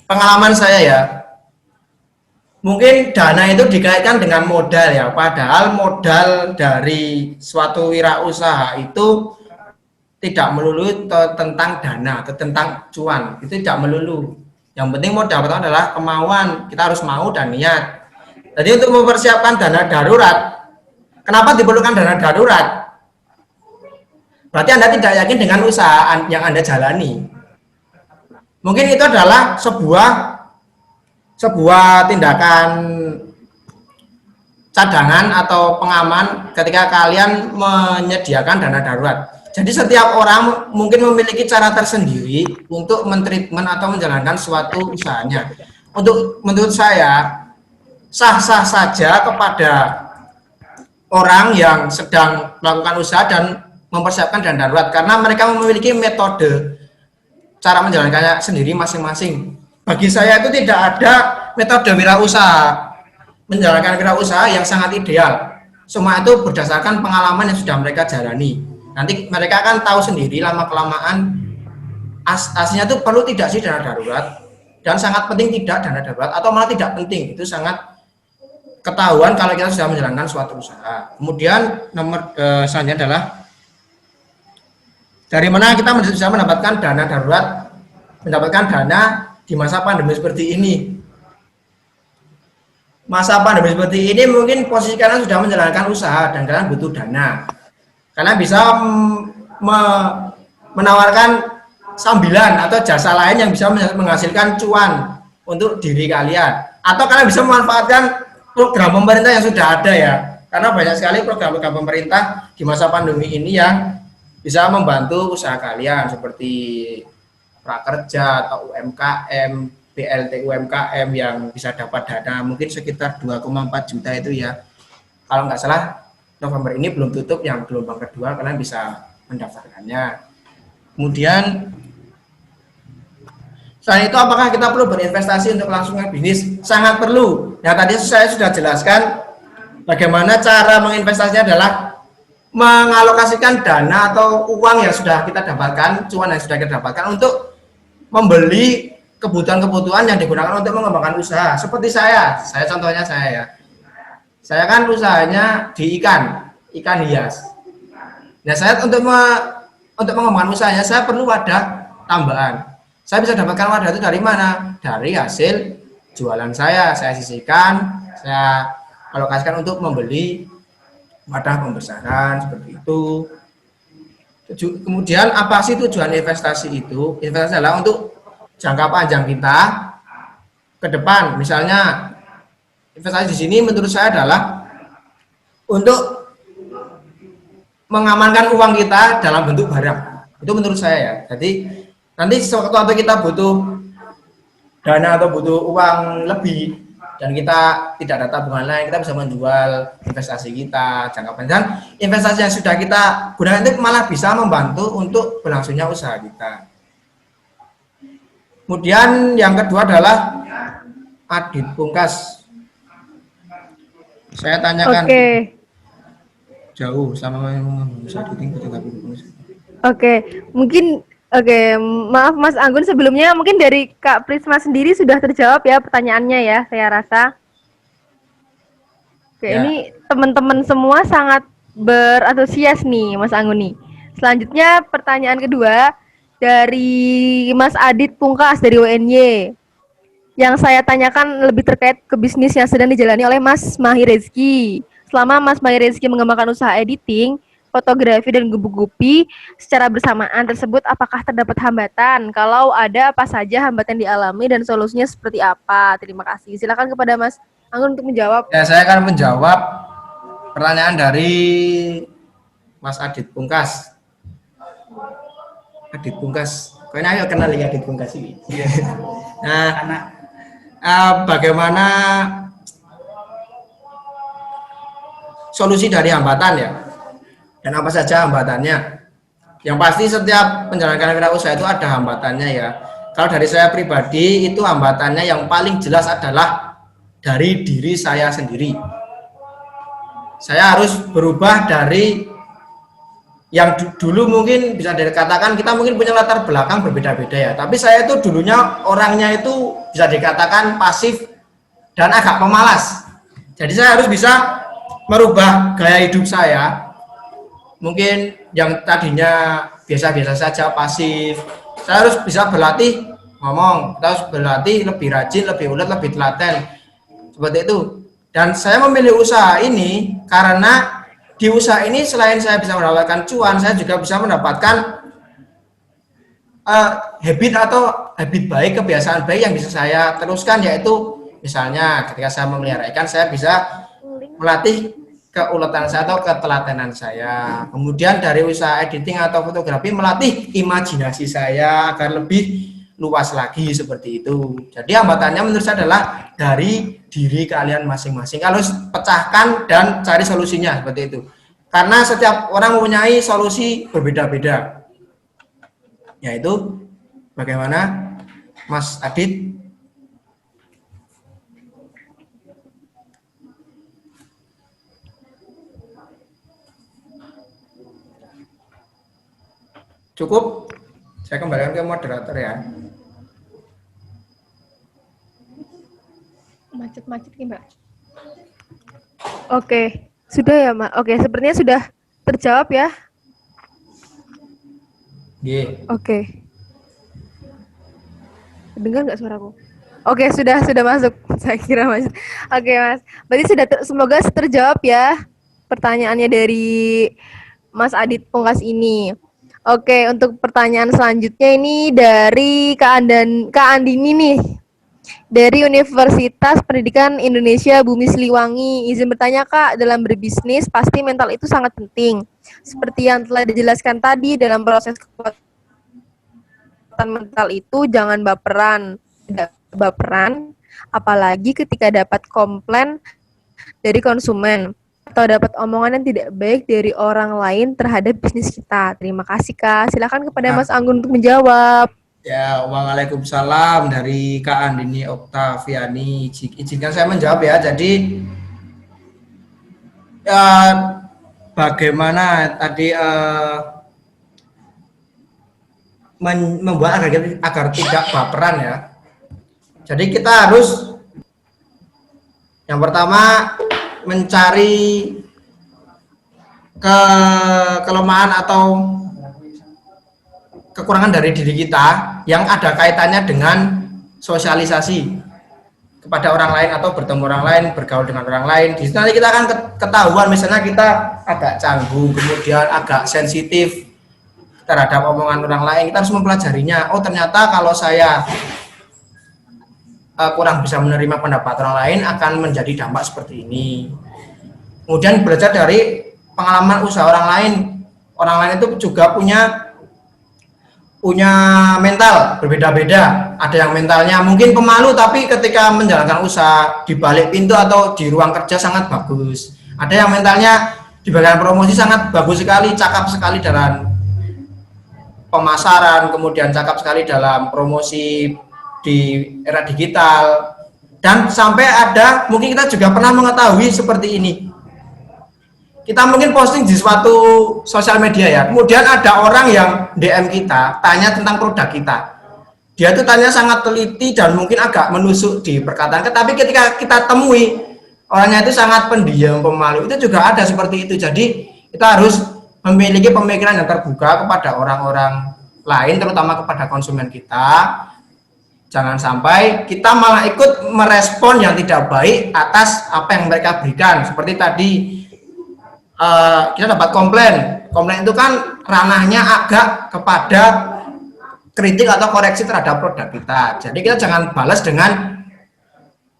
pengalaman saya ya, mungkin dana itu dikaitkan dengan modal ya, padahal modal dari suatu wirausaha itu tidak melulu tentang dana atau tentang cuan, itu tidak melulu. Yang penting modal pertama adalah kemauan, kita harus mau dan niat. Jadi untuk mempersiapkan dana darurat, kenapa diperlukan dana darurat? Berarti Anda tidak yakin dengan usaha yang Anda jalani. Mungkin itu adalah sebuah tindakan cadangan atau pengaman ketika kalian menyediakan dana darurat. Jadi setiap orang mungkin memiliki cara tersendiri untuk mentreatment atau menjalankan suatu usahanya. Menurut saya sah-sah saja kepada orang yang sedang melakukan usaha dan mempersiapkan dana darurat karena mereka memiliki metode cara menjalankannya sendiri masing-masing. Bagi saya itu tidak ada metode wirausaha menjalankan wirausaha yang sangat ideal. Semua itu berdasarkan pengalaman yang sudah mereka jalani. Nanti mereka akan tahu sendiri lama kelamaan aslinya itu perlu tidak sih dana darurat dan sangat penting tidak dana darurat atau malah tidak penting. Itu sangat ketahuan kalau kita sudah menjalankan suatu usaha. Kemudian nomor selanjutnya adalah dari mana kita bisa mendapatkan dana darurat, mendapatkan dana di masa pandemi seperti ini. Masa pandemi seperti ini mungkin posisi kalian sudah menjalankan usaha dan kalian butuh dana. Kalian bisa menawarkan sambilan atau jasa lain yang bisa menghasilkan cuan untuk diri kalian. Atau kalian bisa memanfaatkan program pemerintah yang sudah ada ya. Karena banyak sekali program-program pemerintah di masa pandemi ini yang bisa membantu usaha kalian seperti prakerja atau UMKM, BLT UMKM yang bisa dapat dana mungkin sekitar 2,4 juta itu ya. Kalau nggak salah November ini belum tutup, yang gelombang kedua kalian bisa mendaftarkannya. Kemudian selain itu apakah kita perlu berinvestasi untuk kelangsungan bisnis? Sangat perlu. Ya tadi saya sudah jelaskan bagaimana cara menginvestasinya adalah mengalokasikan dana atau uang yang sudah kita dapatkan, cuan yang sudah kita dapatkan untuk membeli kebutuhan-kebutuhan yang digunakan untuk mengembangkan usaha. Seperti saya contohnya saya ya. Saya kan usahanya di ikan hias. Nah, saya untuk mengembangkan usahanya saya perlu wadah tambahan. Saya bisa dapatkan wadah itu dari mana? Dari hasil jualan saya sisihkan, saya alokasikan untuk membeli wadah pembesaran seperti itu. Kemudian apa sih tujuan investasi itu? Investasi adalah untuk jangka panjang kita ke depan. Misalnya investasi di sini menurut saya adalah untuk mengamankan uang kita dalam bentuk barang. Itu menurut saya ya. Jadi nanti sewaktu kita butuh dana atau butuh uang lebih dan kita tidak ada tabungan lain, kita bisa menjual investasi kita jangka panjang. Investasi yang sudah kita gunakan itu malah bisa membantu untuk berlangsungnya usaha kita. Kemudian yang kedua adalah Adit Pungkas. Saya tanyakan jauh sama bisa maaf Mas Anggun, sebelumnya mungkin dari Kak Prisma sendiri sudah terjawab ya pertanyaannya ya, saya rasa. Ya. Ini teman-teman semua sangat berantusias nih Mas Anggun nih. Selanjutnya pertanyaan kedua dari Mas Adit Pungkas dari UNY. Yang saya tanyakan lebih terkait ke bisnis yang sedang dijalani oleh Mas Mahir Rezeki. Selama Mas Mahir Rezeki mengembangkan usaha editing, fotografi dan gupi secara bersamaan tersebut, apakah terdapat hambatan? Kalau ada, apa saja hambatan dialami dan solusinya seperti apa? Terima kasih. Silakan kepada Mas Anggun untuk menjawab. Ya, saya akan menjawab pertanyaan dari Mas Adit Pungkas. Adit Pungkas. Kayaknya ayo kenal ya Adit Bung Kasih. Nah, bagaimana solusi dari hambatan ya? Dan apa saja hambatannya? Yang pasti setiap menjalankan wirausaha itu ada hambatannya ya. Kalau dari saya pribadi itu hambatannya yang paling jelas adalah dari diri saya sendiri. Saya harus berubah dari yang dulu mungkin bisa dikatakan kita mungkin punya latar belakang berbeda-beda ya. Tapi saya itu dulunya orangnya itu bisa dikatakan pasif dan agak pemalas. Jadi saya harus bisa merubah gaya hidup saya. Mungkin yang tadinya biasa-biasa saja pasif, saya harus bisa berlatih ngomong, kita harus berlatih lebih rajin, lebih ulet, lebih telaten. Seperti itu. Dan saya memilih usaha ini karena di usaha ini selain saya bisa mendapatkan cuan, saya juga bisa mendapatkan habit atau habit baik, kebiasaan baik yang bisa saya teruskan, yaitu misalnya ketika saya memelihara ikan, saya bisa melatih keuletan saya atau ketelatenan saya. Kemudian dari usaha editing atau fotografi melatih imajinasi saya agar lebih luas lagi seperti itu. Jadi hambatannya menurut saya adalah dari diri kalian masing-masing. Kalau pecahkan dan cari solusinya seperti itu. Karena setiap orang mempunyai solusi berbeda-beda. Yaitu bagaimana Mas Adit? Cukup? Saya kembalikan ke moderator ya. Macet-macet nih, Mbak. Oke, sudah ya, Mbak. Oke, sepertinya sudah terjawab ya. Oke. Dengar nggak suaraku? Oke, sudah masuk. Saya kira Mas. Oke, Mas. Berarti sudah semoga terjawab ya pertanyaannya dari Mas Adit Pungkas ini. Oke, untuk pertanyaan selanjutnya ini dari Kak Andini nih. Dari Universitas Pendidikan Indonesia Bumi Siliwangi. Izin bertanya Kak, dalam berbisnis pasti mental itu sangat penting. Seperti yang telah dijelaskan tadi, dalam proses kekuatan mental itu jangan baperan. Tidak baperan, apalagi ketika dapat komplain dari konsumen atau dapat omongan yang tidak baik dari orang lain terhadap bisnis kita. Terima kasih Kak. Silakan kepada Mas Anggun untuk menjawab. Ya, waalaikumsalam dari Kak Andini Oktaviani. Izinkan saya menjawab ya. Jadi bagaimana tadi membuat agar tidak baperan ya. Jadi kita harus yang pertama mencari kelemahan atau kekurangan dari diri kita yang ada kaitannya dengan sosialisasi kepada orang lain atau bertemu orang lain, bergaul dengan orang lain. Di situ nanti kita akan ketahuan misalnya kita agak canggung, kemudian agak sensitif terhadap omongan orang lain. Kita harus mempelajarinya. Oh, ternyata kalau saya kurang bisa menerima pendapat orang lain akan menjadi dampak seperti ini. Kemudian belajar dari pengalaman usaha orang lain. Orang lain itu juga punya mental berbeda-beda. Ada yang mentalnya mungkin pemalu tapi ketika menjalankan usaha di balik pintu atau di ruang kerja sangat bagus. Ada yang mentalnya di bagian promosi sangat bagus sekali, cakap sekali dalam pemasaran, kemudian cakap sekali dalam promosi di era digital. Dan sampai ada, mungkin kita juga pernah mengetahui seperti ini. Kita mungkin posting di suatu sosial media ya, kemudian ada orang yang DM kita, tanya tentang produk kita. Dia tuh tanya sangat teliti dan mungkin agak menusuk di perkataan, tapi ketika kita temui, orangnya itu sangat pendiam, pemalu, itu juga ada seperti itu. Jadi kita harus memiliki pemikiran yang terbuka kepada orang-orang lain, terutama kepada konsumen kita. Jangan sampai kita malah ikut merespon yang tidak baik atas apa yang mereka berikan. Seperti tadi, kita dapat komplain itu kan ranahnya agak kepada kritik atau koreksi terhadap produk kita. Jadi kita jangan balas dengan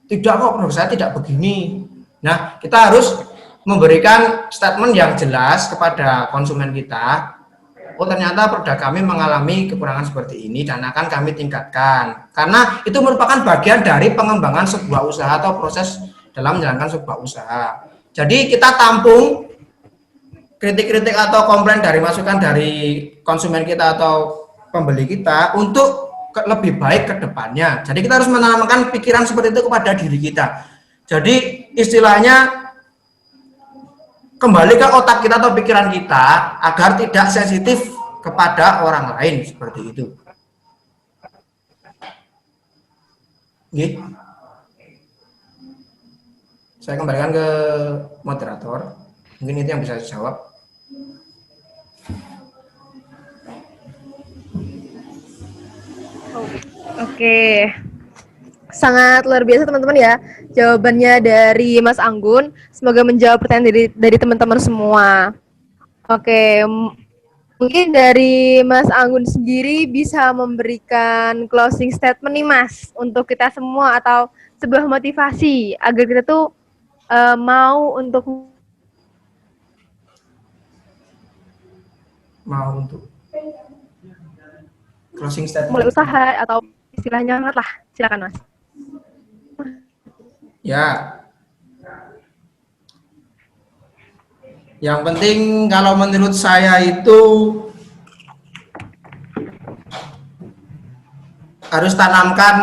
tidak kok produk saya tidak begini. Nah, kita harus memberikan statement yang jelas kepada konsumen kita oh ternyata produk kami mengalami kekurangan seperti ini dan akan kami tingkatkan. Karena itu merupakan bagian dari pengembangan sebuah usaha atau proses dalam menjalankan sebuah usaha. Jadi kita tampung kritik-kritik atau komplain dari masukan dari konsumen kita atau pembeli kita untuk lebih baik ke depannya. Jadi kita harus menanamkan pikiran seperti itu kepada diri kita. Jadi istilahnya kembali ke otak kita atau pikiran kita agar tidak sensitif kepada orang lain seperti itu. Oke. Saya kembalikan ke moderator. Mungkin itu yang bisa saya jawab. Oke. Sangat luar biasa teman-teman ya jawabannya dari Mas Anggun. Semoga menjawab pertanyaan dari teman-teman semua. Oke, mungkin dari Mas Anggun sendiri bisa memberikan closing statement nih Mas untuk kita semua atau sebuah motivasi agar kita tuh mau untuk closing statement mulai usaha atau istilahnya lah. Silakan Mas. Ya, yang penting kalau menurut saya itu harus tanamkan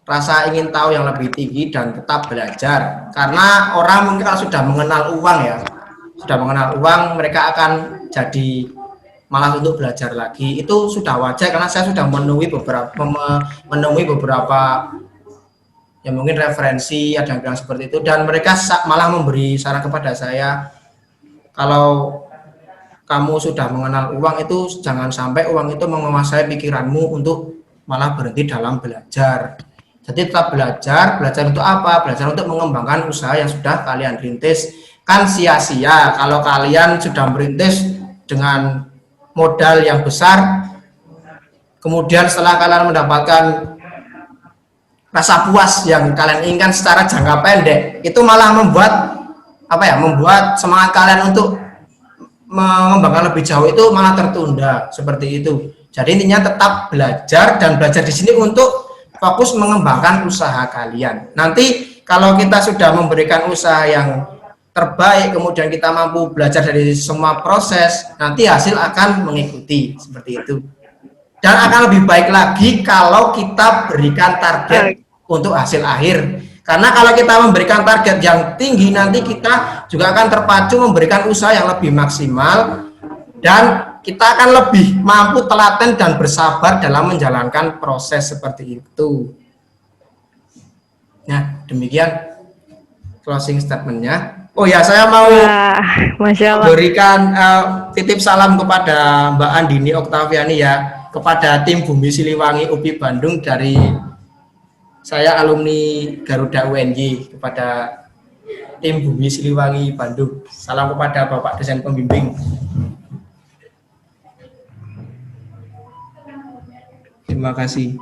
rasa ingin tahu yang lebih tinggi dan tetap belajar. Karena orang mungkin kalau sudah mengenal uang ya, sudah mengenal uang, mereka akan jadi malas untuk belajar lagi. Itu sudah wajar karena saya sudah menemui beberapa ya mungkin referensi ada yang bilang seperti itu dan mereka malah memberi saran kepada saya, kalau kamu sudah mengenal uang itu jangan sampai uang itu menguasai pikiranmu untuk malah berhenti dalam belajar. Jadi tetap belajar untuk apa? Belajar untuk mengembangkan usaha yang sudah kalian rintis. Kan sia-sia kalau kalian sudah merintis dengan modal yang besar, kemudian setelah kalian mendapatkan rasa puas yang kalian inginkan secara jangka pendek, itu malah membuat membuat semangat kalian untuk mengembangkan lebih jauh itu malah tertunda seperti itu. Jadi intinya tetap belajar dan belajar di sini untuk fokus mengembangkan usaha kalian. Nanti kalau kita sudah memberikan usaha yang terbaik, kemudian kita mampu belajar dari semua proses, nanti hasil akan mengikuti seperti itu. Dan akan lebih baik lagi kalau kita berikan target untuk hasil akhir. Karena kalau kita memberikan target yang tinggi, nanti kita juga akan terpacu memberikan usaha yang lebih maksimal dan kita akan lebih mampu telaten dan bersabar dalam menjalankan proses seperti itu. Nah, demikian closing statement-nya. Oh ya, saya mau berikan titip salam kepada Mbak Andini Oktaviani ya, kepada tim Bumi Siliwangi UPI Bandung dari saya alumni Garuda UNY, kepada tim Bumi Siliwangi Bandung. Salam kepada Bapak dosen pembimbing. Terima kasih.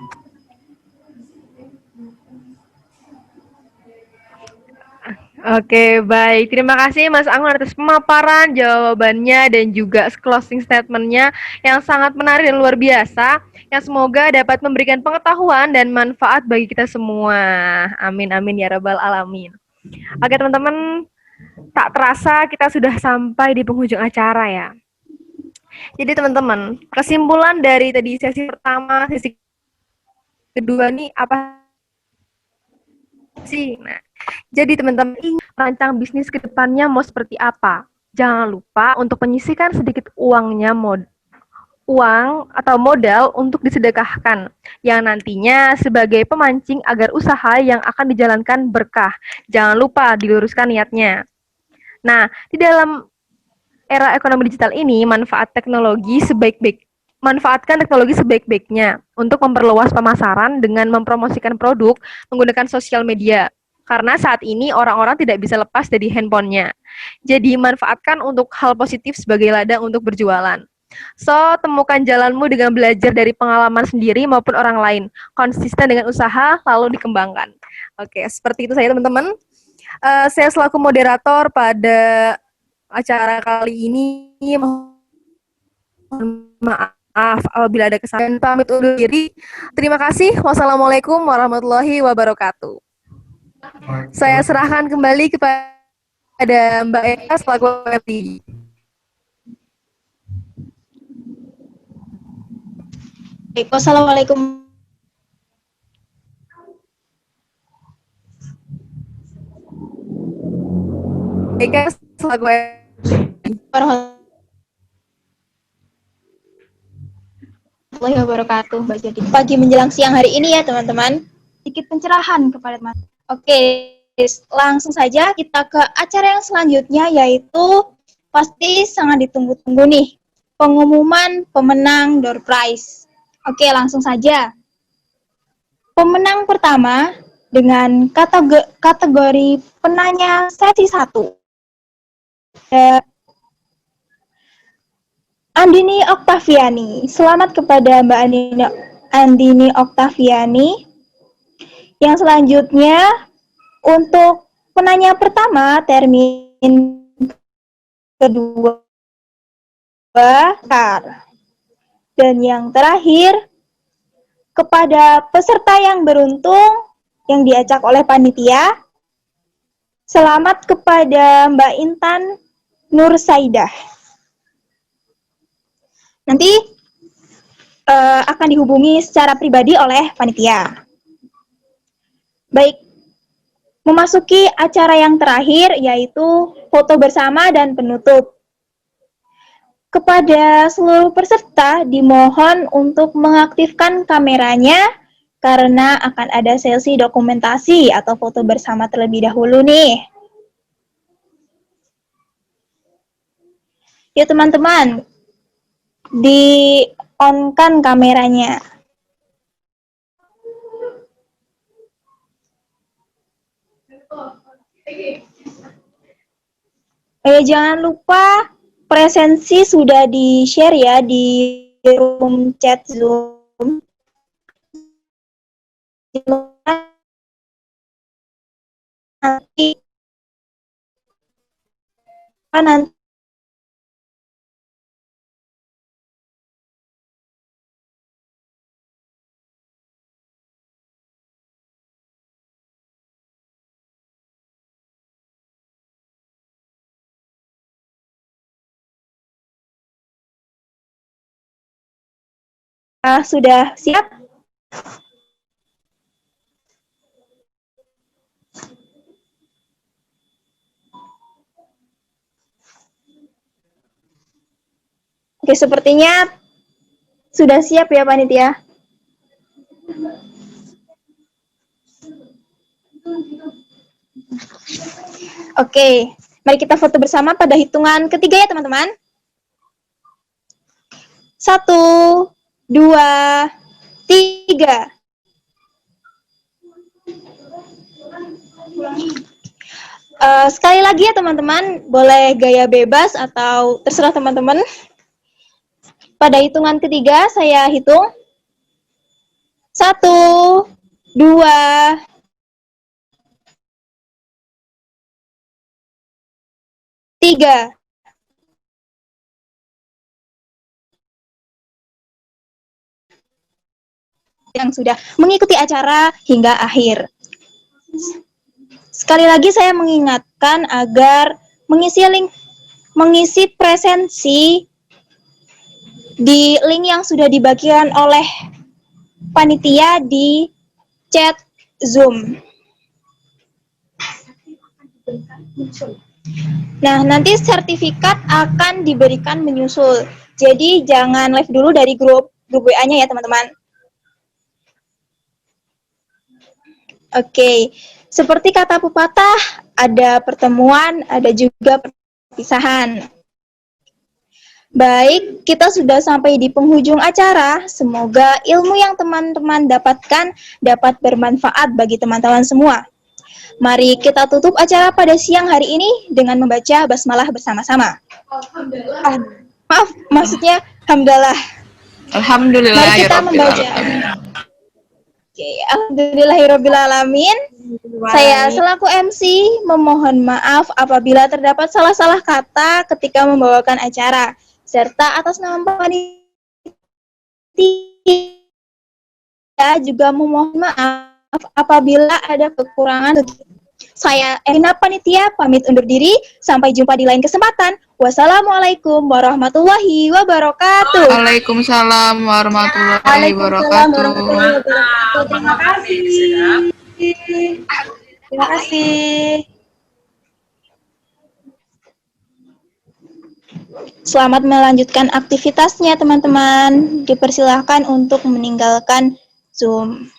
Oke, baik. Terima kasih Mas Anggun atas pemaparan, jawabannya, dan juga closing statement-nya yang sangat menarik dan luar biasa, yang semoga dapat memberikan pengetahuan dan manfaat bagi kita semua. Amin, amin, ya rabbal alamin. Oke, teman-teman, tak terasa kita sudah sampai di penghujung acara ya. Jadi teman-teman, kesimpulan dari tadi sesi pertama, sesi kedua nih apa sih? Nah, jadi teman-teman ingin merancang bisnis ke depannya mau seperti apa? Jangan lupa untuk menyisihkan sedikit uang atau modal untuk disedekahkan yang nantinya sebagai pemancing agar usaha yang akan dijalankan berkah. Jangan lupa diluruskan niatnya. Nah, di dalam era ekonomi digital ini manfaatkan teknologi sebaik-baiknya untuk memperluas pemasaran dengan mempromosikan produk menggunakan sosial media. Karena saat ini orang-orang tidak bisa lepas dari handphonenya. Jadi manfaatkan untuk hal positif sebagai ladang untuk berjualan. So, temukan jalanmu dengan belajar dari pengalaman sendiri maupun orang lain. Konsisten dengan usaha, lalu dikembangkan. Oke, seperti itu saya teman-teman. Saya selaku moderator pada acara kali ini Maaf apabila ada kesalahan. Pamit undur diri. Terima kasih. Wassalamualaikum warahmatullahi wabarakatuh. Saya serahkan kembali kepada Mbak Eka selaku MD. Baik, wassalamualaikum Eka selaku warahmatullahi wabarakatuh. Baik, jadi pagi menjelang siang hari ini ya teman-teman, sedikit pencerahan kepada teman. Oke, langsung saja kita ke acara yang selanjutnya, yaitu pasti sangat ditunggu-tunggu nih, pengumuman pemenang door prize. Oke, langsung saja. Pemenang pertama dengan kategori penanya sesi 1. Andini Oktaviani. Selamat kepada Mbak Andini Oktaviani. Yang selanjutnya untuk penanya pertama termin kedua dan yang terakhir kepada peserta yang beruntung yang diacak oleh panitia. Selamat kepada Mbak Intan Nur Saidah. Nanti akan dihubungi secara pribadi oleh panitia. Baik, memasuki acara yang terakhir, yaitu foto bersama dan penutup. Kepada seluruh peserta dimohon untuk mengaktifkan kameranya karena akan ada sesi dokumentasi atau foto bersama terlebih dahulu nih. Ya teman-teman, di-on-kan kameranya. Jangan lupa presensi sudah di-share ya di room chat Zoom. Nanti sudah siap? Oke, sepertinya sudah siap ya panitia. Oke, mari kita foto bersama pada hitungan ketiga ya teman-teman. 1, 2, 3. Sekali lagi ya teman-teman, boleh gaya bebas atau terserah teman-teman. Pada hitungan ketiga saya hitung. 1, 2, 3. Yang sudah mengikuti acara hingga akhir. Sekali lagi saya mengingatkan agar mengisi presensi di link yang sudah dibagikan oleh panitia di chat Zoom. Nah, nanti sertifikat akan diberikan menyusul. Jadi jangan live dulu dari grup WA-nya ya, teman-teman. Oke, seperti kata pepatah, ada pertemuan, ada juga perpisahan. Baik, kita sudah sampai di penghujung acara. Semoga ilmu yang teman-teman dapatkan dapat bermanfaat bagi teman-teman semua. Mari kita tutup acara pada siang hari ini dengan membaca basmalah bersama-sama. Maaf, maksudnya hamdalah. Alhamdulillah. Mari kita membaca. Oke, alhamdulillahirrabbilalamin. Saya selaku MC memohon maaf apabila terdapat salah-salah kata ketika membawakan acara. serta atas nama panitia juga memohon maaf apabila ada kekurangan. Saya Erina Panitia pamit undur diri. Sampai jumpa di lain kesempatan. Wassalamualaikum warahmatullahi wabarakatuh. Waalaikumsalam warahmatullahi wabarakatuh. Terima kasih. Terima kasih. Selamat melanjutkan aktivitasnya, teman-teman. Dipersilahkan untuk meninggalkan Zoom.